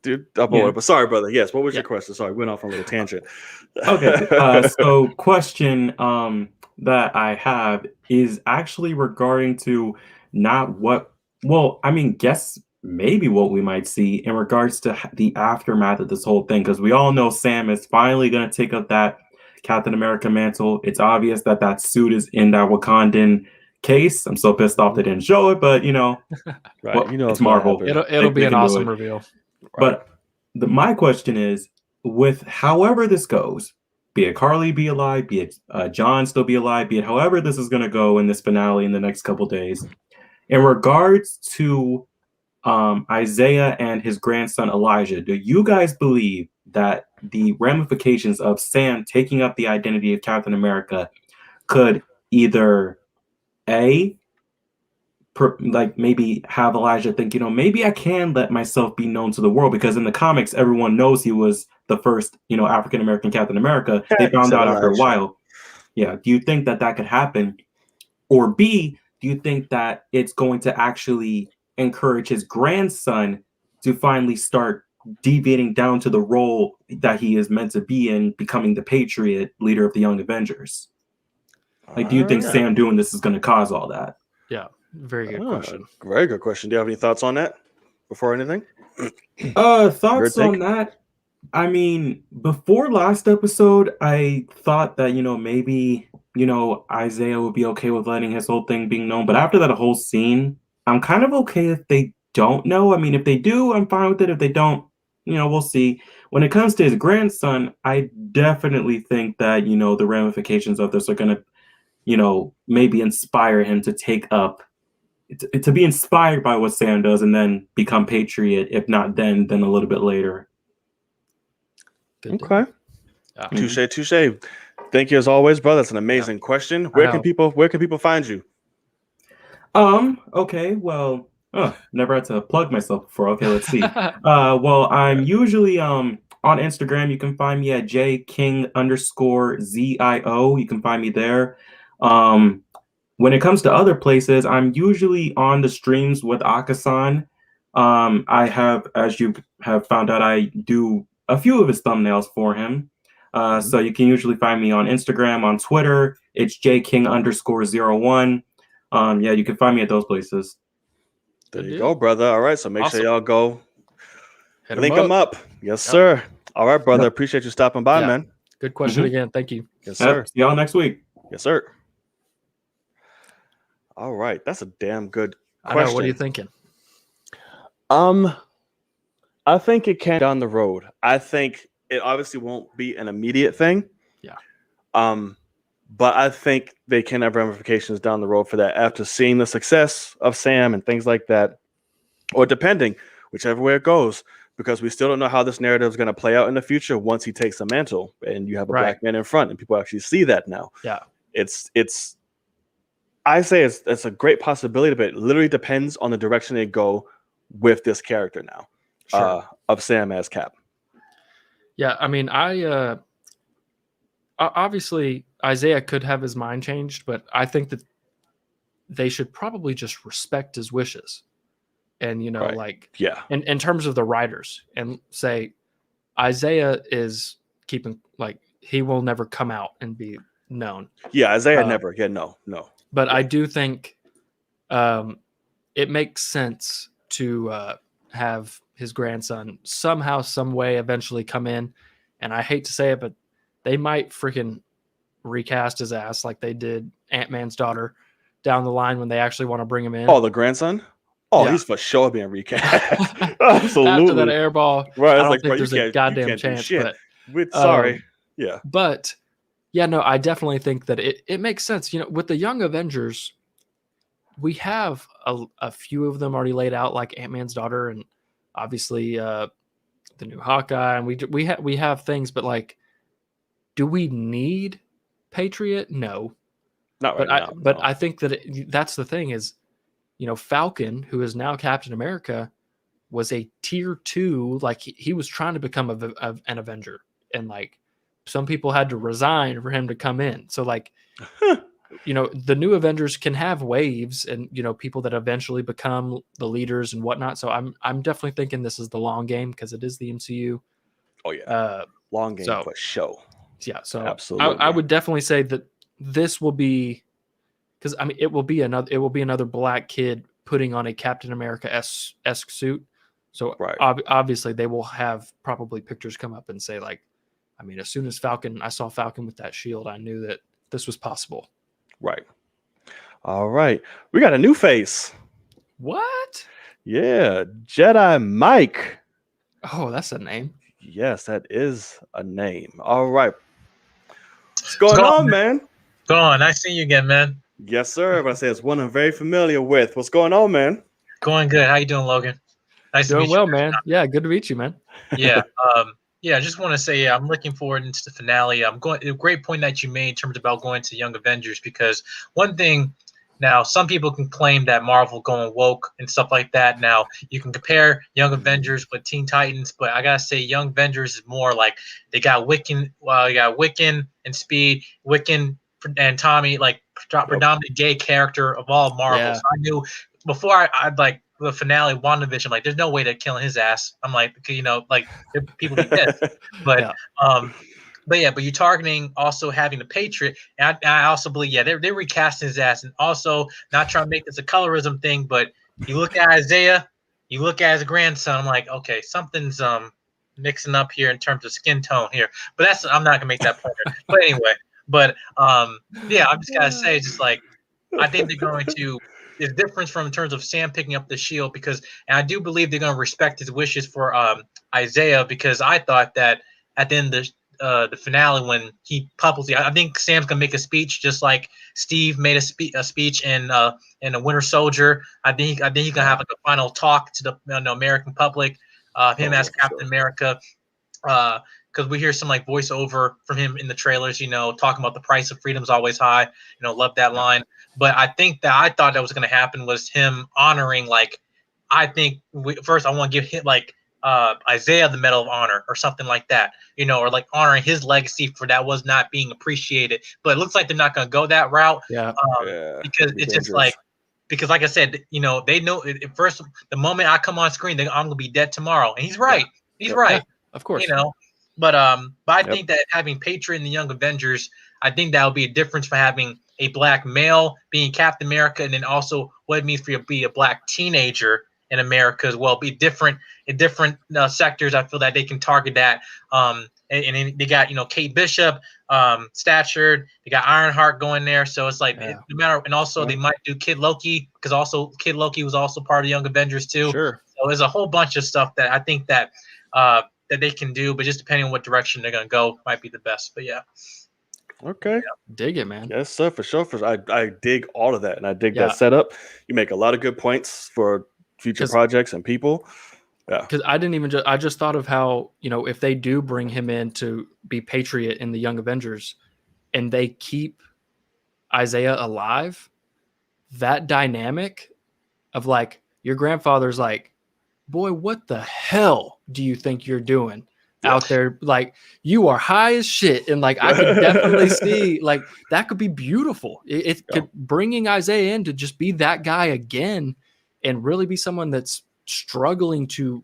dude, but sorry, brother. Yes. What was your question? Sorry, went off on a little tangent. Okay. So question that I have is actually regarding to guess maybe what we might see in regards to the aftermath of this whole thing, because we all know Sam is finally going to take up that Captain America mantle. It's obvious that suit is in that Wakandan case. I'm so pissed off they didn't show it, but Right. well, You know it's what's gonna Marvel. happen. It'll be They an can do awesome it. reveal. Right. But my question is, with however this goes, be it Carly be alive, be it John still be alive, be it however this is going to go in this finale in the next couple days, in regards to Isaiah and his grandson Elijah, do you guys believe that the ramifications of Sam taking up the identity of Captain America could either like maybe have Elijah think, maybe I can let myself be known to the world, because in the comics, everyone knows he was the first, African American Captain America. They found out after a while. Yeah. Do you think that could happen? Or B, do you think that it's going to actually encourage his grandson to finally start deviating down to the role that he is meant to be in, becoming the Patriot, leader of the Young Avengers? Like, do you think Sam doing this is going to cause all that? Yeah. Very good question. Very good question. Do you have any thoughts on that before anything? Thoughts on that? I mean, before last episode, I thought that, maybe, Isaiah would be okay with letting his whole thing being known. But after that whole scene, I'm kind of okay if they don't know. I mean, if they do, I'm fine with it. If they don't, we'll see. When it comes to his grandson, I definitely think that, the ramifications of this are going to, maybe inspire him to take up, to be inspired by what Sam does and then become Patriot. If not then a little bit later. Okay. Touche. Thank you as always, brother. That's an amazing question. Where can people find you? Okay, well, never had to plug myself before. Okay, let's see. Well, I'm usually on Instagram. You can find me at jking_ZIO. You can find me there. When it comes to other places, I'm usually on the streams with Akasan. I have, as you have found out, I do a few of his thumbnails for him. So you can usually find me on Instagram, on Twitter. It's jking_01. Yeah, you can find me at those places. There you go, brother. All right, so make sure y'all go link them up. Yes, sir. All right, brother. Appreciate you stopping by, man. Good question again. Thank you. Yes, sir. See y'all next week. Yes, sir. All right, that's a damn good question. I know. What are you thinking? I think it can down the road. I think it obviously won't be an immediate thing. Yeah. But I think they can have ramifications down the road for that after seeing the success of Sam and things like that, or depending, whichever way it goes, because we still don't know how this narrative is going to play out in the future once he takes the mantle and you have a black man in front and people actually see that now. Yeah. I say it's a great possibility, but it literally depends on the direction they go with this character now. Of Sam as Cap. Yeah, I mean, obviously Isaiah could have his mind changed, but I think that they should probably just respect his wishes, and in terms of the writers, and say Isaiah is keeping, like, he will never come out and be known. Yeah, Isaiah never. Yeah, no. But I do think it makes sense to have his grandson somehow, some way, eventually come in. And I hate to say it, but they might freaking recast his ass like they did Ant-Man's daughter down the line when they actually want to bring him in. Oh, the grandson? Oh, he's for sure being recast. Absolutely. After that air ball, right? I don't think there's a goddamn chance. But sorry. Yeah. But yeah, no, I definitely think that it makes sense. With the Young Avengers, we have a few of them already laid out, like Ant-Man's daughter, and obviously the new Hawkeye, and we have things, but like, do we need Patriot? No, not right now. But I think that that's the thing is, Falcon, who is now Captain America, was a tier 2. Like he was trying to become an Avenger, and like some people had to resign for him to come in. So like, the new Avengers can have waves and, people that eventually become the leaders and whatnot. So I'm definitely thinking this is the long game because it is the MCU. Oh yeah. Long game for show. Yeah. So absolutely. I would definitely say that this will be, because I mean, it will be another black kid putting on a Captain America-esque suit. So obviously they will have probably pictures come up and say, like, I mean, as soon as I saw Falcon with that shield, I knew that this was possible. Right. All right. We got a new face. What? Yeah. Jedi Mike. Oh, that's a name. Yes, that is a name. All right. What's going on, man? Go on. Nice seeing you again, man. Yes, sir. But I say it's one I'm very familiar with. What's going on, man? Going good. How you doing, Logan? Nice to Doing meet well, you. man. Yeah, good to meet you, man. Yeah. I just want to say, I'm looking forward into the finale. I'm going. A great point that you made in terms about going to Young Avengers, because one thing. Now, some people can claim that Marvel going woke and stuff like that. Now, you can compare Young Avengers with Teen Titans, but I gotta say, Young Avengers is more like they got Wiccan. Well, you got Wiccan and Speed, Wiccan and Tommy, like predominantly gay character of all Marvel. Yeah. So I knew before I'd like the finale, WandaVision, like there's no way they're killing his ass. I'm like, like people be pissed, but Yeah. But you're targeting also having the Patriot, and I also believe, they're recasting his ass, and also not trying to make this a colorism thing, but you look at Isaiah, you look at his grandson, I'm like, okay, something's mixing up here in terms of skin tone here, but I'm not gonna make that point. But anyway, I'm just gotta say, just like I think they're going to. There's difference from in terms of Sam picking up the shield, and I do believe they're going to respect his wishes for Isaiah, because I thought that at the end of the finale, when he publicly, I think Sam's gonna make a speech just like Steve made a speech in the Winter Soldier. I think he's gonna have like a final talk to the American public, him as Captain America, because we hear some like voiceover from him in the trailers, talking about the price of freedom is always high. Love that line. But I thought that was gonna happen was him honoring, like, I think first I want to give him like Isaiah the Medal of Honor or something like that, or like honoring his legacy for that was not being appreciated. But it looks like they're not going to go that route, because it's just like, because like I said, they know at first the moment I come on screen, I'm going to be dead tomorrow, and he's right. He's right. Yeah, of course. But I think that having Patriot in the Young Avengers, I think that will be a difference for having a black male being Captain America, and then also what it means for you to be a black teenager in America as well. Be different in different sectors. I feel that they can target that. And then they got Kate Bishop, Stature. They got Ironheart going there. So it's like no matter. And also they might do Kid Loki, because also Kid Loki was also part of the Young Avengers too. Sure. So there's a whole bunch of stuff that I think that that they can do, but just depending on what direction they're gonna go, might be the best. But yeah. Okay. Dig it, man. Yes, sir, for sure. I dig all of that, and I dig that setup. You make a lot of good points for future projects and people. Yeah. Because I just thought of how, if they do bring him in to be Patriot in the Young Avengers and they keep Isaiah alive, that dynamic of like, your grandfather's like, boy, what the hell do you think you're doing out there? Like, you are high as shit. And like, I could definitely see like that could be beautiful. It could bringing Isaiah in to just be that guy again and really be someone that's struggling to,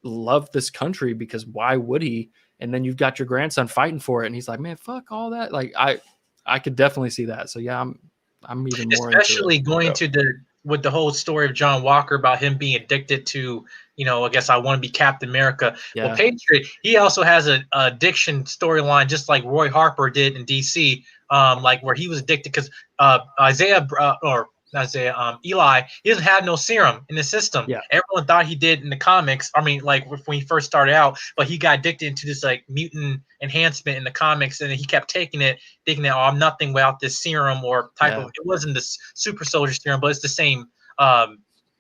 love this country, because why would he? And then you've got your grandson fighting for it, and he's like, man, fuck all that. Like, I could definitely see that. So yeah, I'm even more especially into it. going to with the whole story of John Walker about him being addicted to, I guess I want to be Captain America. Yeah. Well, Patriot, he also has an addiction storyline, just like Roy Harper did in DC, like where he was addicted because Eli, he doesn't have no serum in the system. Yeah. Everyone thought he did in the comics. I mean, like when he first started out, but he got addicted to this like mutant enhancement in the comics, and he kept taking it, thinking that, I'm nothing without this serum or type of. It wasn't the super soldier serum, but it's the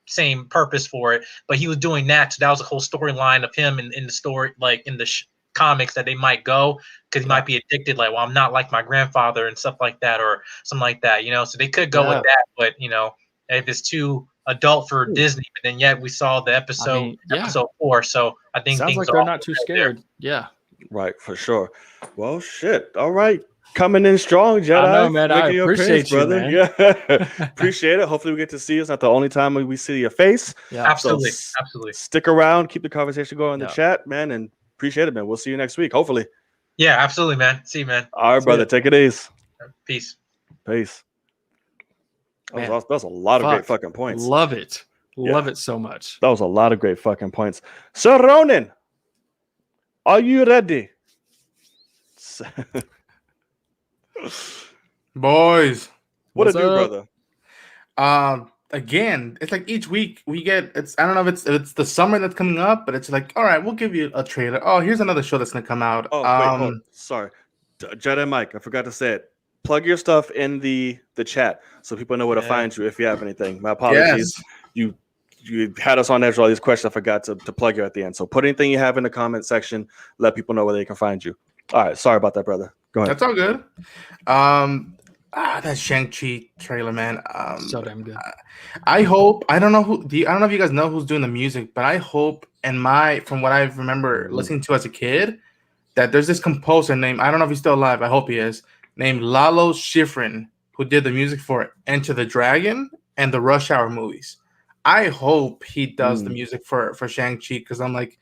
same purpose for it. But he was doing that, so that was a whole storyline of him in the story, like in the comics, that they might go, because he might be addicted, like, well, I'm not like my grandfather and stuff like that, or something like that, so they could go with that. But if it's too adult for Disney, but then yet we saw the episode 4, so I think sounds like they're not too scared. There. Right, for sure. Well, shit. All right, coming in strong, Jedi. I know, man. I appreciate you, brother. Man. Yeah, appreciate it. Hopefully, we get to see you. It's not the only time we see your face. Yeah, absolutely, absolutely. Stick around, keep the conversation going in the chat, man, and appreciate it, man. We'll see you next week, hopefully. Yeah, absolutely, man. See you, man. All right, brother. Take it easy. Peace. Peace. That was a lot of great fucking points. Love it. Love it so much. That was a lot of great fucking points. So, Ronan, are you ready? Boys, What What's a do, up? brother? Again, it's like each week we get. I don't know if it's the summer that's coming up, but it's like, all right, we'll give you a trailer. Oh, here's another show that's gonna come out. Oh, wait, hold on. Sorry. Jedi Mike, I forgot to say it. Plug your stuff in the chat so people know where to find you if you have anything. My apologies. Yes. You had us on there for all these questions. I forgot to plug you at the end. So put anything you have in the comment section. Let people know where they can find you. All right. Sorry about that, brother. Go ahead. That's all good. That Shang-Chi trailer, man. So damn good. I hope. I don't know I don't know if you guys know who's doing the music, but I hope. And from what I remember listening to as a kid, that there's this composer named, I don't know if he's still alive. I hope he is, named Lalo Schifrin, who did the music for Enter the Dragon and the Rush Hour movies. I hope he does the music for Shang-Chi, because I'm like,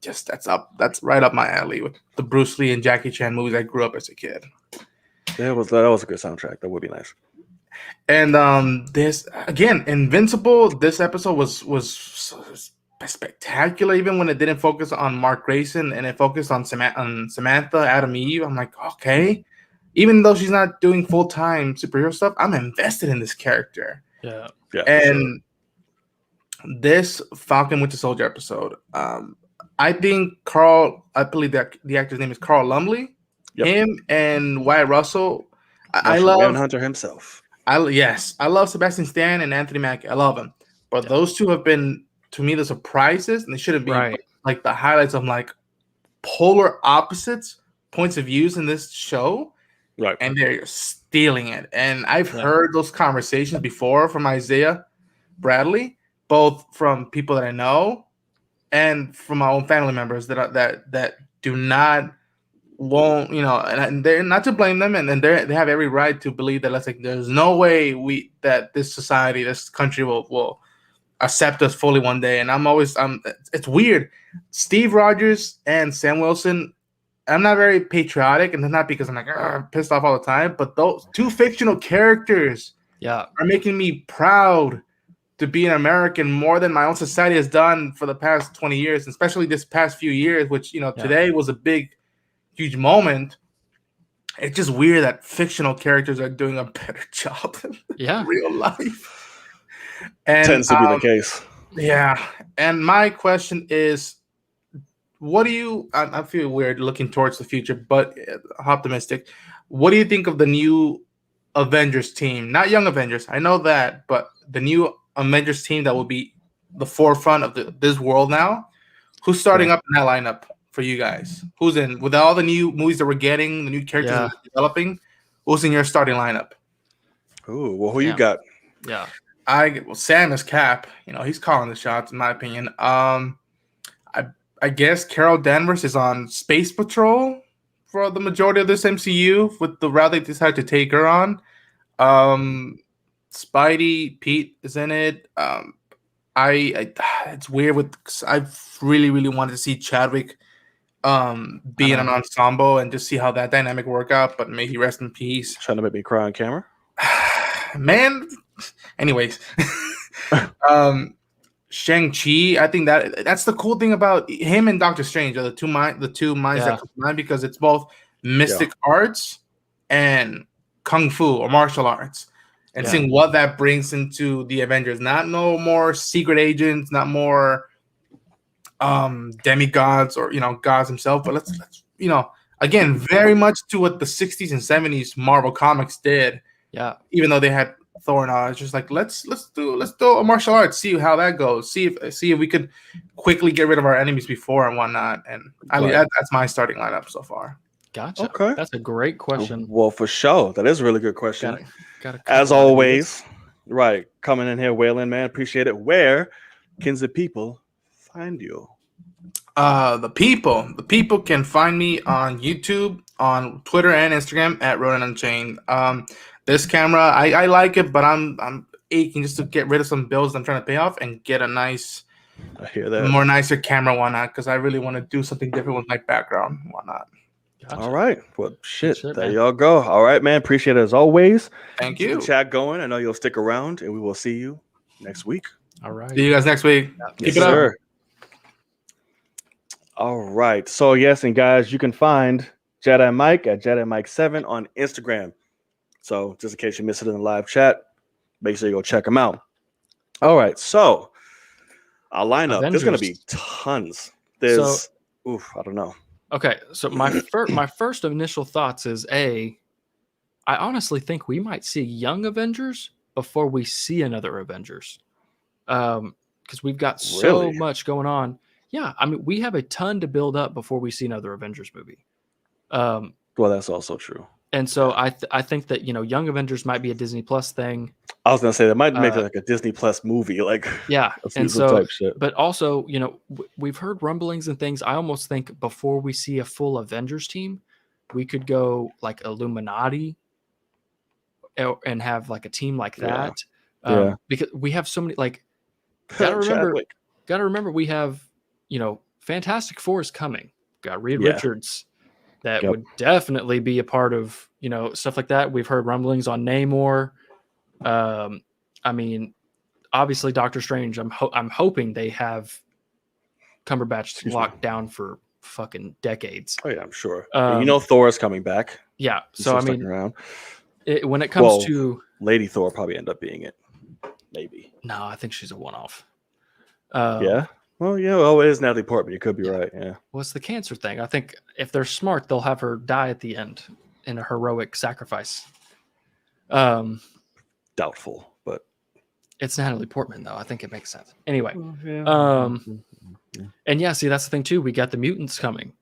that's right up my alley with the Bruce Lee and Jackie Chan movies I grew up as a kid. That was a good soundtrack. That would be nice. And this again, Invincible. This episode was spectacular, even when it didn't focus on Mark Grayson and it focused on Samantha, Adam Eve. I'm like, okay, even though she's not doing full-time superhero stuff, I'm invested in this character. Yeah. And this Falcon Winter Soldier episode, I think I believe that the actor's name is Carl Lumbly. Yep. Him and Wyatt Russell. I love Manhunter himself. I love Sebastian Stan and Anthony Mackie. I love them, but those two have been, to me, the surprises, and they shouldn't be like the highlights of like polar opposites points of views in this show. Right. And they're stealing it. And I've heard those conversations before from Isaiah Bradley, both from people that I know and from my own family members that do not won't, and they're not to blame them, and they have every right to believe that there's no way that this society, this country will accept us fully one day. And it's weird. Steve Rogers and Sam Wilson, I'm not very patriotic, and it's not because I'm like pissed off all the time, but those two fictional characters are making me proud to be an American more than my own society has done for the past 20 years, especially this past few years, which today was a big huge moment. It's just weird that fictional characters are doing a better job than real life. And tends to be the case. Yeah. And my question is, what do you? I feel weird looking towards the future, but optimistic. What do you think of the new Avengers team? Not Young Avengers, I know that, but the new Avengers team that will be the forefront of this world now. Who's starting up in that lineup for you guys? Who's in with all the new movies that we're getting, the new characters that we're developing? Who's in your starting lineup? Ooh, well, who you got? Yeah, Sam is Cap. He's calling the shots, in my opinion. I guess Carol Danvers is on Space Patrol for the majority of this MCU with the route they decided to take her on. Spidey, Pete is in it. It's weird I really, really wanted to see Chadwick be in an ensemble and just see how that dynamic work out, but may he rest in peace. Trying to make me cry on camera. Man. Anyways. Shang-Chi, I think that's the cool thing about him and Doctor Strange are the two minds that come to mind, because it's both mystic arts and kung fu or martial arts, and seeing what that brings into the Avengers. No more secret agents, not more demigods or gods themselves, but let's again, very much to what the 60s and 70s Marvel Comics did. Yeah. Even though they had Thor and all, it's just like let's do a martial arts, see how that goes, see if we could quickly get rid of our enemies before and whatnot. And that's my starting lineup so far. Gotcha. Okay, that's a great question. Well, for sure, that is a really good question. Got as always, right? Coming in here, wailing, man, appreciate it. Where can the people find you? The people can find me on YouTube, on Twitter and Instagram at Ronan Unchained. This camera, I like it, but I'm aching just to get rid of some bills I'm trying to pay off and get a nice, I hear that, more nicer camera and whatnot, because I really want to do something different with my background and whatnot. Gotcha. All right. Well, shit, there y'all go. All right, man. Appreciate it as always. Thank you. Keep the chat going. I know you'll stick around, and we will see you next week. All right. See you guys next week. Keep it up. All right. So, yes, and guys, you can find Jedi Mike at Jedi Mike 7 on Instagram. So just in case you missed it in the live chat, make sure you go check them out. All right, so our lineup. There's going to be tons. There's, I don't know. Okay, so my first initial thoughts is I honestly think we might see Young Avengers before we see another Avengers, because we've got so much going on. Yeah, I mean, we have a ton to build up before we see another Avengers movie. Well, that's also true. And so I think that Young Avengers might be a Disney Plus thing. I was gonna say that might make it like a Disney Plus movie, like and so type shit. But also we've heard rumblings and things. I almost think before we see a full Avengers team, we could go like Illuminati and have like a team like that. Because we have so many like gotta remember we have Fantastic Four is coming. Got Reed Richards. That would definitely be a part of, stuff like that. We've heard rumblings on Namor. I mean, obviously Doctor Strange. I'm hoping they have Cumberbatch locked down for fucking decades. Oh yeah, I'm sure. Thor is coming back. Yeah, so I mean, when it comes to Lady Thor, probably end up being it. Maybe. No, I think she's a one-off. Yeah. Well, yeah. Well, it is Natalie Portman. You could be right. Yeah. Well, it's the cancer thing. I think if they're smart, they'll have her die at the end in a heroic sacrifice. Doubtful, but it's Natalie Portman, though. I think it makes sense. Anyway, and yeah, see, that's the thing too. We got the mutants coming,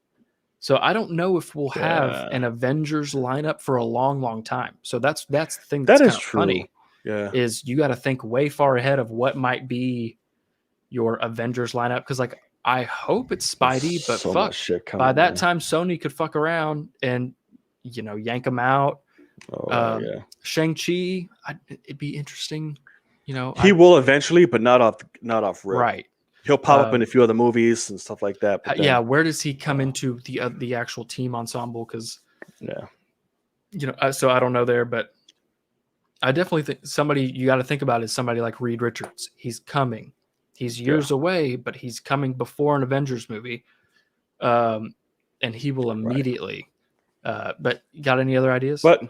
so I don't know if we'll have an Avengers lineup for a long, long time. So that's the thing that's kind of funny. Yeah, is you got to think way far ahead of what might be your Avengers lineup, because like I hope it's Spidey, but fuck, by that time Sony could fuck around and yank them out. Shang-Chi, it'd be interesting. He will eventually, but not off rip. Right. He'll pop up in a few other movies and stuff like that. But yeah, where does he come into the actual team ensemble? Because so I don't know there, but I definitely think somebody you got to think about is somebody like Reed Richards. He's coming. He's years away, but he's coming before an Avengers movie, and he will immediately. But you got any other ideas? But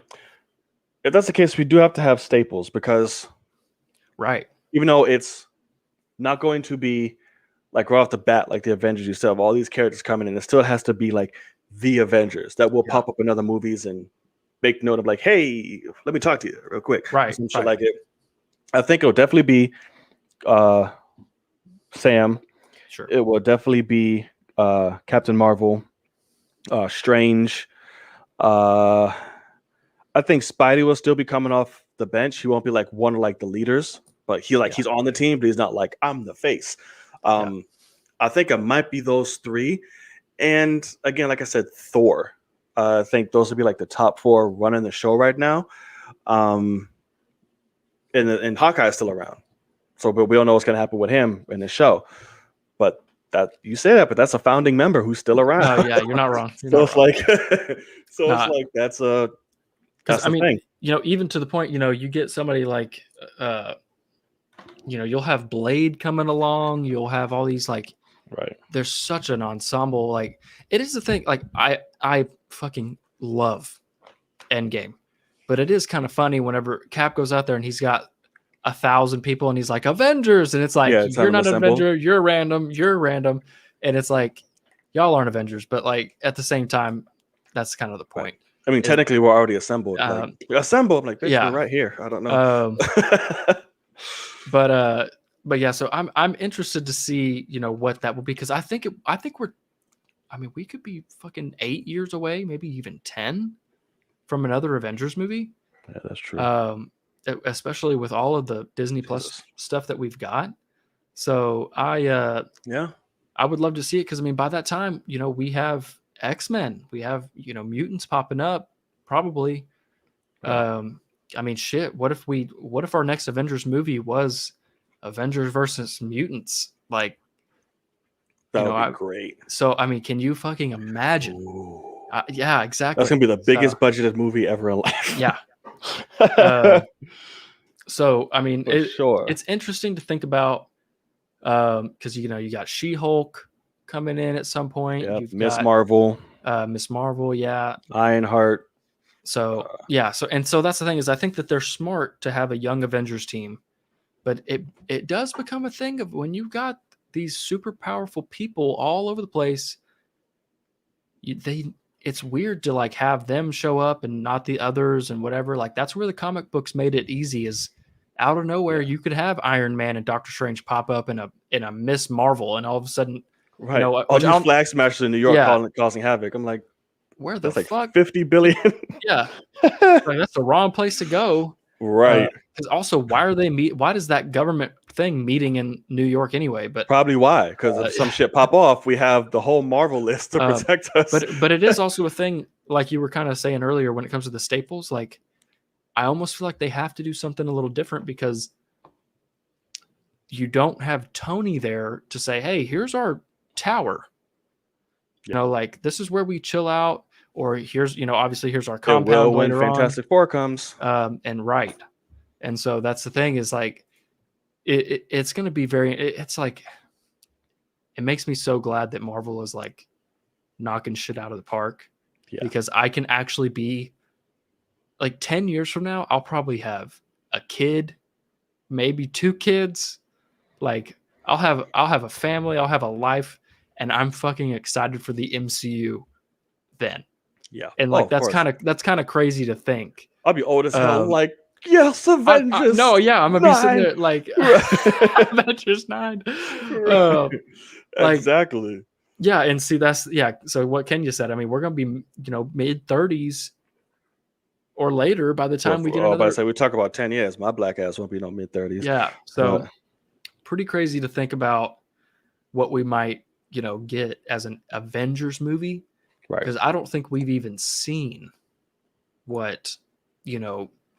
if that's the case, we do have to have staples because, even though it's not going to be like right off the bat like the Avengers, you still have all these characters coming in. It still has to be like the Avengers that will pop up in other movies and make note of like, hey, let me talk to you real quick. Some shit like it. I think it'll definitely be Sam. Sure. It will definitely be Captain Marvel, Strange. I think Spidey will still be coming off the bench. He won't be like one of like the leaders, but he's on the team, but he's not like I'm the face. I think it might be those three. And again, like I said, Thor. I think those would be like the top four running the show right now. And Hawkeye is still around. So, but we don't know what's going to happen with him in the show. But that you say that, but that's a founding member who's still around. Oh yeah, you're not wrong. It's like, it's like that's a. That's I mean, thing. Even to the point, you get somebody like, you'll have Blade coming along. You'll have all these like, there's such an ensemble. Like, it is the thing. Like, I fucking love Endgame, but it is kind of funny whenever Cap goes out there and he's got 1,000 people and he's like Avengers, and it's like you're not an Avenger, you're random, and it's like y'all aren't Avengers, but like at the same time, that's kind of the point. I mean, technically, we're already assembled. Assembled, I'm like, bitch, we're right here. I don't know. But yeah, so I'm interested to see what that will be, because I think we could be fucking 8 years away, maybe even 10 from another Avengers movie. Yeah, that's true. Especially with all of the Disney Plus stuff that we've got. So I would love to see it, because I mean, by that time, we have X-Men, we have mutants popping up probably. I mean, shit, what if our next Avengers movie was Avengers versus mutants? Like, that would be great. So I mean, can you fucking imagine? Yeah, exactly. That's gonna be the biggest budgeted movie ever in life. Yeah. So I mean, it's interesting to think about, because you got She-Hulk coming in at some point. Yep, Miss Marvel, yeah, Ironheart. So yeah, so that's the thing is I think that they're smart to have a young Avengers team, but it does become a thing of when you've got these super powerful people all over the place, it's weird to like have them show up and not the others and whatever. Like that's where the comic books made it easy is out of nowhere you could have Iron Man and Doctor Strange pop up in a Miss Marvel and all of a sudden right. All these flag smashers in New York causing havoc. I'm like, where the that's fuck? like 50 billion. Yeah. Like, that's the wrong place to go. Right. Because also, why does that government thing meeting in New York anyway? But probably why, because if some shit pop off, we have the whole Marvel list to protect us. But it is also a thing, like you were kind of saying earlier, when it comes to the staples. Like, I almost feel like they have to do something a little different because you don't have Tony there to say, "Hey, here's our tower." You know, like this is where we chill out, or here's obviously here's our compound when later Fantastic Four comes. And so that's the thing is like it's going to be it's like it makes me so glad that Marvel is like knocking shit out of the park because I can actually be like 10 years from now I'll probably have a kid, maybe 2 kids, like I'll have a family, I'll have a life, and I'm fucking excited for the MCU then. Yeah. And like that's kind of crazy to think. I'll be old as hell like yes, Avengers. No, yeah, I'm gonna be sitting there like Avengers 9. Exactly. Yeah, and see so what Kenya said, I mean, we're gonna be mid-30s or later by the time we get another. We talk about 10 years. My black ass won't be no mid-30s. Yeah, so pretty crazy to think about what we might get as an Avengers movie, right? Because I don't think we've even seen what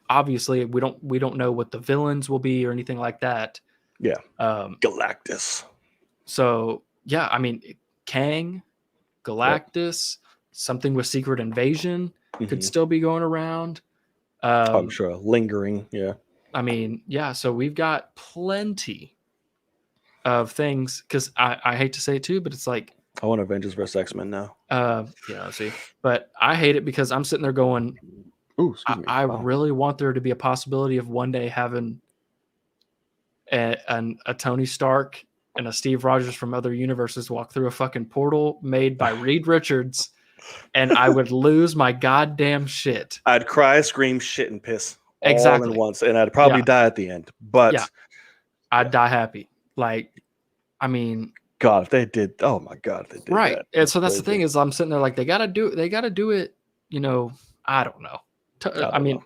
obviously we don't know what the villains will be or anything like that. Yeah. Galactus. So yeah, I mean Kang, Galactus, something with Secret Invasion could still be going around. I'm sure lingering. Yeah. I mean, yeah. So we've got plenty of things because I hate to say it too, but it's like I want Avengers vs X-Men now. See, but I hate it because I'm sitting there going, ooh, I really want there to be a possibility of one day having a Tony Stark and a Steve Rogers from other universes walk through a fucking portal made by Reed Richards, and I would lose my goddamn shit. I'd cry, scream, shit, and piss exactly all in once, and I'd probably die at the end. But I'd die happy. Like, I mean, God, if they did, oh my God, if they did right. that. And so that's the thing is, I'm sitting there like they gotta do it. I don't know. I mean,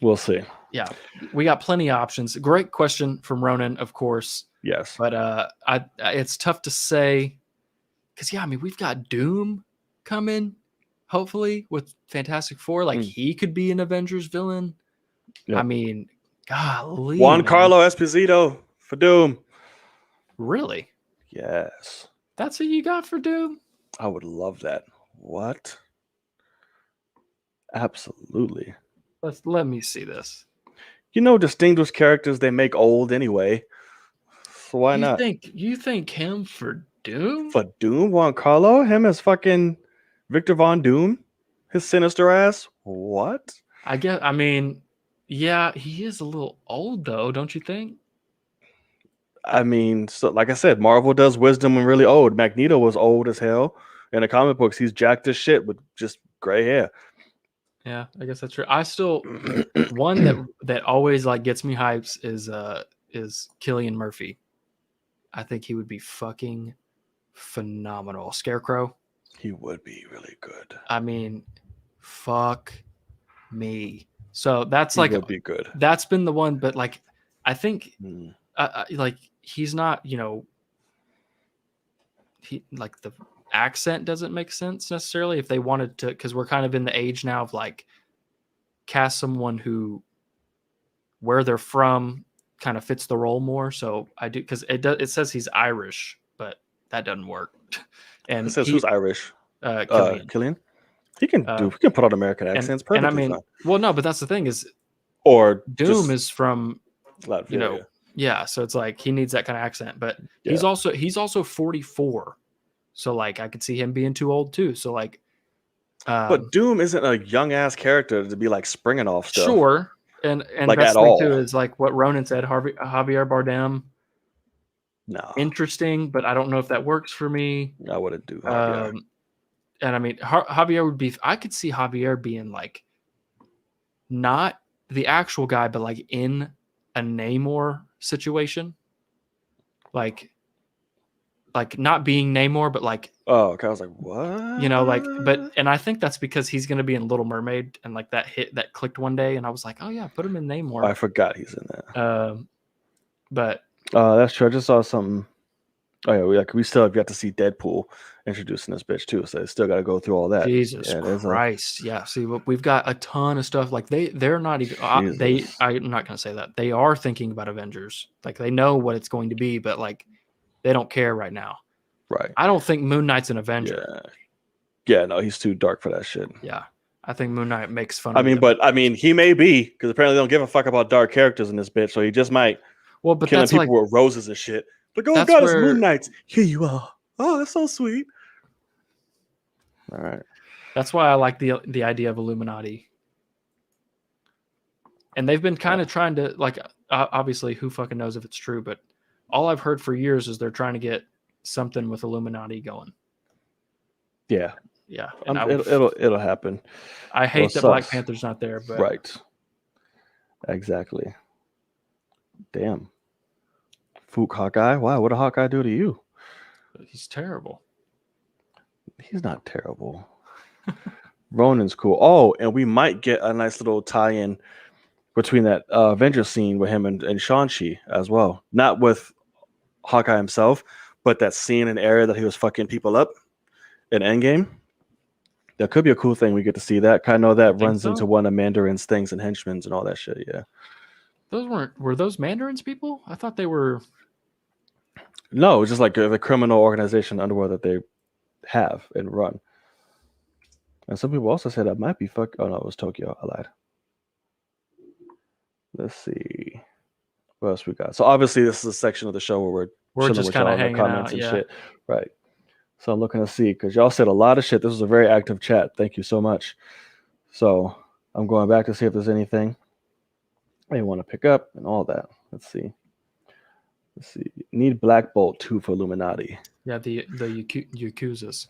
we'll see. Yeah, we got plenty of options. Great question from Ronan, of course. Yes, but it's tough to say because I mean we've got Doom coming, hopefully with Fantastic Four. Like he could be an Avengers villain. Yep. I mean, golly, Giancarlo Esposito for Doom. Really? Yes. That's what you got for Doom? I would love that. What? Absolutely. Let me see this. Distinguished characters they make old anyway. So why not? You think him for Doom? For Doom? Giancarlo? Him as fucking Victor Von Doom? His sinister ass? What? I mean, yeah, he is a little old though, don't you think? I mean, so like I said, Marvel does wisdom when really old. Magneto was old as hell. In the comic books, he's jacked as shit with just gray hair. Yeah, I guess that's true. I still one that always like gets me hypes is Cillian Murphy. I think he would be fucking phenomenal. Scarecrow. He would be really good. I mean, fuck me. So that's like would be good. That's been the one, but like I think like he's not, he like the accent doesn't make sense necessarily if they wanted to, because we're kind of in the age now of like cast someone who where they're from kind of fits the role more. So I do, because it says he's Irish, but that doesn't work. And it says who's Irish? Cillian. He can put on American accents perfectly. And I mean, fine. Well, no, but that's the thing is, or Doom is from Latvia, yeah. So it's like he needs that kind of accent, but he's also 44. So like I could see him being too old too. So like But Doom isn't a young ass character to be like springing off stuff. Sure, and Like, best at thing all. too is like what Ronan said. Javier Bardem, No, interesting, but I don't know if that works for me. I wouldn't do Javier. And I mean, Javier would be. I could see Javier being like, not the actual guy, but like in a Namor situation, like not being Namor, but like, Oh, okay. I was like, what? you know, like, and I think that's because he's going to be in Little Mermaid, and like that clicked one day, and I was like, oh yeah, put him in Namor. I forgot he's in that. But that's true. I just saw something. Oh yeah, we still have got to see Deadpool introducing this bitch too, so they still got to go through all that. Jesus Christ, yeah. See, we've got a ton of stuff. Like they're not even. I'm not gonna say that they are thinking about Avengers. Like they know what it's going to be, but like they don't care right now. Right. I don't think Moon Knight's an Avenger. Yeah. No, he's too dark for that shit. Yeah, I think Moon Knight makes fun. I mean, he may be because apparently they don't give a fuck about dark characters in this bitch, so he just might. Well, but killing that's people like with roses and shit. Like, oh god, it's Moon Knight. Here you are. Oh, that's so sweet. All right. That's why I like the idea of Illuminati. And they've been kind of trying to, like, obviously, who fucking knows if it's true, but all I've heard for years is they're trying to get something with Illuminati going. Yeah. Yeah. And it'll happen. I hate that Black Panther's not there, but right. Exactly. Damn. Fook Hawkeye? Why? What did Hawkeye do to you? He's terrible. He's not terrible. Ronan's cool. Oh, and we might get a nice little tie-in between that Avengers scene with him and Shang-Chi as well. Not with Hawkeye himself, but that scene and area that he was fucking people up in Endgame. That could be a cool thing. We get to see that. Kind of know that runs into one of Mandarin's things and henchmen's and all that shit. Yeah. Were those Mandarins people? I thought they were. No, it's just like the criminal organization underworld that they have and run. And some people also said that might be Oh no, it was Tokyo. I lied. Let's see what else we got. So obviously this is a section of the show where we're just kind of hanging out, and shit. Right. So I'm looking to see because y'all said a lot of shit. This was a very active chat. Thank you so much. So I'm going back to see if there's anything I want to pick up and all that. Let's see. Need Black Bolt 2 for Illuminati. Yeah, the Yakuzas.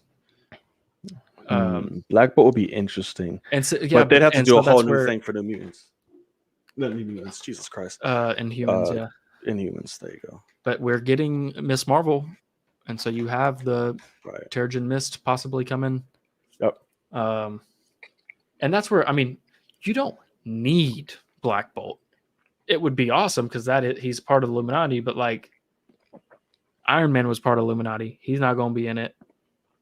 Black Bolt would be interesting. And so, yeah, but they'd have to do a whole new thing for the mutants. Not mutants, Jesus Christ. Inhumans, Inhumans, there you go. But we're getting Miss Marvel, and so you have the Terrigen Mist possibly coming. Yep. And that's where, I mean, you don't need Black Bolt. It would be awesome because he's part of the Illuminati, but like Iron Man was part of Illuminati. He's not going to be in it.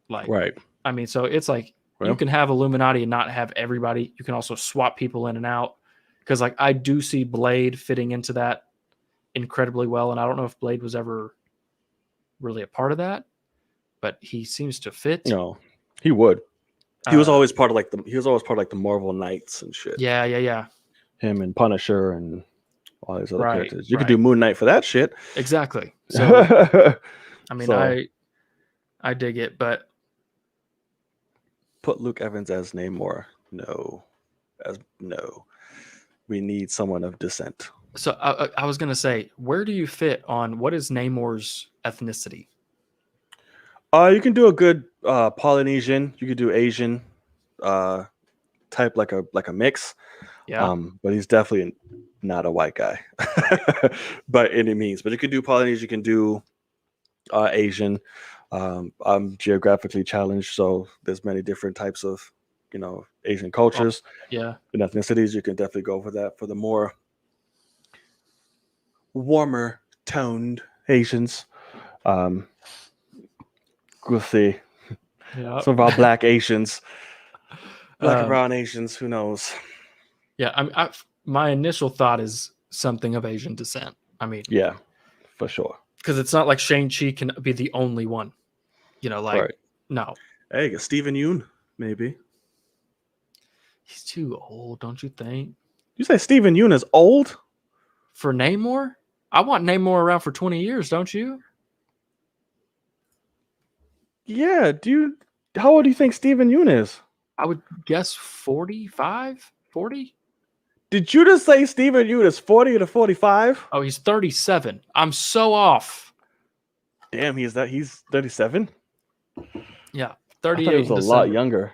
Like, right. I mean, so it's like you can have Illuminati and not have everybody. You can also swap people in and out because like I do see Blade fitting into that incredibly well. And I don't know if Blade was ever really a part of that, but he seems to fit. No, he would. He was always part of like the Marvel Knights and shit. Yeah. Him and Punisher and all these other characters. You could do Moon Knight for that shit. Exactly. So I mean, I dig it, but put Luke Evans as Namor. No. We need someone of descent. So I was gonna say, where do you fit on what is Namor's ethnicity? You can do a good Polynesian. You could do Asian type, like a mix. Yeah. But he's definitely not a white guy by any means. But you can do Polynesian. You can do Asian. I'm geographically challenged, so there's many different types of Asian cultures. And ethnicities. You can definitely go for that for the more warmer toned Asians. We'll see. Some of our black Asians, black and brown Asians, who knows? Yeah, my initial thought is something of Asian descent. I mean, yeah, for sure. Because it's not like Shang-Chi can be the only one. No. Hey, Stephen Yeun, maybe. He's too old, don't you think? You say Stephen Yeun is old? For Namor? I want Namor around for 20 years, don't you? Yeah, dude. How old do you think Stephen Yeun is? I would guess 45, 40. Did you just say Steven Yeun is 40 to 45? Oh, he's 37. I'm so off. Damn, he's 37? Yeah, I 38 thought he was in a lot December. younger.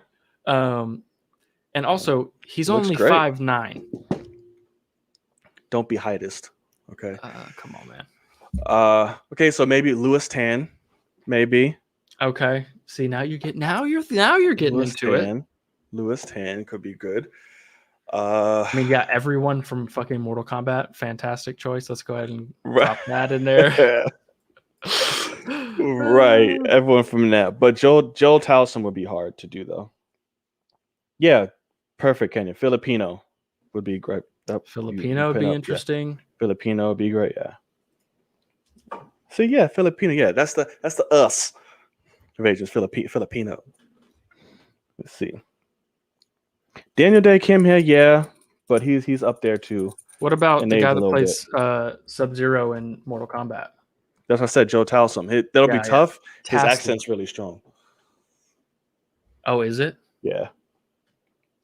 And also he's Looks only great. 5'9". Don't be heightist. Okay. Come on, man. Okay, so maybe Louis Tan. Maybe. Okay. See, now you're getting Louis into it. Tan. Louis Tan could be good. I mean, yeah, everyone from fucking Mortal Kombat, fantastic choice. Let's go ahead and Right. drop that in there. Right, everyone from that. But Joel Towson would be hard to do though. Yeah, perfect, Kenya. Filipino would be great. Filipino would be interesting. Yeah. Filipino would be great. Yeah. So yeah, Filipino. Yeah, that's the us of Asians. Filipino. Let's see. Daniel Day Kim here, yeah, but he's up there too. What about in the age guy a that little plays Sub-Zero in Mortal Kombat? That's what I said, Joe Towson. That'll be Yeah, tough. yeah. His accent's really strong. Oh, is it? Yeah.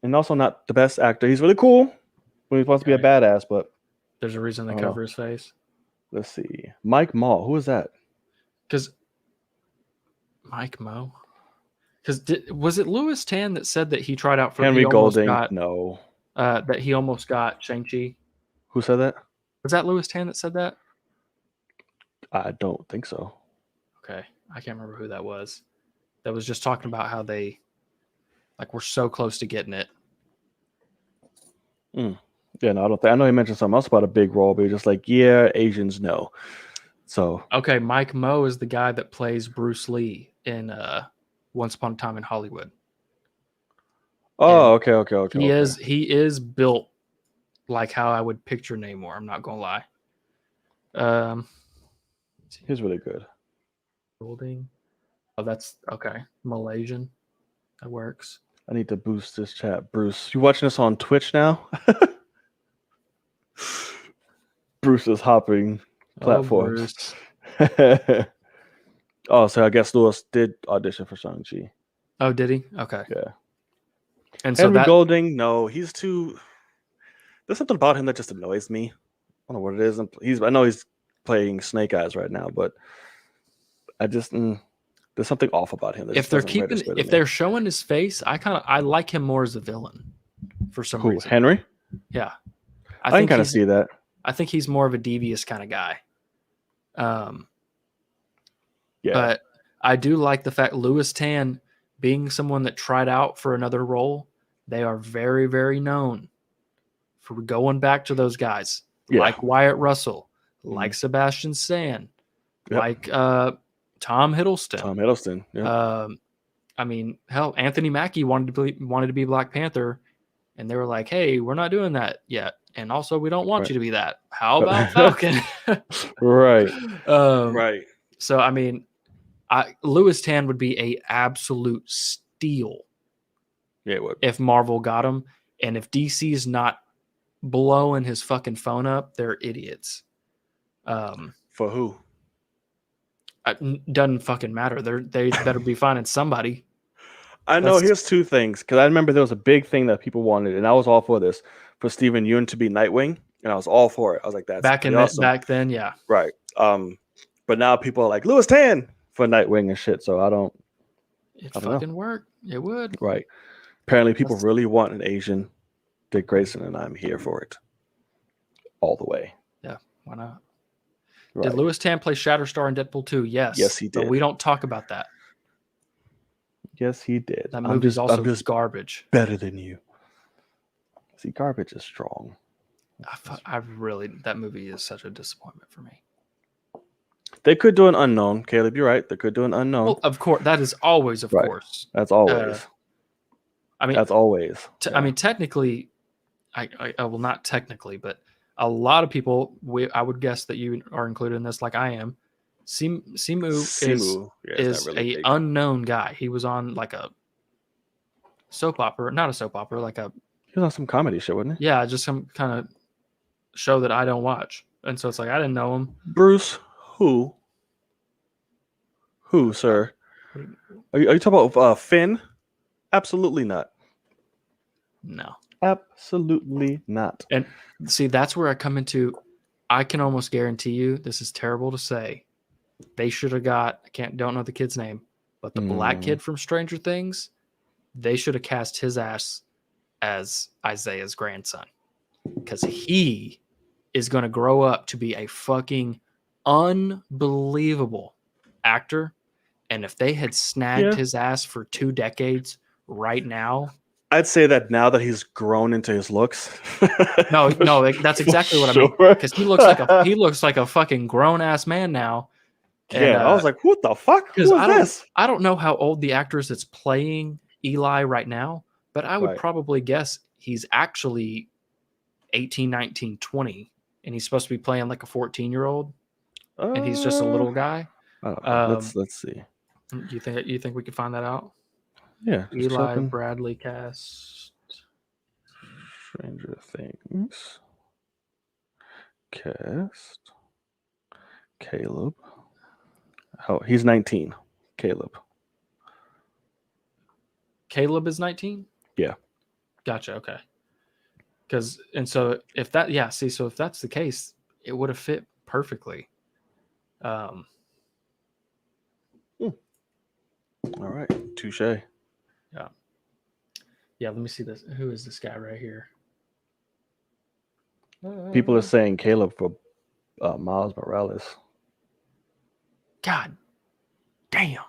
And also not the best actor. He's really cool when he's supposed to be a badass, but there's a reason they cover his face. Let's see. Mike Mall. Who is that? Because Mike Mo. Because was it Louis Tan that said that he tried out for Henry Golding? No. That he almost got Shang-Chi. Who said that? Was that Louis Tan that said that? I don't think so. Okay. I can't remember who that was. That was just talking about how they were so close to getting it. Yeah, no, I don't think. I know he mentioned something else about a big role, but he's just like, yeah, Asians no. So okay, Mike Mo is the guy that plays Bruce Lee in Once Upon a Time in Hollywood. Oh, okay. He is built like how I would picture Namor. I'm not gonna lie. He's really good. Golding. Oh, that's okay. Malaysian. That works. I need to boost this chat. Bruce, you watching this on Twitch now? Bruce is hopping platforms. Oh, so I guess Lewis did audition for Shang-Chi. Oh, did he? Okay. Yeah. And Henry Golding, no, he's too. There's something about him that just annoys me. I don't know what it is. I know he's playing Snake Eyes right now, but I just there's something off about him. If they're showing his face, I like him more as a villain for some reason. Henry? Yeah, I can kind of see that. I think he's more of a devious kind of guy. Yeah, but I do like the fact Louis Tan being someone that tried out for another role. They are very, very known for going back to those guys like Wyatt Russell, like Sebastian Stan, like Tom Hiddleston. Tom Hiddleston. Yeah. I mean, hell, Anthony Mackie wanted to be Black Panther, and they were like, "Hey, we're not doing that yet, and also we don't want you to be that. How about Falcon?" Right. Right. So I mean, Louis Tan would be a absolute steal. Yeah, it would. If Marvel got him, and if DC's not blowing his fucking phone up, they're idiots. For who? Doesn't fucking matter. They better be finding somebody. I know. Here's two things, because I remember there was a big thing that people wanted, and I was all for this, for Steven Yeun to be Nightwing, and I was all for it. I was like, "That's awesome." Back then, yeah, right. But now people are like Louis Tan for Nightwing and shit. So I don't. It fucking work. It would. Right. Apparently, people really want an Asian Dick Grayson, and I'm here for it. All the way. Yeah. Why not? Right. Did Louis Tan play Shatterstar in Deadpool 2? Yes. Yes, he did. But we don't talk about that. Yes, he did. That movie's also just garbage. Better than you. See, garbage is strong. That movie is such a disappointment for me. They could do an unknown, Caleb. You're right. They could do an unknown. Well, of course, that is always, of course. That's always. That's always. I mean, technically, I will not technically, but a lot of people, I would guess that you are included in this, like I am. Simu is really a unknown guy. He was on like a soap opera, not a soap opera, like a. He was on some comedy show, wasn't he? Yeah, just some kind of show that I don't watch, and so it's like I didn't know him. Bruce, who, sir? Are you talking about Finn? Absolutely not. No. Absolutely not. And see, that's where I come into. I can almost guarantee you, this is terrible to say. They should have got. Don't know the kid's name, but the black kid from Stranger Things. They should have cast his ass as Isaiah's grandson, because he is going to grow up to be a fucking unbelievable actor. And if they had snagged his ass for 2 decades right now, I'd say that now that he's grown into his looks. No, that's exactly what I mean. Because he looks like a fucking grown ass man now. And, I was like, what the fuck? Who is this? I don't know how old the actor is that's playing Eli right now, but I would probably guess he's actually 18, 19, 20, and he's supposed to be playing like a 14-year-old, and he's just a little guy. I don't know. Let's see. You think we could find that out? Yeah. Eli Bradley cast Stranger Things. Cast. Caleb. Oh, he's 19. Caleb. Caleb is 19? Yeah. Gotcha. Okay. So if that's the case, it would have fit perfectly. All right. Touche. Yeah. Yeah. Let me see this. Who is this guy right here? People are saying Caleb for Miles Morales. God damn.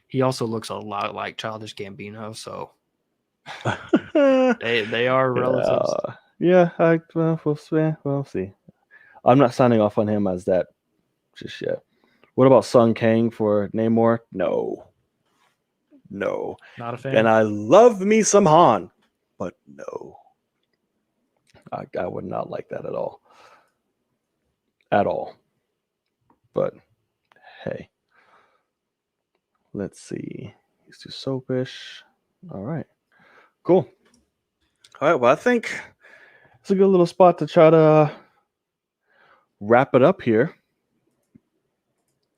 He also looks a lot like Childish Gambino, so they are relatives. We'll see. I'm not signing off on him as that just yet. What about Sung Kang for Namor? No. Not a fan. And I love me some Han, but no. I would not like that at all. At all. But hey. Let's see. He's too soapish. All right. Cool. All right. Well, I think it's a good little spot to try to wrap it up here.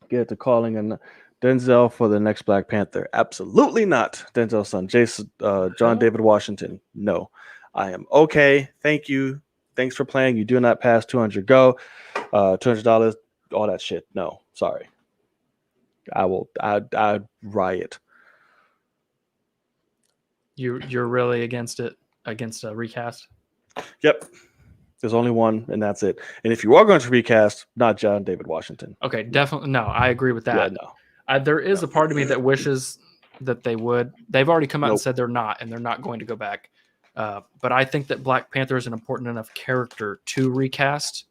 Get to calling and Denzel for the next Black Panther. Absolutely not. Denzel's son, John David Washington. No. I am okay. Thank you. Thanks for playing. You do not pass 200. Go. $200. All that shit. No. Sorry. I'd riot. You're really against a recast? Yep. There's only one, and that's it. And if you are going to recast, not John David Washington. Okay, definitely. No, I agree with that. Yeah, no. There is a part of me that wishes that they would. They've already come out and said they're not, and they're not going to go back. But I think that Black Panther is an important enough character to recast.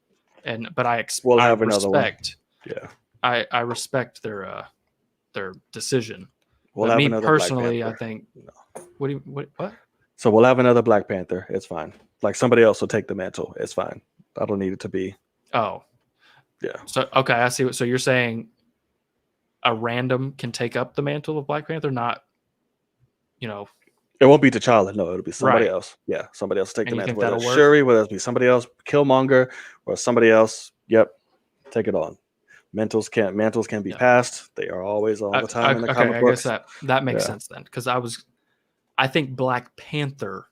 But I respect. Yeah. I respect their decision. We'll have me another personally, Black I think. No. What? So we'll have another Black Panther. It's fine. Like somebody else will take the mantle. It's fine. I don't need it to be. Oh. Yeah. So okay, I see. So you're saying a random can take up the mantle of Black Panther, not, It won't be T'Challa. No, it'll be somebody else. Yeah, somebody else take the mantle. Whether it's Shuri, whether it be somebody else, Killmonger, or somebody else. Yep, take it on. Mantles can be passed. They are always all the time in the comic books. I guess that makes sense then, because I think Black Panther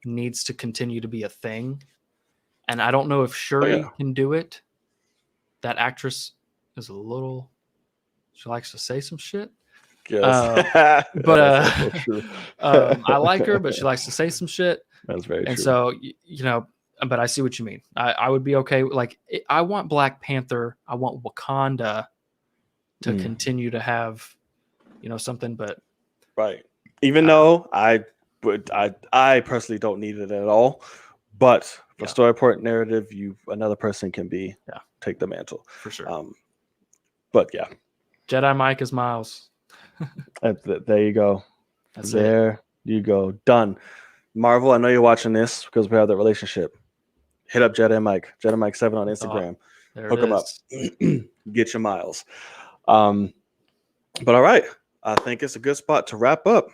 needs to continue to be a thing, and I don't know if Shuri can do it. That actress is she likes to say some shit. Yes. But I like her, but she likes to say some shit. That's very true. And so, but I see what you mean. I would be okay. Like, I want Black Panther. I want Wakanda to continue to have, something. But right, even though I personally don't need it at all. But for storyport narrative, another person can take the mantle for sure. But yeah, Jedi Mike is Miles. There you go. You go. Done. Marvel, I know you're watching this because we have that relationship. Hit up Jedi Mike 7 on Instagram. Hook him up. Get your Miles. But all right, I think it's a good spot to wrap up.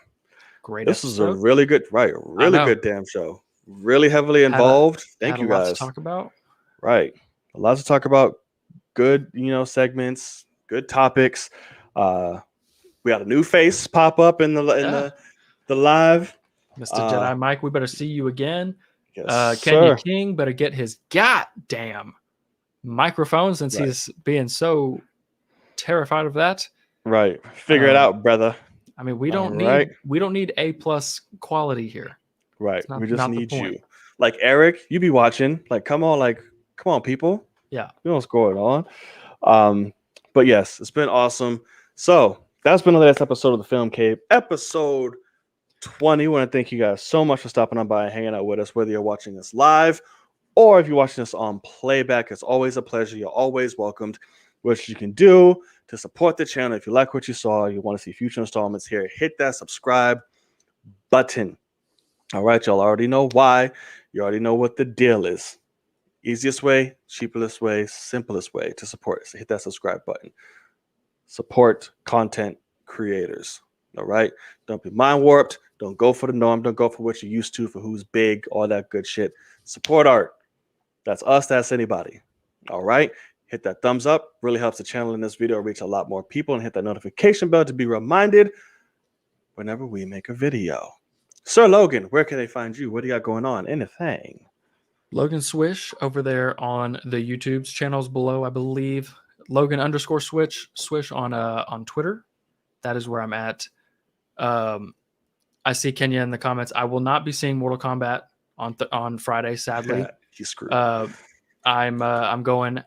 Great. This is a really good, really good damn show. Really heavily involved. Thank you guys. A lot to talk about. Right, a lot to talk about. Good, segments. Good topics. We got a new face pop up in the the live. Mr. Jedi Mike, we better see you again. Yes, Kenya sir. King better get his goddamn microphone since he's being so terrified of that. Right. Figure it out, brother. I mean, we don't need A+ quality here. Right. Not, We just not the need point. you. Like Eric, you be watching. Like, come on, people. Yeah. You know what's going on. But yes, it's been awesome. So that's been the last episode of the Film Cave, episode 20. I want to thank you guys so much for stopping on by and hanging out with us, whether you're watching this live or if you're watching this on playback. It's always a pleasure. You're always welcomed. What you can do to support the channel, if you like what you saw, you want to see future installments here, hit that subscribe button. All right, y'all already know why. You already know what the deal is. Easiest way, cheapest way, simplest way to support us. So hit that subscribe button. Support content creators. All right? Don't be mind warped. Don't go for the norm. Don't go for what you're used to, for who's big, all that good shit. Support art. That's us. That's anybody. All right? Hit that thumbs up. Really helps the channel in this video reach a lot more people, and hit that notification bell to be reminded whenever we make a video. Sir Logan, where can they find you? What do you got going on? Anything? Logan Swish over there on the YouTube's channels below, I believe. Logan_Swish on Twitter. That is where I'm at. I see Kenya in the comments. I will not be seeing Mortal Kombat on Friday, sadly. He's screwed. I'm going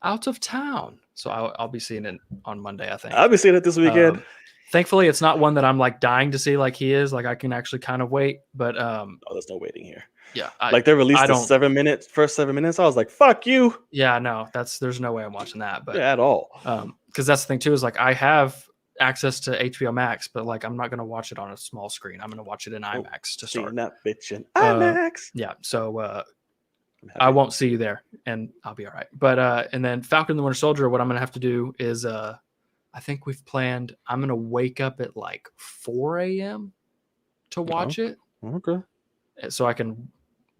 out of town, so I'll be seeing it on Monday, I think. I'll be seeing it this weekend. Thankfully, it's not one that I'm like dying to see like he is. Like I can actually kind of wait, but there's no waiting here. Yeah, like they released the first 7 minutes. I was like, "Fuck you." Yeah, no, there's no way I'm watching that. But at all. Because that's the thing too, is like I have access to HBO Max, but like I'm not gonna watch it on a small screen. I'm gonna watch it in IMAX to start. That bitch in IMAX. Yeah, so I won't see you there, and I'll be all right. But and then Falcon and the Winter Soldier. What I'm gonna have to do is I think we've planned. I'm gonna wake up at like 4 a.m. to watch it. Okay. So I can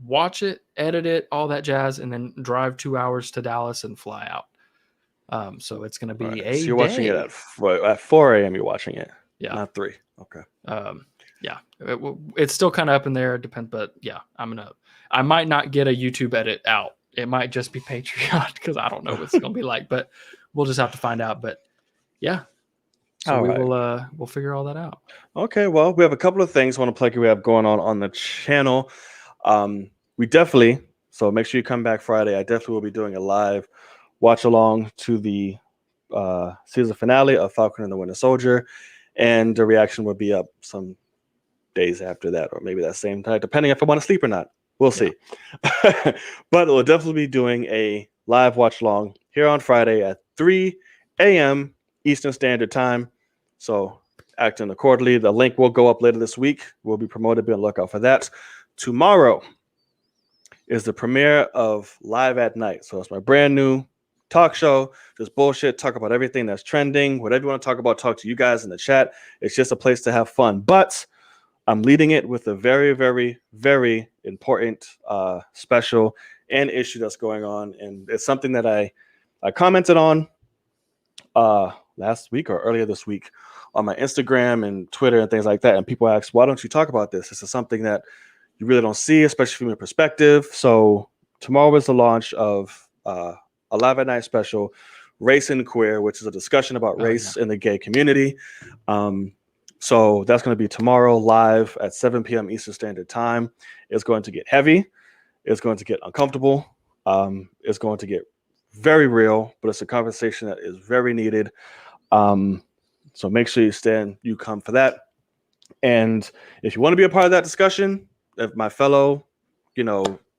watch it, edit it, all that jazz, and then drive 2 hours to Dallas and fly out. So it's gonna be So you're watching it at 4 a.m. You're watching it. Yeah. Not 3. Okay. Yeah. It's still kind of up in there. It depends, but yeah, I might not get a YouTube edit out. It might just be Patreon because I don't know what it's gonna be like, but we'll just have to find out. But yeah. So we'll figure all that out. Okay, well, we have a couple of things I want to plug you we have going on the channel. We definitely, so make sure you come back Friday. I definitely will be doing a live watch along to the season finale of Falcon and the Winter Soldier, and the reaction will be up some days after that, or maybe that same time, depending if I want to sleep or not. We'll see. But we'll definitely be doing a live watch along here on Friday at 3 a.m. Eastern Standard Time. So acting accordingly. The link will go up later this week. We'll be promoted. Be on the lookout for that. Tomorrow is the premiere of Live at Night. So it's my brand new talk show. Just bullshit. Talk about everything that's trending. Whatever you want to talk about, talk to you guys in the chat. It's just a place to have fun. But I'm leading it with a very, very, very important special and issue that's going on. And it's something that I commented on last week or earlier this week on my Instagram and Twitter and things like that. And people ask, why don't you talk about this? This is something that you really don't see, especially from your perspective. So tomorrow is the launch of a Live at Night special, Race and Queer, which is a discussion about race in the gay community. So that's going to be tomorrow live at 7 p.m. Eastern Standard Time. It's going to get heavy. It's going to get uncomfortable. It's going to get very real, but it's a conversation that is very needed. So make sure you come for that. And if you want to be a part of that discussion, if my fellow,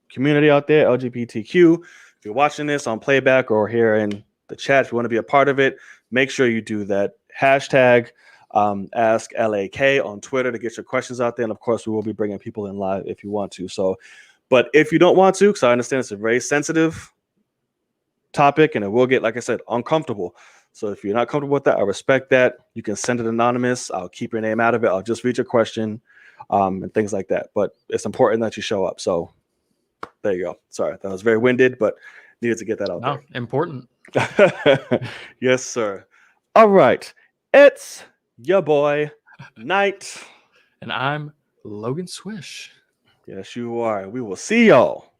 community out there, LGBTQ, if you're watching this on playback or here in the chat, if you want to be a part of it, make sure you do that. Hashtag Ask LAK on Twitter to get your questions out there. And of course, we will be bringing people in live if you want to. So, but if you don't want to, because I understand it's a very sensitive topic and it will get, like I said, uncomfortable. So if you're not comfortable with that, I respect that. You can send it anonymous. I'll keep your name out of it. I'll just read your question and things like that. But it's important that you show up. So there you go. Sorry, that was very winded, but needed to get that out there. Important. Yes, sir. All right. It's your boy, Knight. And I'm Logan Swish. Yes, you are. We will see y'all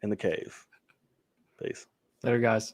in the cave. Peace. Later, guys.